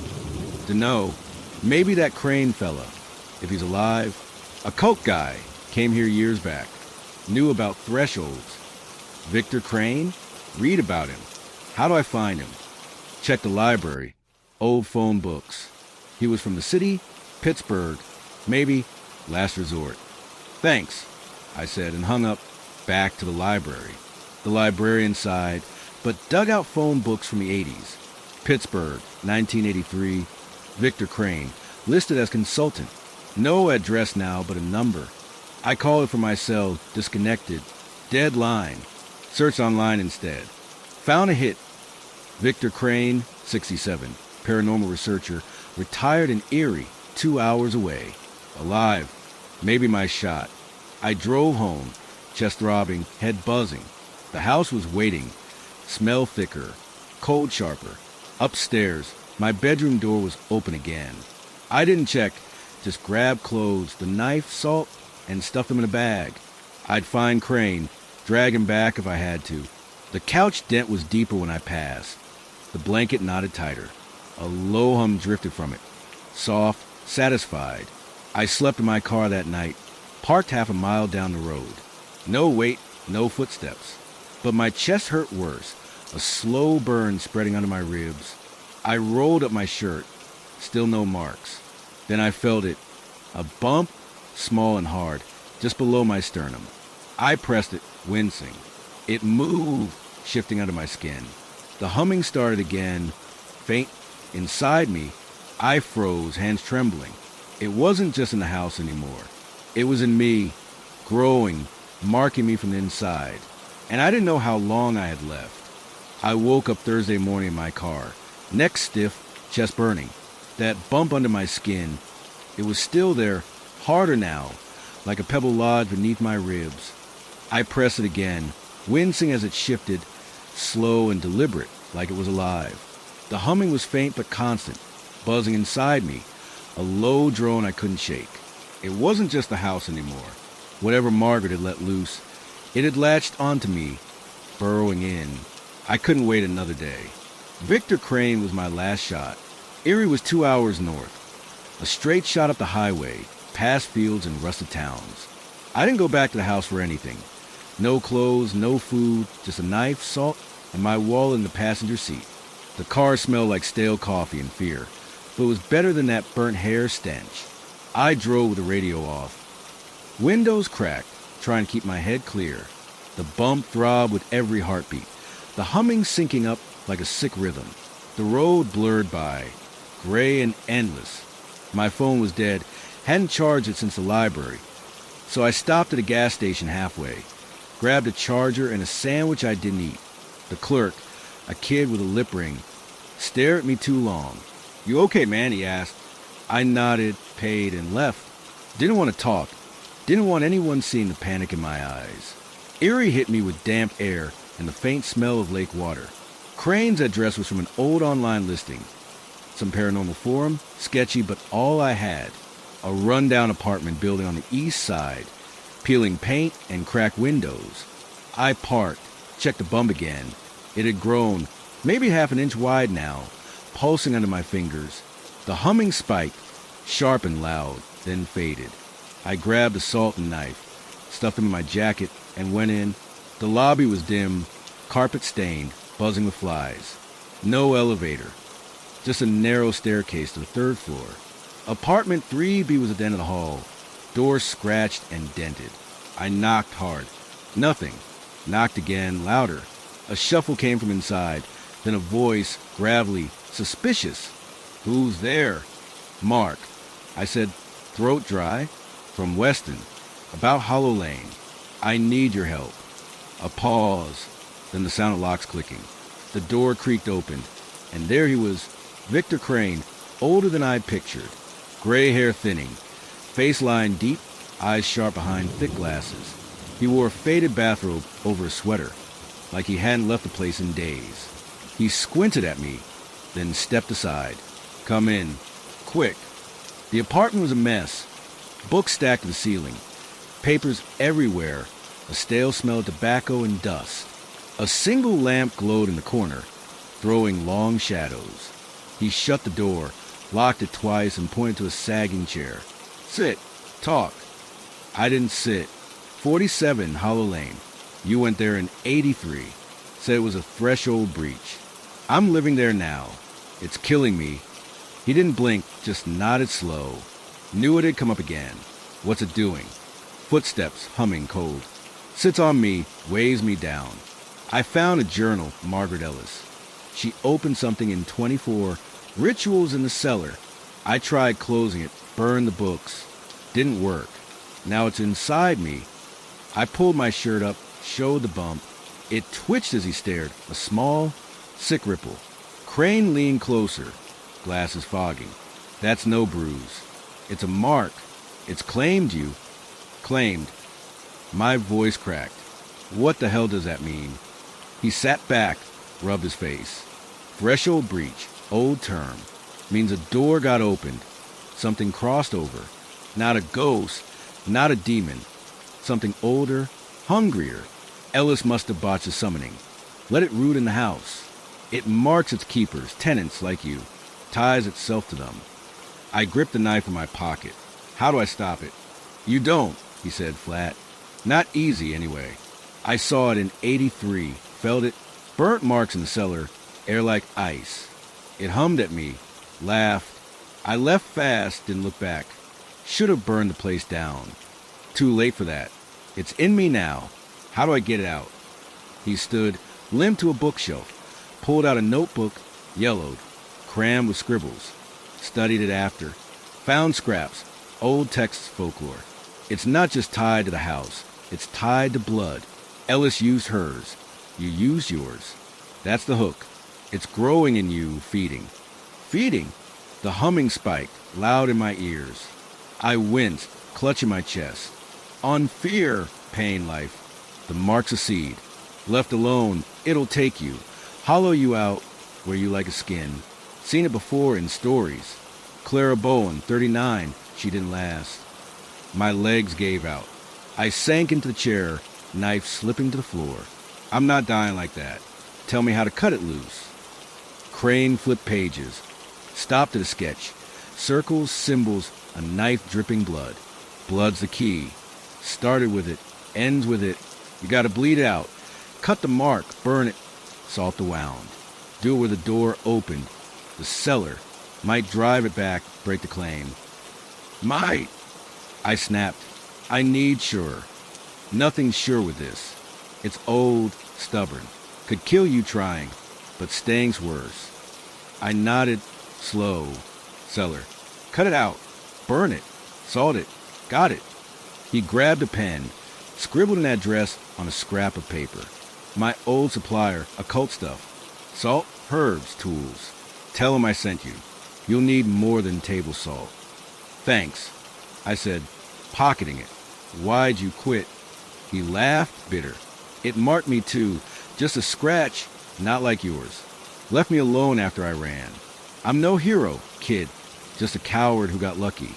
"Dunno. Maybe that Crane fella, if he's alive. A cult guy came here years back. Knew about thresholds. Victor Crane? Read about him. How do I find him? Check the library. Old phone books. He was from the city, Pittsburgh. Maybe last resort. Thanks, I said, and hung up back to the library. The librarian sighed, but dug out phone books from the 80s. Pittsburgh, 1983. Victor Crane, listed as consultant. No address now, but a number. I called it from my cell, disconnected. Dead line. Searched online instead. Found a hit. Victor Crane, 67, paranormal researcher, retired in Eerie, 2 hours away. Alive. Maybe my shot. I drove home, chest throbbing, head buzzing. The house was waiting. Smell thicker. Cold sharper. Upstairs, my bedroom door was open again. I didn't check, just grabbed clothes, the knife, salt, and stuffed them in a bag. I'd find Crane, drag him back if I had to. The couch dent was deeper when I passed. The blanket knotted tighter. A low hum drifted from it. Soft, satisfied. I slept in my car that night, parked half a mile down the road. No weight, no footsteps. But my chest hurt worse, a slow burn spreading under my ribs. I rolled up my shirt, still no marks. Then I felt it, a bump, small and hard, just below my sternum. I pressed it, wincing. It moved, shifting under my skin. The humming started again, faint. Inside me, I froze, hands trembling. It wasn't just in the house anymore. It was in me, growing, marking me from the inside. And I didn't know how long I had left. I woke up Thursday morning in my car, neck stiff, chest burning. That bump under my skin, it was still there, harder now, like a pebble lodged beneath my ribs. I pressed it again, wincing as it shifted, slow and deliberate, like it was alive. The humming was faint but constant, buzzing inside me, a low drone I couldn't shake. It wasn't just the house anymore. Whatever Margaret had let loose, it had latched onto me, burrowing in. I couldn't wait another day. Victor Crane was my last shot. Eerie was 2 hours north. A straight shot up the highway, past fields and rusted towns. I didn't go back to the house for anything. No clothes, no food, just a knife, salt, and my wallet in the passenger seat. The car smelled like stale coffee and fear, but it was better than that burnt hair stench. I drove with the radio off. Windows cracked, trying to keep my head clear. The bump throbbed with every heartbeat, the humming syncing up like a sick rhythm. The road blurred by, gray and endless. My phone was dead, hadn't charged it since the library. So I stopped at a gas station halfway, grabbed a charger and a sandwich I didn't eat. The clerk, a kid with a lip ring, stared at me too long. "You okay, man?" he asked. I nodded, paid, and left. Didn't want to talk. Didn't want anyone seeing the panic in my eyes. Eerie hit me with damp air and the faint smell of lake water. Crane's address was from an old online listing. Some paranormal forum, sketchy, but all I had. A rundown apartment building on the east side, peeling paint and cracked windows. I parked, checked the bump again. It had grown, maybe half an inch wide now, pulsing under my fingers. The humming spiked, sharp and loud, then faded. I grabbed a salt and knife, stuffed them in my jacket, and went in. The lobby was dim, carpet stained, buzzing with flies. No elevator, just a narrow staircase to the third floor. Apartment 3B was at the end of the hall, doors scratched and dented. I knocked hard. Nothing. Knocked again, louder. A shuffle came from inside, then a voice, gravelly, suspicious. "Who's there?" "Mark," I said, throat dry. "From Weston, about Hollow Lane. I need your help." A pause, then the sound of locks clicking. The door creaked open, and there he was, Victor Crane, older than I'd pictured. Gray hair thinning, face line deep, eyes sharp behind thick glasses. He wore a faded bathrobe over a sweater, like he hadn't left the place in days. He squinted at me, then stepped aside. "Come in. Quick." The apartment was a mess. Books stacked to the ceiling. Papers everywhere. A stale smell of tobacco and dust. A single lamp glowed in the corner, throwing long shadows. He shut the door, locked it twice, and pointed to a sagging chair. Sit. Talk. I didn't sit. 47 Hollow Lane. You went there in 83. Said it was a threshold breach. I'm living there now. It's killing me. He didn't blink, just nodded slow. Knew it had come up again. What's it doing? Footsteps, humming cold. Sits on me, weighs me down. I found a journal, Margaret Ellis. She opened something in 24, Rituals in the Cellar. I tried closing it, burned the books. Didn't work. Now it's inside me. I pulled my shirt up, showed the bump. It twitched as he stared, a small, sick ripple. Crane leaned closer. Glasses fogging. That's no bruise. It's a mark. It's claimed you. Claimed. My voice cracked. What the hell does that mean? He sat back, rubbed his face. Threshold breach, old term. Means a door got opened. Something crossed over. Not a ghost, not a demon. Something older, hungrier. Ellis must have botched the summoning. Let it root in the house. It marks its keepers, tenants like you. Ties itself to them. I gripped the knife in my pocket. How do I stop it? You don't, he said flat. Not easy, anyway. I saw it in 83, felt it, burnt marks in the cellar, air like ice. It hummed at me, laughed. I left fast, didn't look back. Should have burned the place down. Too late for that. It's in me now. How do I get it out? He stood, limped to a bookshelf, pulled out a notebook, yellowed, crammed with scribbles. Studied it after. Found scraps, old texts, folklore. It's not just tied to the house. It's tied to blood. Ellis used hers. You used yours. That's the hook. It's growing in you, feeding. Feeding? The humming spiked, loud in my ears. I winced, clutching my chest. On fear, pain life. The mark's a seed. Left alone, it'll take you. Hollow you out where you like a skin. Seen it before in stories. Clara Bowen, 39, she didn't last. My legs gave out. I sank into the chair, knife slipping to the floor. I'm not dying like that. Tell me how to cut it loose. Crane flipped pages. Stopped at a sketch. Circles, symbols, a knife dripping blood. Blood's the key. Started with it, ends with it. You gotta bleed it out. Cut the mark, burn it. Salt the wound. Do it where the door opened. The cellar. Might drive it back, break the claim. Might. I snapped. I need sure. Nothing's sure with this. It's old, stubborn. Could kill you trying, but staying's worse. I nodded, slow. Cellar. Cut it out. Burn it. Salt it. Got it. He grabbed a pen, scribbled an address on a scrap of paper. My old supplier, occult stuff. Salt, herbs, tools. Tell him I sent you. You'll need more than table salt. Thanks, I said, pocketing it. Why'd you quit? He laughed, bitter. It marked me too, just a scratch, not like yours. Left me alone after I ran. I'm no hero, kid, just a coward who got lucky.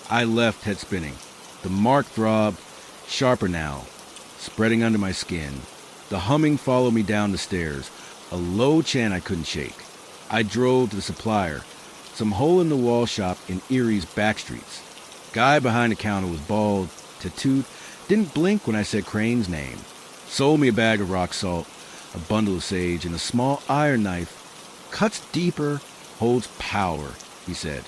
I left, head spinning. The mark throbbed, sharper now, spreading under my skin. The humming followed me down the stairs, a low chant I couldn't shake. I drove to the supplier, some hole-in-the-wall shop in Erie's back streets. Guy behind the counter was bald, tattooed, didn't blink when I said Crane's name. Sold me a bag of rock salt, a bundle of sage, and a small iron knife. Cuts deeper, holds power, he said.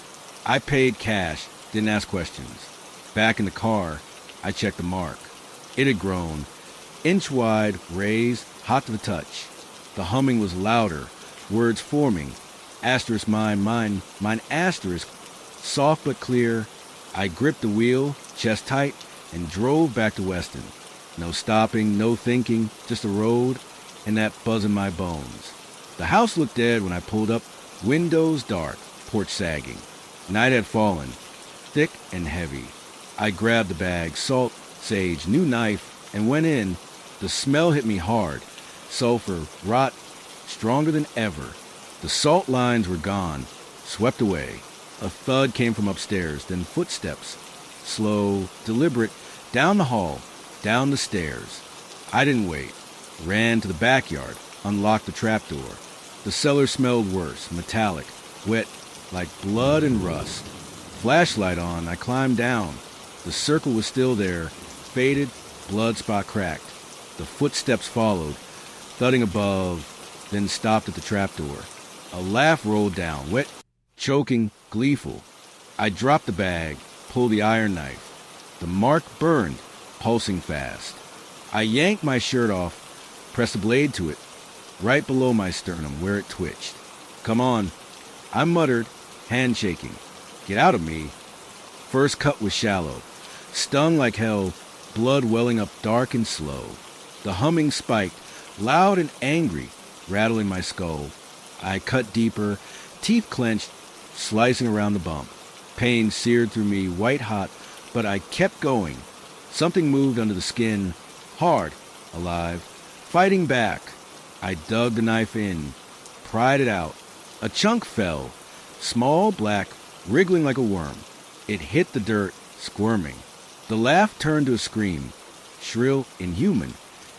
I paid cash, didn't ask questions. Back in the car, I checked the mark. It had grown, inch wide, raised, hot to the touch. The humming was louder, words forming. Asterisk mine, asterisk. Soft but clear. I gripped the wheel, chest tight, and drove back to Weston. No stopping, no thinking, just a road, and that buzz in my bones. The house looked dead when I pulled up, windows dark, porch sagging. Night had fallen, thick and heavy. I grabbed the bag, salt, sage, new knife, and went in. The smell hit me hard. Sulfur, rot, stronger than ever. The salt lines were gone, swept away. A thud came from upstairs, then footsteps. Slow, deliberate, down the hall, down the stairs. I didn't wait. Ran to the backyard, unlocked the trapdoor. The cellar smelled worse, metallic, wet, like blood and rust. Flashlight on, I climbed down. The circle was still there, faded, blood spot cracked. The footsteps followed, thudding above, then stopped at the trapdoor. A laugh rolled down, wet, choking, gleeful. I dropped the bag, pulled the iron knife. The mark burned, pulsing fast. I yanked my shirt off, pressed the blade to it, right below my sternum where it twitched. "Come on," I muttered, hand shaking. "Get out of me." First cut was shallow. Stung like hell, blood welling up dark and slow. The humming spiked, loud and angry, rattling my skull. I cut deeper, teeth clenched, slicing around the bump. Pain seared through me, white hot, but I kept going. Something moved under the skin, hard, alive, fighting back. I dug the knife in, pried it out. A chunk fell, small, black, wriggling like a worm. It hit the dirt, squirming. The laugh turned to a scream, shrill, inhuman,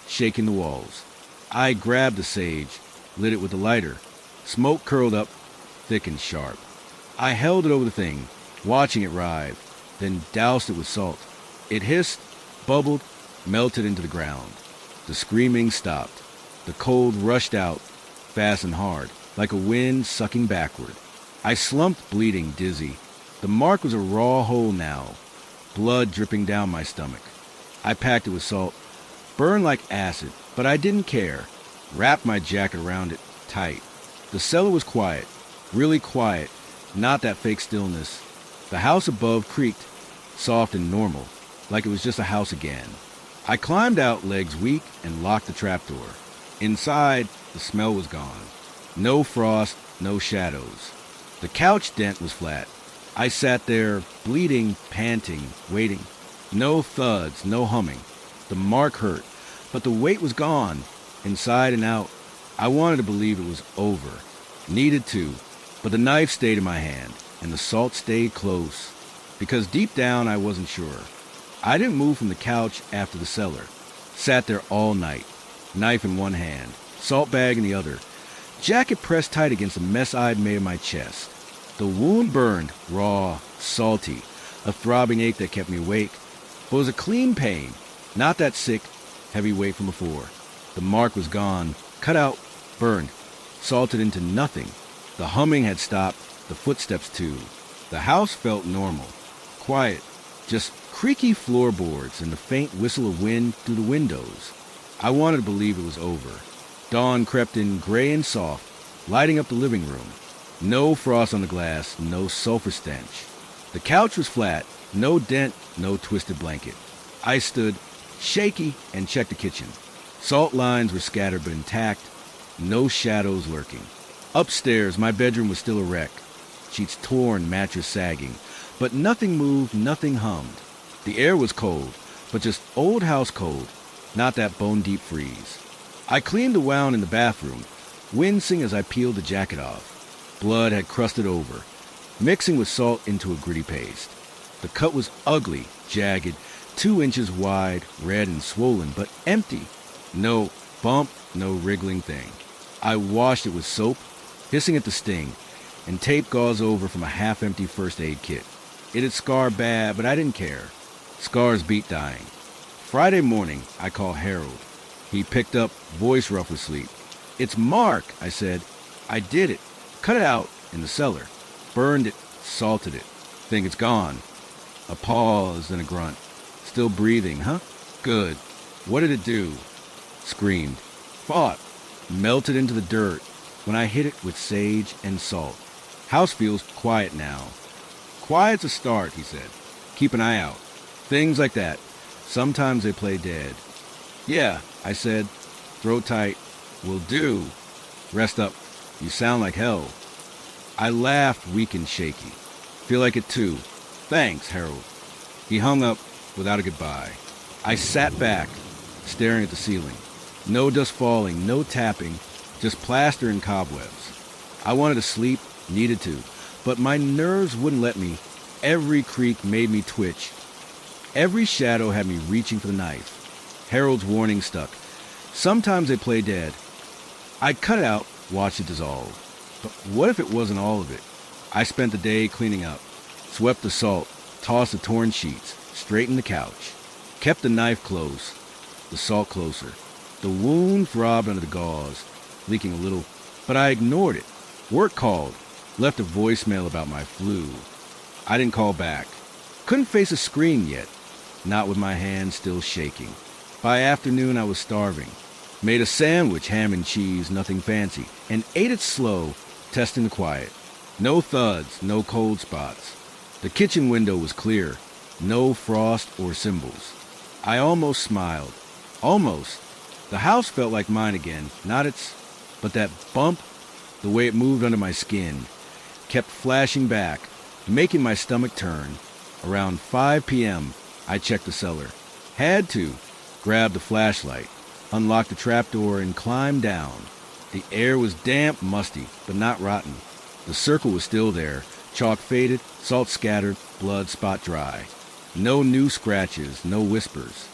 shaking the walls. I grabbed the sage, lit it with a lighter. Smoke curled up, thick and sharp. I held it over the thing, watching it writhe, then doused it with salt. It hissed, bubbled, melted into the ground. The screaming stopped. The cold rushed out, fast and hard, like a wind sucking backward. I slumped, bleeding, dizzy. The mark was a raw hole now, blood dripping down my stomach. I packed it with salt, burned like acid, but I didn't care. Wrapped my jacket around it tight. The cellar was quiet, really quiet, not that fake stillness. The house above creaked, soft and normal, like it was just a house again. I climbed out, legs weak, and locked the trapdoor. Inside, the smell was gone. No frost, no shadows. The couch dent was flat. I sat there, bleeding, panting, waiting. No thuds, no humming. The mark hurt, but the weight was gone, inside and out. I wanted to believe it was over. Needed to, but the knife stayed in my hand, and the salt stayed close, because deep down I wasn't sure. I didn't move from the couch after the cellar. Sat there all night, knife in one hand, salt bag in the other, jacket pressed tight against the mess I'd made of my chest. The wound burned, raw, salty, a throbbing ache that kept me awake, but it was a clean pain, not that sick, heavy weight from before. The mark was gone, cut out, burned, salted into nothing. The humming had stopped, the footsteps too. The house felt normal, quiet, just creaky floorboards and the faint whistle of wind through the windows. I wanted to believe it was over. Dawn crept in gray and soft, lighting up the living room. No frost on the glass, no sulfur stench. The couch was flat, no dent, no twisted blanket. I stood, shaky, and checked the kitchen. Salt lines were scattered but intact, no shadows lurking. Upstairs, my bedroom was still a wreck. Sheets torn, mattress sagging. But nothing moved, nothing hummed. The air was cold, but just old house cold, not that bone-deep freeze. I cleaned the wound in the bathroom, wincing as I peeled the jacket off. Blood had crusted over, mixing with salt into a gritty paste. The cut was ugly, jagged, 2 inches wide, red and swollen, but empty. No bump, no wriggling thing. I washed it with soap, hissing at the sting, and taped gauze over from a half-empty first aid kit. It had scarred bad, but I didn't care. Scars beat dying. Friday morning, I called Harold. He picked up, voice rough with sleep. "It's Mark," I said. "I did it. Cut it out in the cellar. Burned it, salted it. Think it's gone." A pause, then a grunt. "Still breathing, huh? Good. What did it do?" Screamed. "Fought. Melted into the dirt when I hit it with sage and salt. House feels quiet now." "Quiet's a start," he said. "Keep an eye out. Things like that. Sometimes they play dead." "Yeah," I said. "Throat tight. Will do. Rest up. You sound like hell." I laughed, weak and shaky. "Feel like it too. Thanks, Harold." He hung up without a goodbye. I sat back, staring at the ceiling. No dust falling, no tapping, just plaster and cobwebs. I wanted to sleep, needed to, but my nerves wouldn't let me. Every creak made me twitch. Every shadow had me reaching for the knife. Harold's warning stuck. Sometimes they play dead. I cut it out, watched it dissolve. But what if it wasn't all of it? I spent the day cleaning up, swept the salt, tossed the torn sheets, straightened the couch, kept the knife close, the salt closer. The wound throbbed under the gauze, leaking a little, but I ignored it. Work called, left a voicemail about my flu. I didn't call back. Couldn't face a screen yet, not with my hands still shaking. By afternoon, I was starving. Made a sandwich, ham and cheese, nothing fancy, and ate it slow, testing the quiet. No thuds, no cold spots. The kitchen window was clear, no frost or symbols. I almost smiled. Almost. The house felt like mine again, not its, but that bump, the way it moved under my skin, kept flashing back, making my stomach turn. Around 5 p.m., I checked the cellar. Had to. Grabbed the flashlight, unlocked the trapdoor, and climbed down. The air was damp, musty, but not rotten. The circle was still there, chalk faded, salt scattered, blood spot dry. No new scratches, no whispers.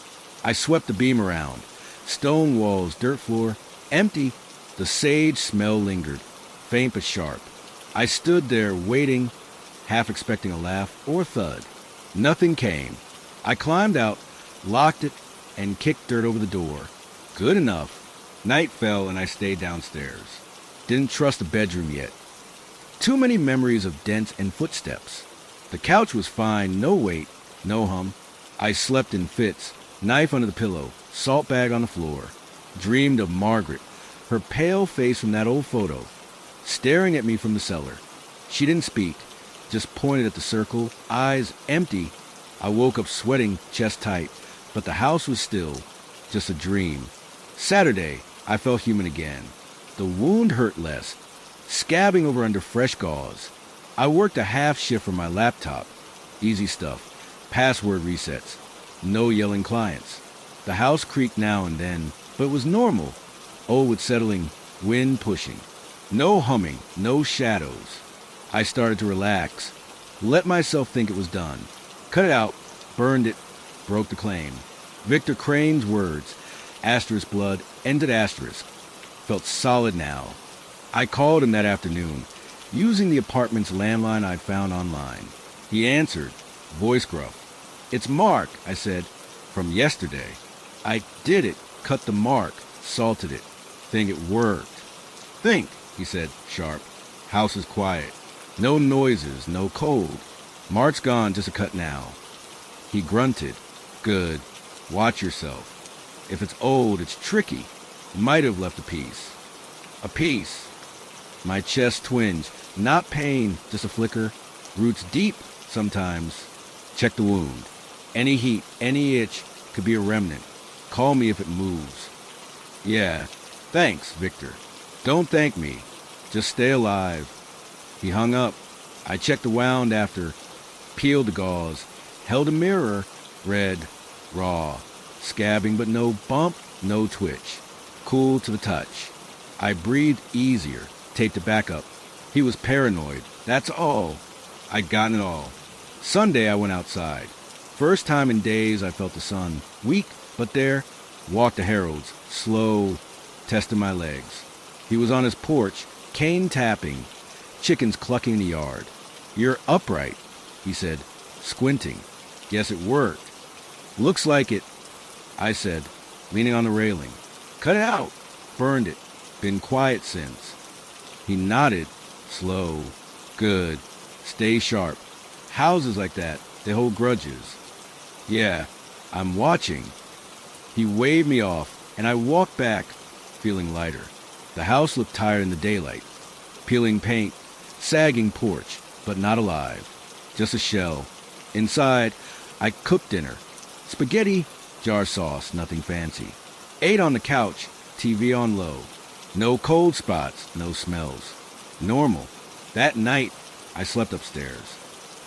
I swept the beam around. Stone walls, dirt floor, empty. The sage smell lingered, faint but sharp. I stood there waiting, half expecting a laugh or thud. Nothing came. I climbed out, locked it, and kicked dirt over the door. Good enough. Night fell and I stayed downstairs. Didn't trust the bedroom yet. Too many memories of dents and footsteps. The couch was fine, no weight, no hum. I slept in fits, knife under the pillow, salt bag on the floor. Dreamed of Margaret, her pale face from that old photo, staring at me from the cellar. She didn't speak, just pointed at the circle, eyes empty. I woke up sweating, chest tight, but the house was still, just a dream. Saturday, I felt human again. The wound hurt less, scabbing over under fresh gauze. I worked a half shift from my laptop. Easy stuff. Password resets. No yelling clients. The house creaked now and then, but it was normal. Old with settling, wind pushing. No humming, no shadows. I started to relax. Let myself think it was done. Cut it out, burned it, broke the claim. Victor Crane's words, asterisk blood, ended asterisk. Felt solid now. I called him that afternoon, using the apartment's landline I'd found online. He answered, voice gruff. It's Mark, I said, from yesterday. I did it, cut the mark, salted it. Think it worked. Think, he said, sharp. House is quiet. No noises, no cold. Mark's gone, just a cut now. He grunted. Good. Watch yourself. If it's old, it's tricky. Might have left a piece. A piece. My chest twinged. Not pain, just a flicker. Roots deep, sometimes. Check the wound. Any heat, any itch, could be a remnant. Call me if it moves. Yeah. Thanks, Victor. Don't thank me. Just stay alive. He hung up. I checked the wound after. Peeled the gauze. Held a mirror. Red. Raw. Scabbing, but no bump, no twitch. Cool to the touch. I breathed easier. Taped it back up. He was paranoid. That's all. I'd gotten it all. Sunday I went outside. First time in days I felt the sun. Weak, but there. Walked the Heralds. Slow. Tested my legs. He was on his porch. Cane tapping. Chickens clucking in the yard. You're upright, he said, squinting. Guess it worked. Looks like it, I said, leaning on the railing. Cut it out. Burned it. Been quiet since. He nodded. Slow. Good. Stay sharp. Houses like that, they hold grudges. Yeah, I'm watching. He waved me off, and I walked back, feeling lighter. The house looked tired in the daylight. Peeling paint, sagging porch, but not alive. Just a shell. Inside, I cooked dinner. Spaghetti, jar sauce, nothing fancy. Ate on the couch, TV on low. No cold spots, no smells. Normal. That night, I slept upstairs.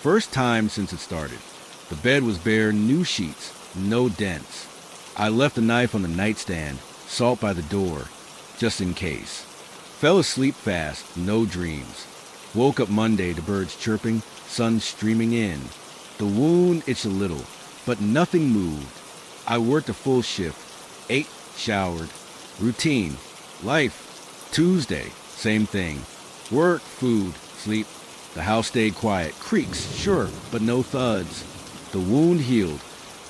First time since it started. The bed was bare, new sheets, no dents. I left the knife on the nightstand, salt by the door, just in case. Fell asleep fast, no dreams. Woke up Monday to birds chirping, sun streaming in. The wound itched a little, but nothing moved. I worked a full shift, ate, showered. Routine, life. Tuesday, same thing. Work, food, sleep. The house stayed quiet. Creaks, sure, but no thuds. The wound healed,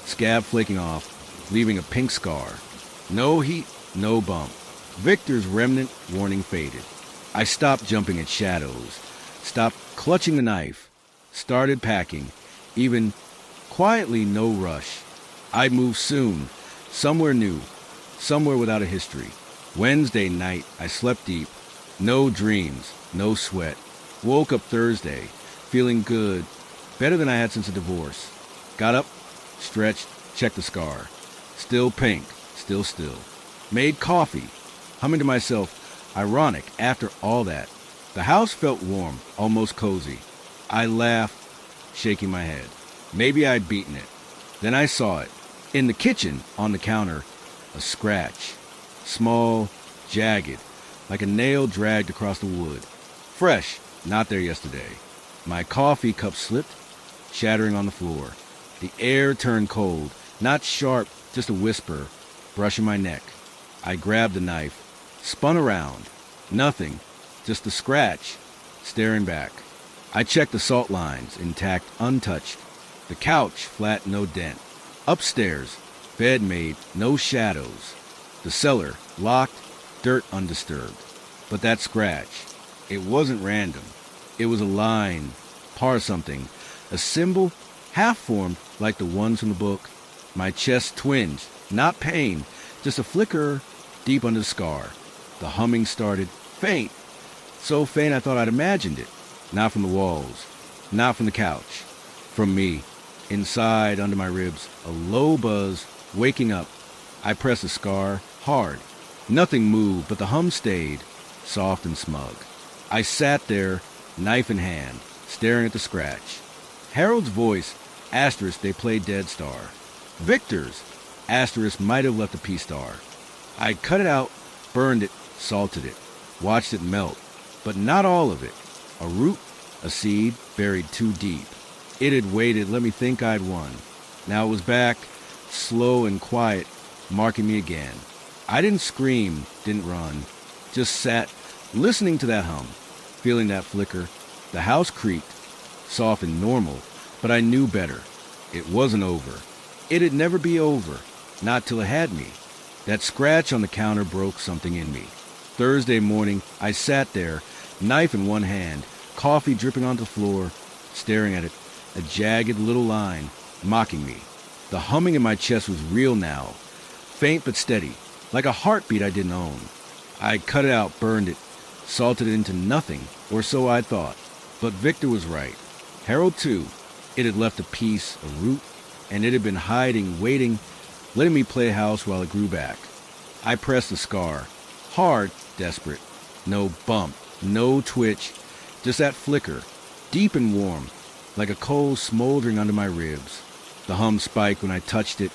scab flaking off, leaving a pink scar. No heat, no bump. Victor's remnant warning faded. I stopped jumping at shadows, stopped clutching the knife, started packing, even quietly, no rush. I'd move soon, somewhere new, somewhere without a history. Wednesday night, I slept deep. No dreams, no sweat. Woke up Thursday, feeling good, better than I had since a divorce. Got up, stretched, checked the scar. Still pink, still still. Made coffee, humming to myself, ironic after all that. The house felt warm, almost cozy. I laughed, shaking my head. Maybe I'd beaten it. Then I saw it. In the kitchen, on the counter, a scratch. Small, jagged, like a nail dragged across the wood. Fresh, not there yesterday. My coffee cup slipped, shattering on the floor. The air turned cold, not sharp, just a whisper, brushing my neck. I grabbed the knife, spun around. Nothing, just the scratch, staring back. I checked the salt lines, intact, untouched. The couch, flat, no dent. Upstairs, bed made, no shadows. The cellar, locked, dirt undisturbed. But that scratch, it wasn't random. It was a line, par something, a symbol, half-formed like the ones from the book. My chest twinged, not pain, just a flicker deep under the scar. The humming started, faint, so faint I thought I'd imagined it. Not from the walls, not from the couch, from me. Inside, under my ribs, a low buzz, waking up. I pressed the scar, hard. Nothing moved, but the hum stayed, soft and smug. I sat there, knife in hand, staring at the scratch. Harold's voice, asterisk, they played Dead Star. Victor's, asterisk, might have left a P-star. I cut it out, burned it, salted it, watched it melt, but not all of it. A root, a seed, buried too deep. It had waited, let me think I'd won. Now it was back, slow and quiet, marking me again. I didn't scream, didn't run, just sat, listening to that hum, feeling that flicker. The house creaked, soft and normal, but I knew better. It wasn't over. It'd never be over, not till it had me. That scratch on the counter broke something in me. Thursday morning, I sat there, knife in one hand, coffee dripping onto the floor, staring at it, a jagged little line, mocking me. The humming in my chest was real now, faint but steady, like a heartbeat I didn't own. I cut it out, burned it, salted it into nothing, or so I thought. But Victor was right. Harold, too. It had left a piece, a root, and it had been hiding, waiting, letting me play house while it grew back. I pressed the scar, hard, desperate. No bump, no twitch, just that flicker, deep and warm, like a coal smoldering under my ribs. The hum spiked when I touched it,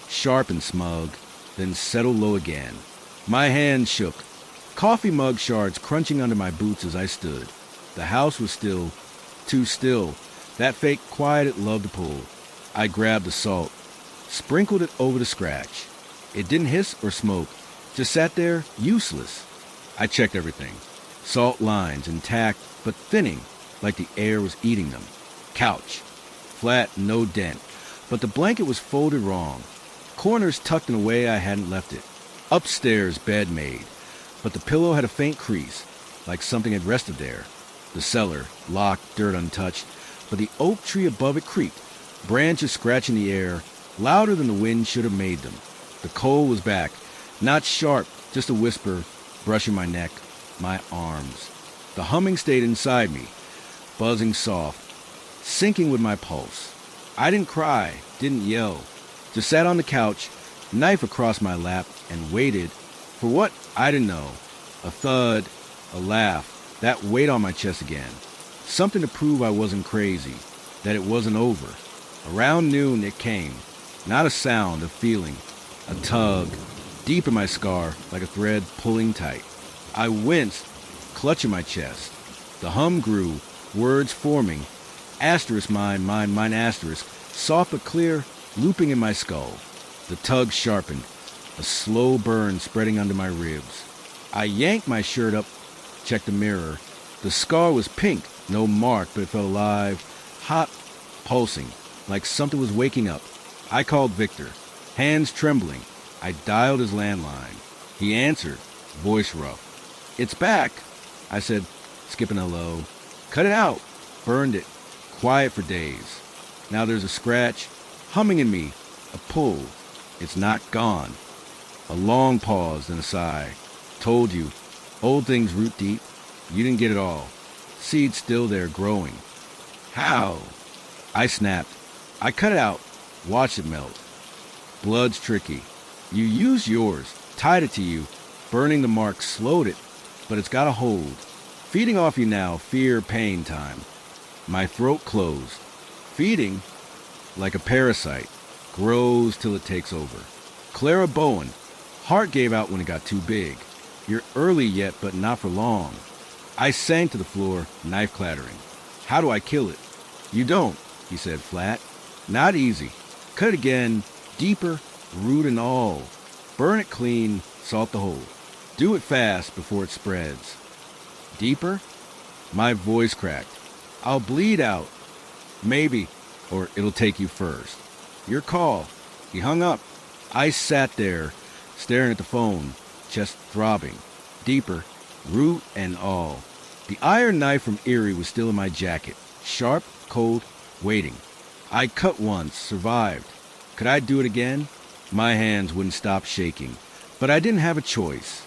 sharp and smug, then settled low again. My hand shook, coffee mug shards crunching under my boots as I stood. The house was still, too still, that fake quiet it loved to pull. I grabbed the salt, sprinkled it over the scratch. It didn't hiss or smoke, just sat there, useless. I checked everything. Salt lines, intact, but thinning, like the air was eating them. Couch, flat, no dent, but the blanket was folded wrong. Corners tucked in a way I hadn't left it. Upstairs, bed made, but the pillow had a faint crease, like something had rested there. The cellar, locked, dirt untouched, but the oak tree above it creaked, branches scratching the air, louder than the wind should have made them. The cold was back, not sharp, just a whisper, brushing my neck, my arms. The humming stayed inside me, buzzing soft, syncing with my pulse. I didn't cry, didn't yell, just sat on the couch, knife across my lap, and waited for what I didn't know. A thud, a laugh, that weight on my chest again. Something to prove I wasn't crazy, that it wasn't over. Around noon it came, not a sound, a feeling, a tug, deep in my scar, like a thread pulling tight. I winced, clutching my chest. The hum grew, words forming, asterisk mine, asterisk, soft but clear, looping in my skull. The tug sharpened, a slow burn spreading under my ribs. I yanked my shirt up, checked the mirror. The scar was pink, No mark, but it felt alive, hot, pulsing, like something was waking up. I called Victor, hands trembling. I dialed his landline. He answered, voice rough. "It's back," I said, skipping hello. "Cut it out." Burned it. Quiet for days. Now there's a scratch, humming in me, a pull. It's not gone. A long pause, then a sigh. Told you, old things root deep. You didn't get it all. Seed's still there growing. How? I snapped. I cut it out. Watched it melt. Blood's tricky. You used yours, tied it to you. Burning the mark slowed it, but it's got a hold. Feeding off you now, fear, pain time. My throat closed. Feeding, like a parasite, grows till it takes over. Clara Bowen. Heart gave out when it got too big. You're early yet, but not for long. I sank to the floor, knife clattering. How do I kill it? You don't, he said flat. Not easy. Cut it again, deeper, root and all. Burn it clean, salt the hole. Do it fast before it spreads. Deeper? My voice cracked. I'll bleed out. Maybe, or it'll take you first. Your call. He hung up. I sat there, staring at the phone, chest throbbing. Deeper, root and all. The iron knife from Eerie was still in my jacket, sharp, cold, waiting. I cut once, survived. Could I do it again? My hands wouldn't stop shaking, but I didn't have a choice.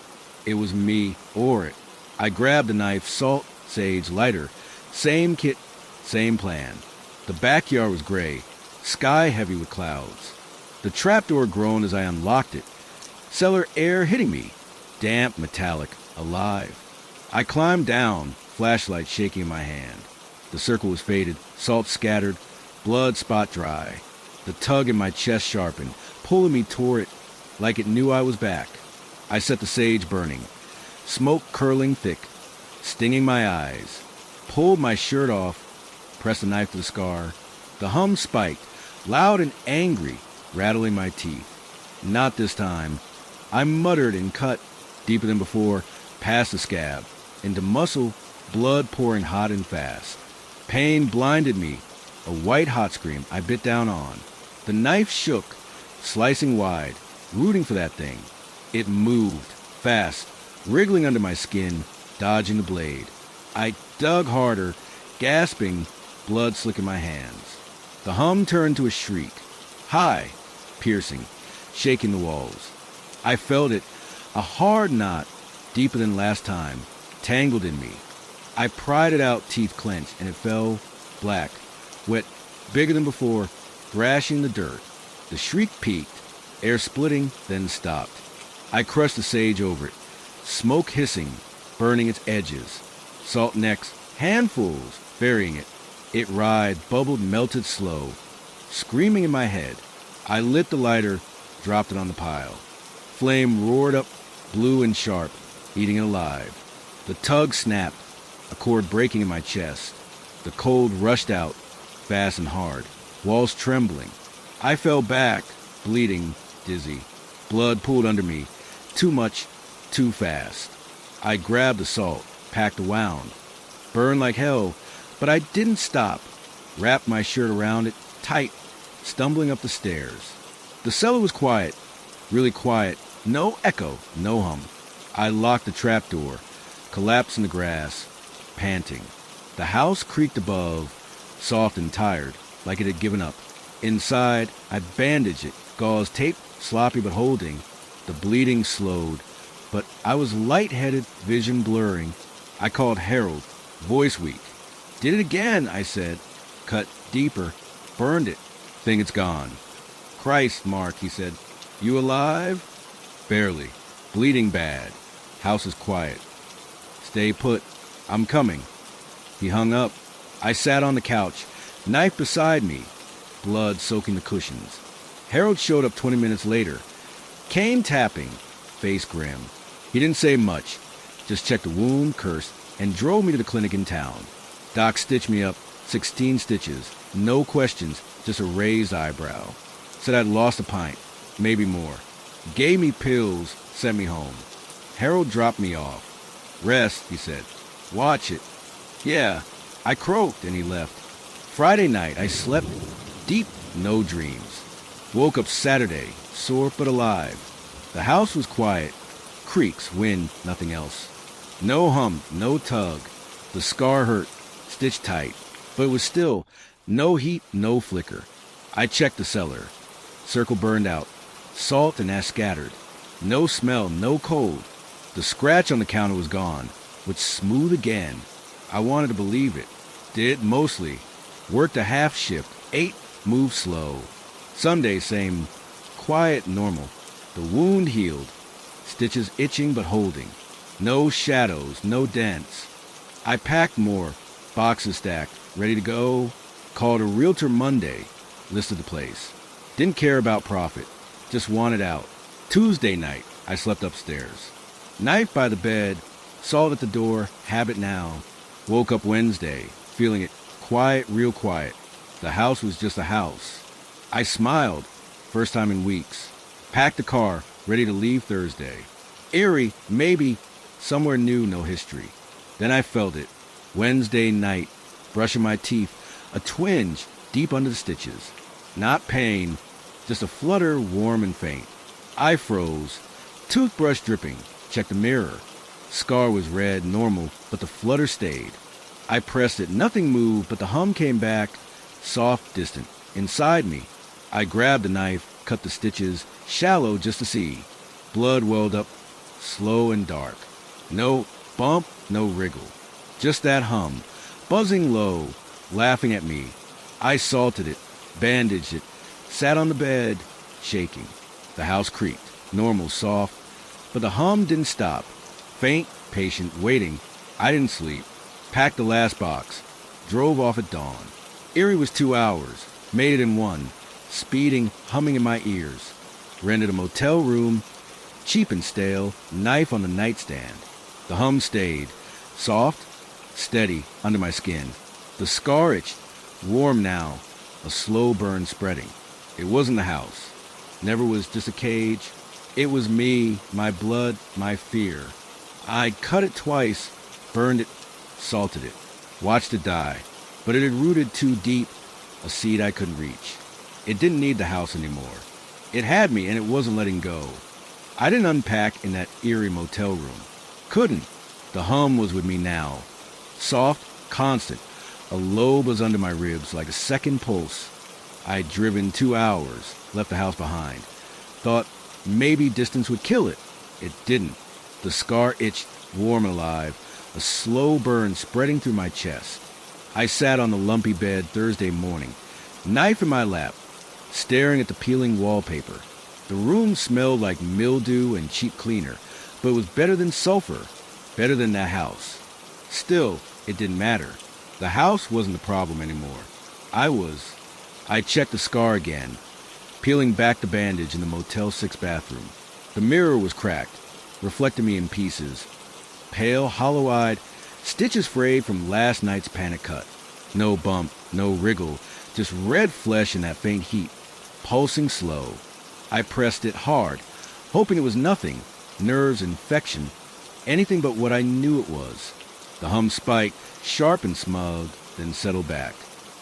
It was me or it. I grabbed the knife, salt, sage, lighter. Same kit, same plan. The backyard was gray, sky heavy with clouds. The trapdoor groaned as I unlocked it. Cellar air hitting me, damp, metallic, alive. I climbed down, flashlight shaking in my hand. The circle was faded, salt scattered, blood spot dry. The tug in my chest sharpened, pulling me toward it like it knew I was back. I set the sage burning, smoke curling thick, stinging my eyes. Pulled my shirt off, pressed the knife to the scar. The hum spiked, loud and angry, rattling my teeth. Not this time. I muttered and cut, deeper than before, past the scab, into muscle, blood pouring hot and fast. Pain blinded me, a white hot scream I bit down on. The knife shook, slicing wide, rooting for that thing. It moved, fast, wriggling under my skin, dodging the blade. I dug harder, gasping, blood slicking my hands. The hum turned to a shriek, high, piercing, shaking the walls. I felt it, a hard knot, deeper than last time, tangled in me. I pried it out, teeth clenched, and it fell, black, wet, bigger than before, thrashing the dirt. The shriek peaked, air splitting, then stopped. I crushed the sage over it, smoke hissing, burning its edges. Salt necks, handfuls, burying it. It writhed, bubbled, melted slow. Screaming in my head, I lit the lighter, dropped it on the pile. Flame roared up, blue and sharp, eating it alive. The tug snapped, a cord breaking in my chest. The cold rushed out, fast and hard, walls trembling. I fell back, bleeding, dizzy. Blood pooled under me, too much, too fast. I grabbed the salt, packed a wound. Burned like hell, but I didn't stop. Wrapped my shirt around it, tight, stumbling up the stairs. The cellar was quiet, really quiet. No echo, no hum. I locked the trapdoor, collapsed in the grass, panting. The house creaked above, soft and tired, like it had given up. Inside, I bandaged it, gauze taped, sloppy but holding. The bleeding slowed, but I was lightheaded, vision blurring. I called Harold, voice weak. Did it again, I said. Cut deeper, burned it. Think it's gone. Christ, Mark, he said. You alive? Barely. Bleeding bad. House is quiet. Stay put. I'm coming. He hung up. I sat on the couch, knife beside me, blood soaking the cushions. Harold showed up 20 minutes later. Cane tapping, face grim. He didn't say much, just checked the wound, cursed, and drove me to the clinic in town. Doc stitched me up, 16 stitches, no questions, just a raised eyebrow. Said I'd lost a pint, maybe more. Gave me pills, sent me home. Harold dropped me off. Rest, he said. Watch it. Yeah, I croaked and he left. Friday night, I slept deep, no dreams. Woke up Saturday, sore but alive. The house was quiet. Creaks, wind, nothing else. No hum, no tug. The scar hurt, stitched tight, but it was still no heat, no flicker. I checked the cellar. Circle burned out. Salt and ash scattered. No smell, no cold. The scratch on the counter was gone, which smooth again. I wanted to believe it. Did mostly. Worked a half shift, ate, moved slow. Sunday, same, quiet, normal. The wound healed. Stitches itching but holding. No shadows, no dents. I packed more, boxes stacked, ready to go. Called a realtor Monday, listed the place. Didn't care about profit, just wanted out. Tuesday night, I slept upstairs. Knife by the bed, salt at the door, habit now. Woke up Wednesday, feeling it quiet, real quiet. The house was just a house. I smiled, first time in weeks. Packed the car, ready to leave Thursday. Eerie, maybe, somewhere new, no history. Then I felt it. Wednesday night, brushing my teeth, a twinge deep under the stitches. Not pain, just a flutter, warm and faint. I froze. Toothbrush dripping. Checked the mirror. Scar was red, normal, but the flutter stayed. I pressed it. Nothing moved, but the hum came back, soft, distant, inside me. I grabbed the knife, cut the stitches, shallow just to see. Blood welled up, slow and dark. No bump, no wriggle. Just that hum, buzzing low, laughing at me. I salted it, bandaged it, sat on the bed, shaking. The house creaked, normal, soft, but the hum didn't stop. Faint, patient, waiting. I didn't sleep. Packed the last box. Drove off at dawn. Eerie was 2 hours. Made it in one. Speeding, humming in my ears. Rented a motel room. Cheap and stale. Knife on the nightstand. The hum stayed. Soft, steady, under my skin. The scar itched. Warm now. A slow burn spreading. It wasn't the house. Never was just a cage. It was me, my blood, my fear. I cut it twice, burned it, salted it, watched it die. But it had rooted too deep, a seed I couldn't reach. It didn't need the house anymore. It had me and it wasn't letting go. I didn't unpack in that eerie motel room. Couldn't. The hum was with me now. Soft, constant. A lobe was under my ribs like a second pulse. I'd driven 2 hours, left the house behind. Thought maybe distance would kill it. It didn't. The scar itched, warm and alive, a slow burn spreading through my chest. I sat on the lumpy bed Thursday morning, knife in my lap, staring at the peeling wallpaper. The room smelled like mildew and cheap cleaner, but it was better than sulfur, better than that house. Still, it didn't matter. The house wasn't the problem anymore. I checked the scar again, peeling back the bandage in the Motel 6 bathroom. The mirror was cracked, reflected me in pieces. Pale, hollow-eyed, stitches frayed from last night's panic cut. No bump, no wriggle, just red flesh in that faint heat, pulsing slow. I pressed it hard, hoping it was nothing, nerves, infection, anything but what I knew it was. The hum spiked, sharp and smug, then settled back.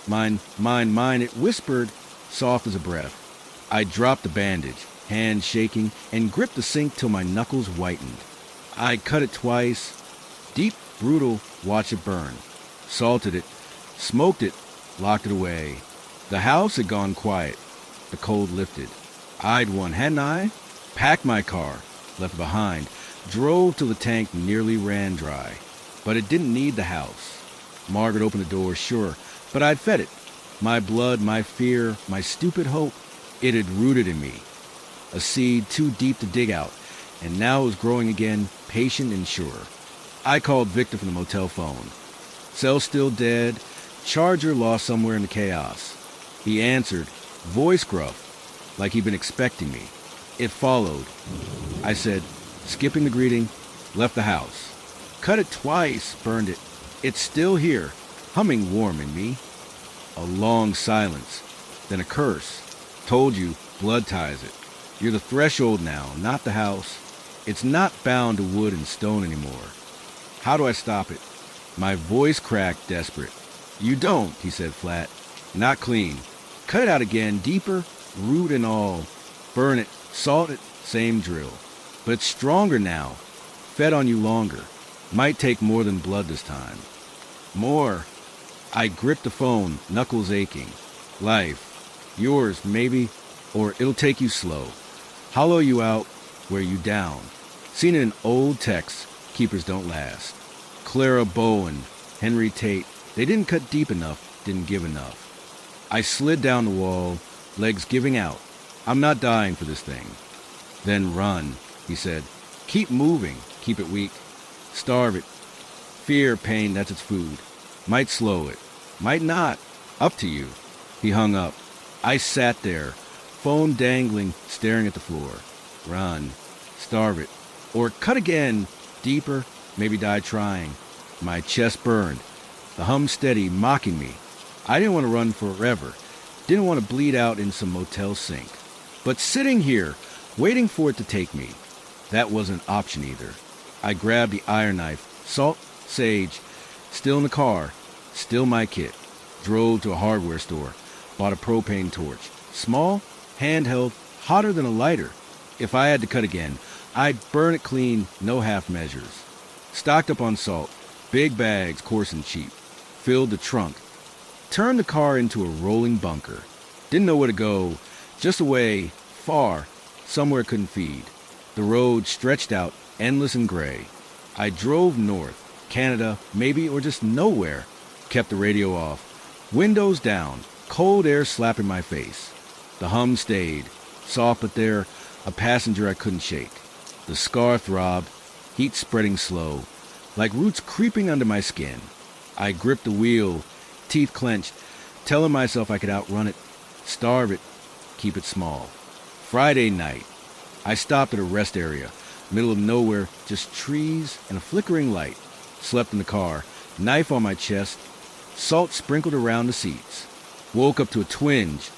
Mine, it whispered, soft as a breath. I dropped the bandage, hand shaking, and gripped the sink till my knuckles whitened. I cut it twice. Deep, brutal, watch it burn. Salted it, smoked it, locked it away. The house had gone quiet. The cold lifted. I'd won, hadn't I? Packed my car, left it behind, drove till the tank nearly ran dry. But it didn't need the house. Margaret opened the door, sure, but I'd fed it. My blood, my fear, my stupid hope, it had rooted in me. A seed too deep to dig out, and now it was growing again, patient and sure. I called Victor from the motel phone. Cell still dead, charger lost somewhere in the chaos. He answered, voice gruff, like he'd been expecting me. It followed. I said, skipping the greeting, left the house. Cut it twice, burned it. It's still here, humming warm in me. A long silence, then a curse. Told you, blood ties it. You're the threshold now, not the house. It's not bound to wood and stone anymore. How do I stop it? My voice cracked, desperate. You don't, he said flat. Not clean. Cut it out again, deeper, root and all. Burn it, salt it, same drill. But it's stronger now. Fed on you longer. Might take more than blood this time. More. I gripped the phone, knuckles aching. Life. Yours, maybe, or it'll take you slow. Hollow you out, wear you down. Seen it in old texts, keepers don't last. Clara Bowen, Henry Tate, they didn't cut deep enough, didn't give enough. I slid down the wall, legs giving out. I'm not dying for this thing. Then run, he said. Keep moving, keep it weak. Starve it. Fear, pain, that's its food. Might slow it. Might not. Up to you. He hung up. I sat there, phone dangling, staring at the floor. Run. Starve it. Or cut again, deeper, maybe die trying. My chest burned. The hum steady, mocking me. I didn't want to run forever. Didn't want to bleed out in some motel sink. But sitting here, waiting for it to take me, that wasn't an option either. I grabbed the iron knife, salt, sage, still in the car, still my kit. Drove to a hardware store, bought a propane torch. Small, handheld, hotter than a lighter. If I had to cut again, I'd burn it clean, no half measures. Stocked up on salt, big bags, coarse and cheap. Filled the trunk. Turned the car into a rolling bunker. Didn't know where to go, just away, far, somewhere couldn't feed. The road stretched out, endless and gray. I drove north, Canada, maybe, or just nowhere. Kept the radio off. Windows down, cold air slapping my face. The hum stayed, soft but there, a passenger I couldn't shake. The scar throbbed, heat spreading slow, like roots creeping under my skin. I gripped the wheel, teeth clenched, telling myself I could outrun it, starve it, keep it small. Friday night. I stopped at a rest area, middle of nowhere, just trees and a flickering light. Slept in the car, knife on my chest, salt sprinkled around the seats. Woke up to a twinge,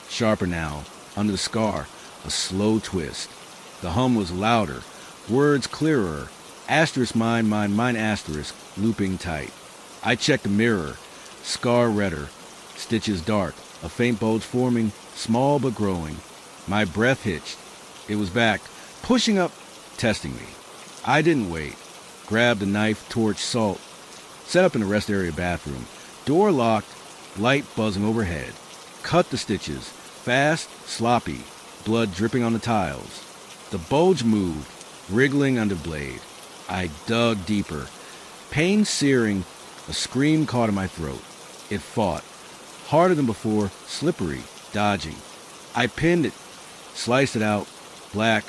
sharper now, under the scar, a slow twist. The hum was louder, words clearer, asterisk mine, asterisk, looping tight. I checked the mirror, scar redder, stitches dark, a faint bulge forming, small but growing. My breath hitched. It was back, pushing up, testing me. I didn't wait. Grabbed the knife, torch, salt. Set up in the rest area bathroom. Door locked, light buzzing overhead. Cut the stitches, fast, sloppy, blood dripping on the tiles. The bulge moved, wriggling under blade. I dug deeper. Pain searing, a scream caught in my throat. It fought. Harder than before, slippery, dodging. I pinned it, sliced it out, black,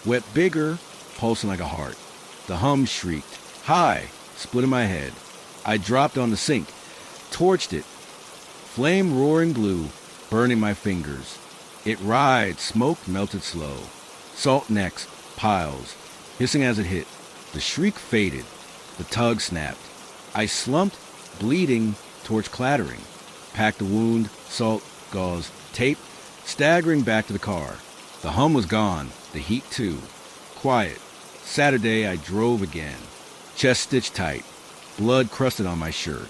wet bigger, pulsing like a heart. The hum shrieked, high, split in my head. I dropped on the sink, torched it. Flame roaring blue, burning my fingers. It writhed, smoke melted slow. Salt next, piles, hissing as it hit. The shriek faded. The tug snapped. I slumped, bleeding, torch clattering. Packed the wound, salt, gauze, tape, staggering back to the car. The hum was gone, the heat too. Quiet. Saturday I drove again. Chest stitched tight. Blood crusted on my shirt.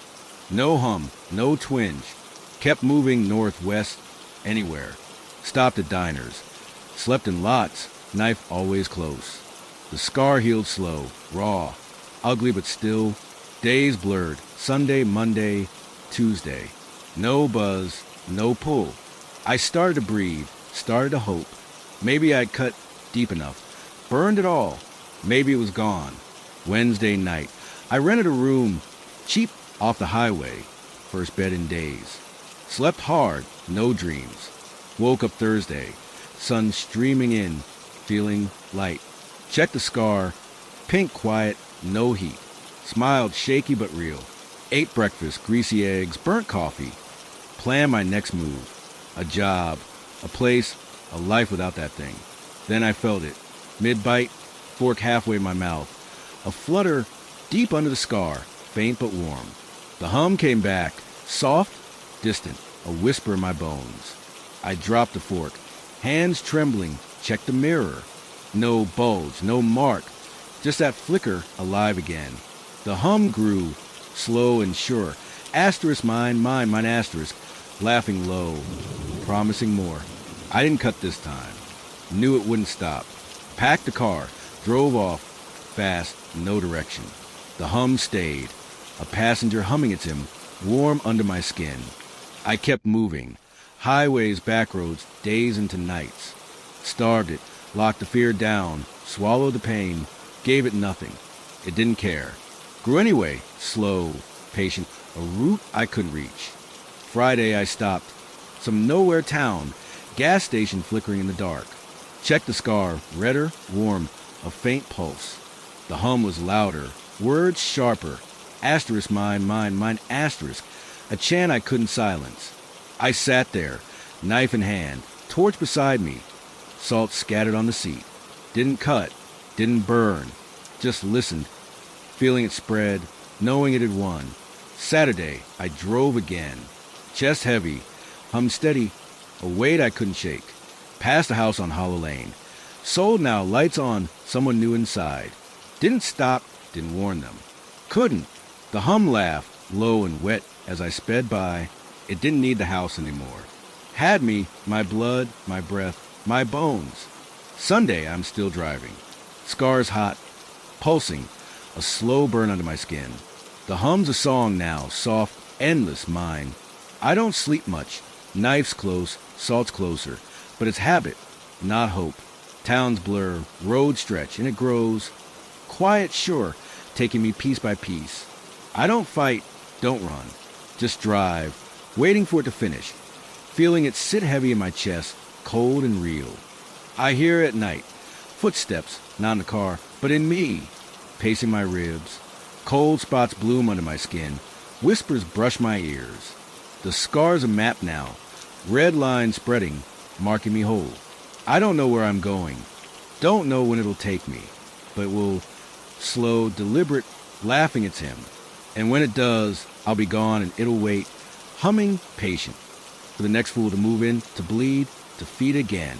No hum, no twinge. Kept moving northwest, anywhere. Stopped at diners. Slept in lots, knife always close. The scar healed slow, raw, ugly but still. Days blurred, Sunday, Monday, Tuesday. No buzz, no pull. I started to breathe, started to hope. Maybe I'd cut deep enough. Burned it all. Maybe it was gone. Wednesday night. I rented a room, cheap, off the highway. First bed in days. Slept hard, no dreams. Woke up Thursday. Sun streaming in, feeling light. Checked the scar. Pink, quiet, no heat. Smiled, shaky but real. Ate breakfast, greasy eggs, burnt coffee. Planned my next move. A job, a place, a life without that thing. Then I felt it. Mid-bite, fork halfway in my mouth. A flutter deep under the scar, faint but warm. The hum came back, soft, distant, a whisper in my bones. I dropped the fork. Hands trembling, checked the mirror. No bulge, no mark. Just that flicker alive again. The hum grew, slow and sure. Asterisk mine asterisk, laughing low, promising more. I didn't cut this time. Knew it wouldn't stop. Packed the car, drove off, fast, no direction. The hum stayed, a passenger humming at him, warm under my skin. I kept moving. Highways, back roads, days into nights. Starved it, locked the fear down, swallowed the pain, gave it nothing. It didn't care. Grew anyway, slow, patient, a route I couldn't reach. Friday I stopped. Some nowhere town, gas station flickering in the dark. Checked the scar, redder, warm, a faint pulse. The hum was louder, words sharper. Asterisk mine asterisk, a chant I couldn't silence. I sat there, knife in hand, torch beside me, salt scattered on the seat. Didn't cut, didn't burn, just listened, feeling it spread, knowing it had won. Saturday, I drove again. Chest heavy, hum steady, a weight I couldn't shake. Past a house on Hollow Lane. Sold now, lights on, someone new inside. Didn't stop, didn't warn them. Couldn't. The hum laughed, low and wet, as I sped by. It didn't need the house anymore. Had me, my blood, my breath, my bones. Sunday, I'm still driving. Scars hot, pulsing, a slow burn under my skin. The hum's a song now, soft, endless mine. I don't sleep much. Knife's close, salt's closer. But it's habit, not hope. Towns blur, roads stretch, and it grows. Quiet, sure, taking me piece by piece. I don't fight, don't run. Just drive, waiting for it to finish. Feeling it sit heavy in my chest, cold and real. I hear it at night. Footsteps, not in the car, but in me. Pacing my ribs. Cold spots bloom under my skin. Whispers brush my ears. The scar's a map now. Red lines spreading, marking me whole. I don't know where I'm going. Don't know when it'll take me. But will slow, deliberate, laughing at him. And when it does, I'll be gone and it'll wait, humming, patient, for the next fool to move in, to bleed, to feed again.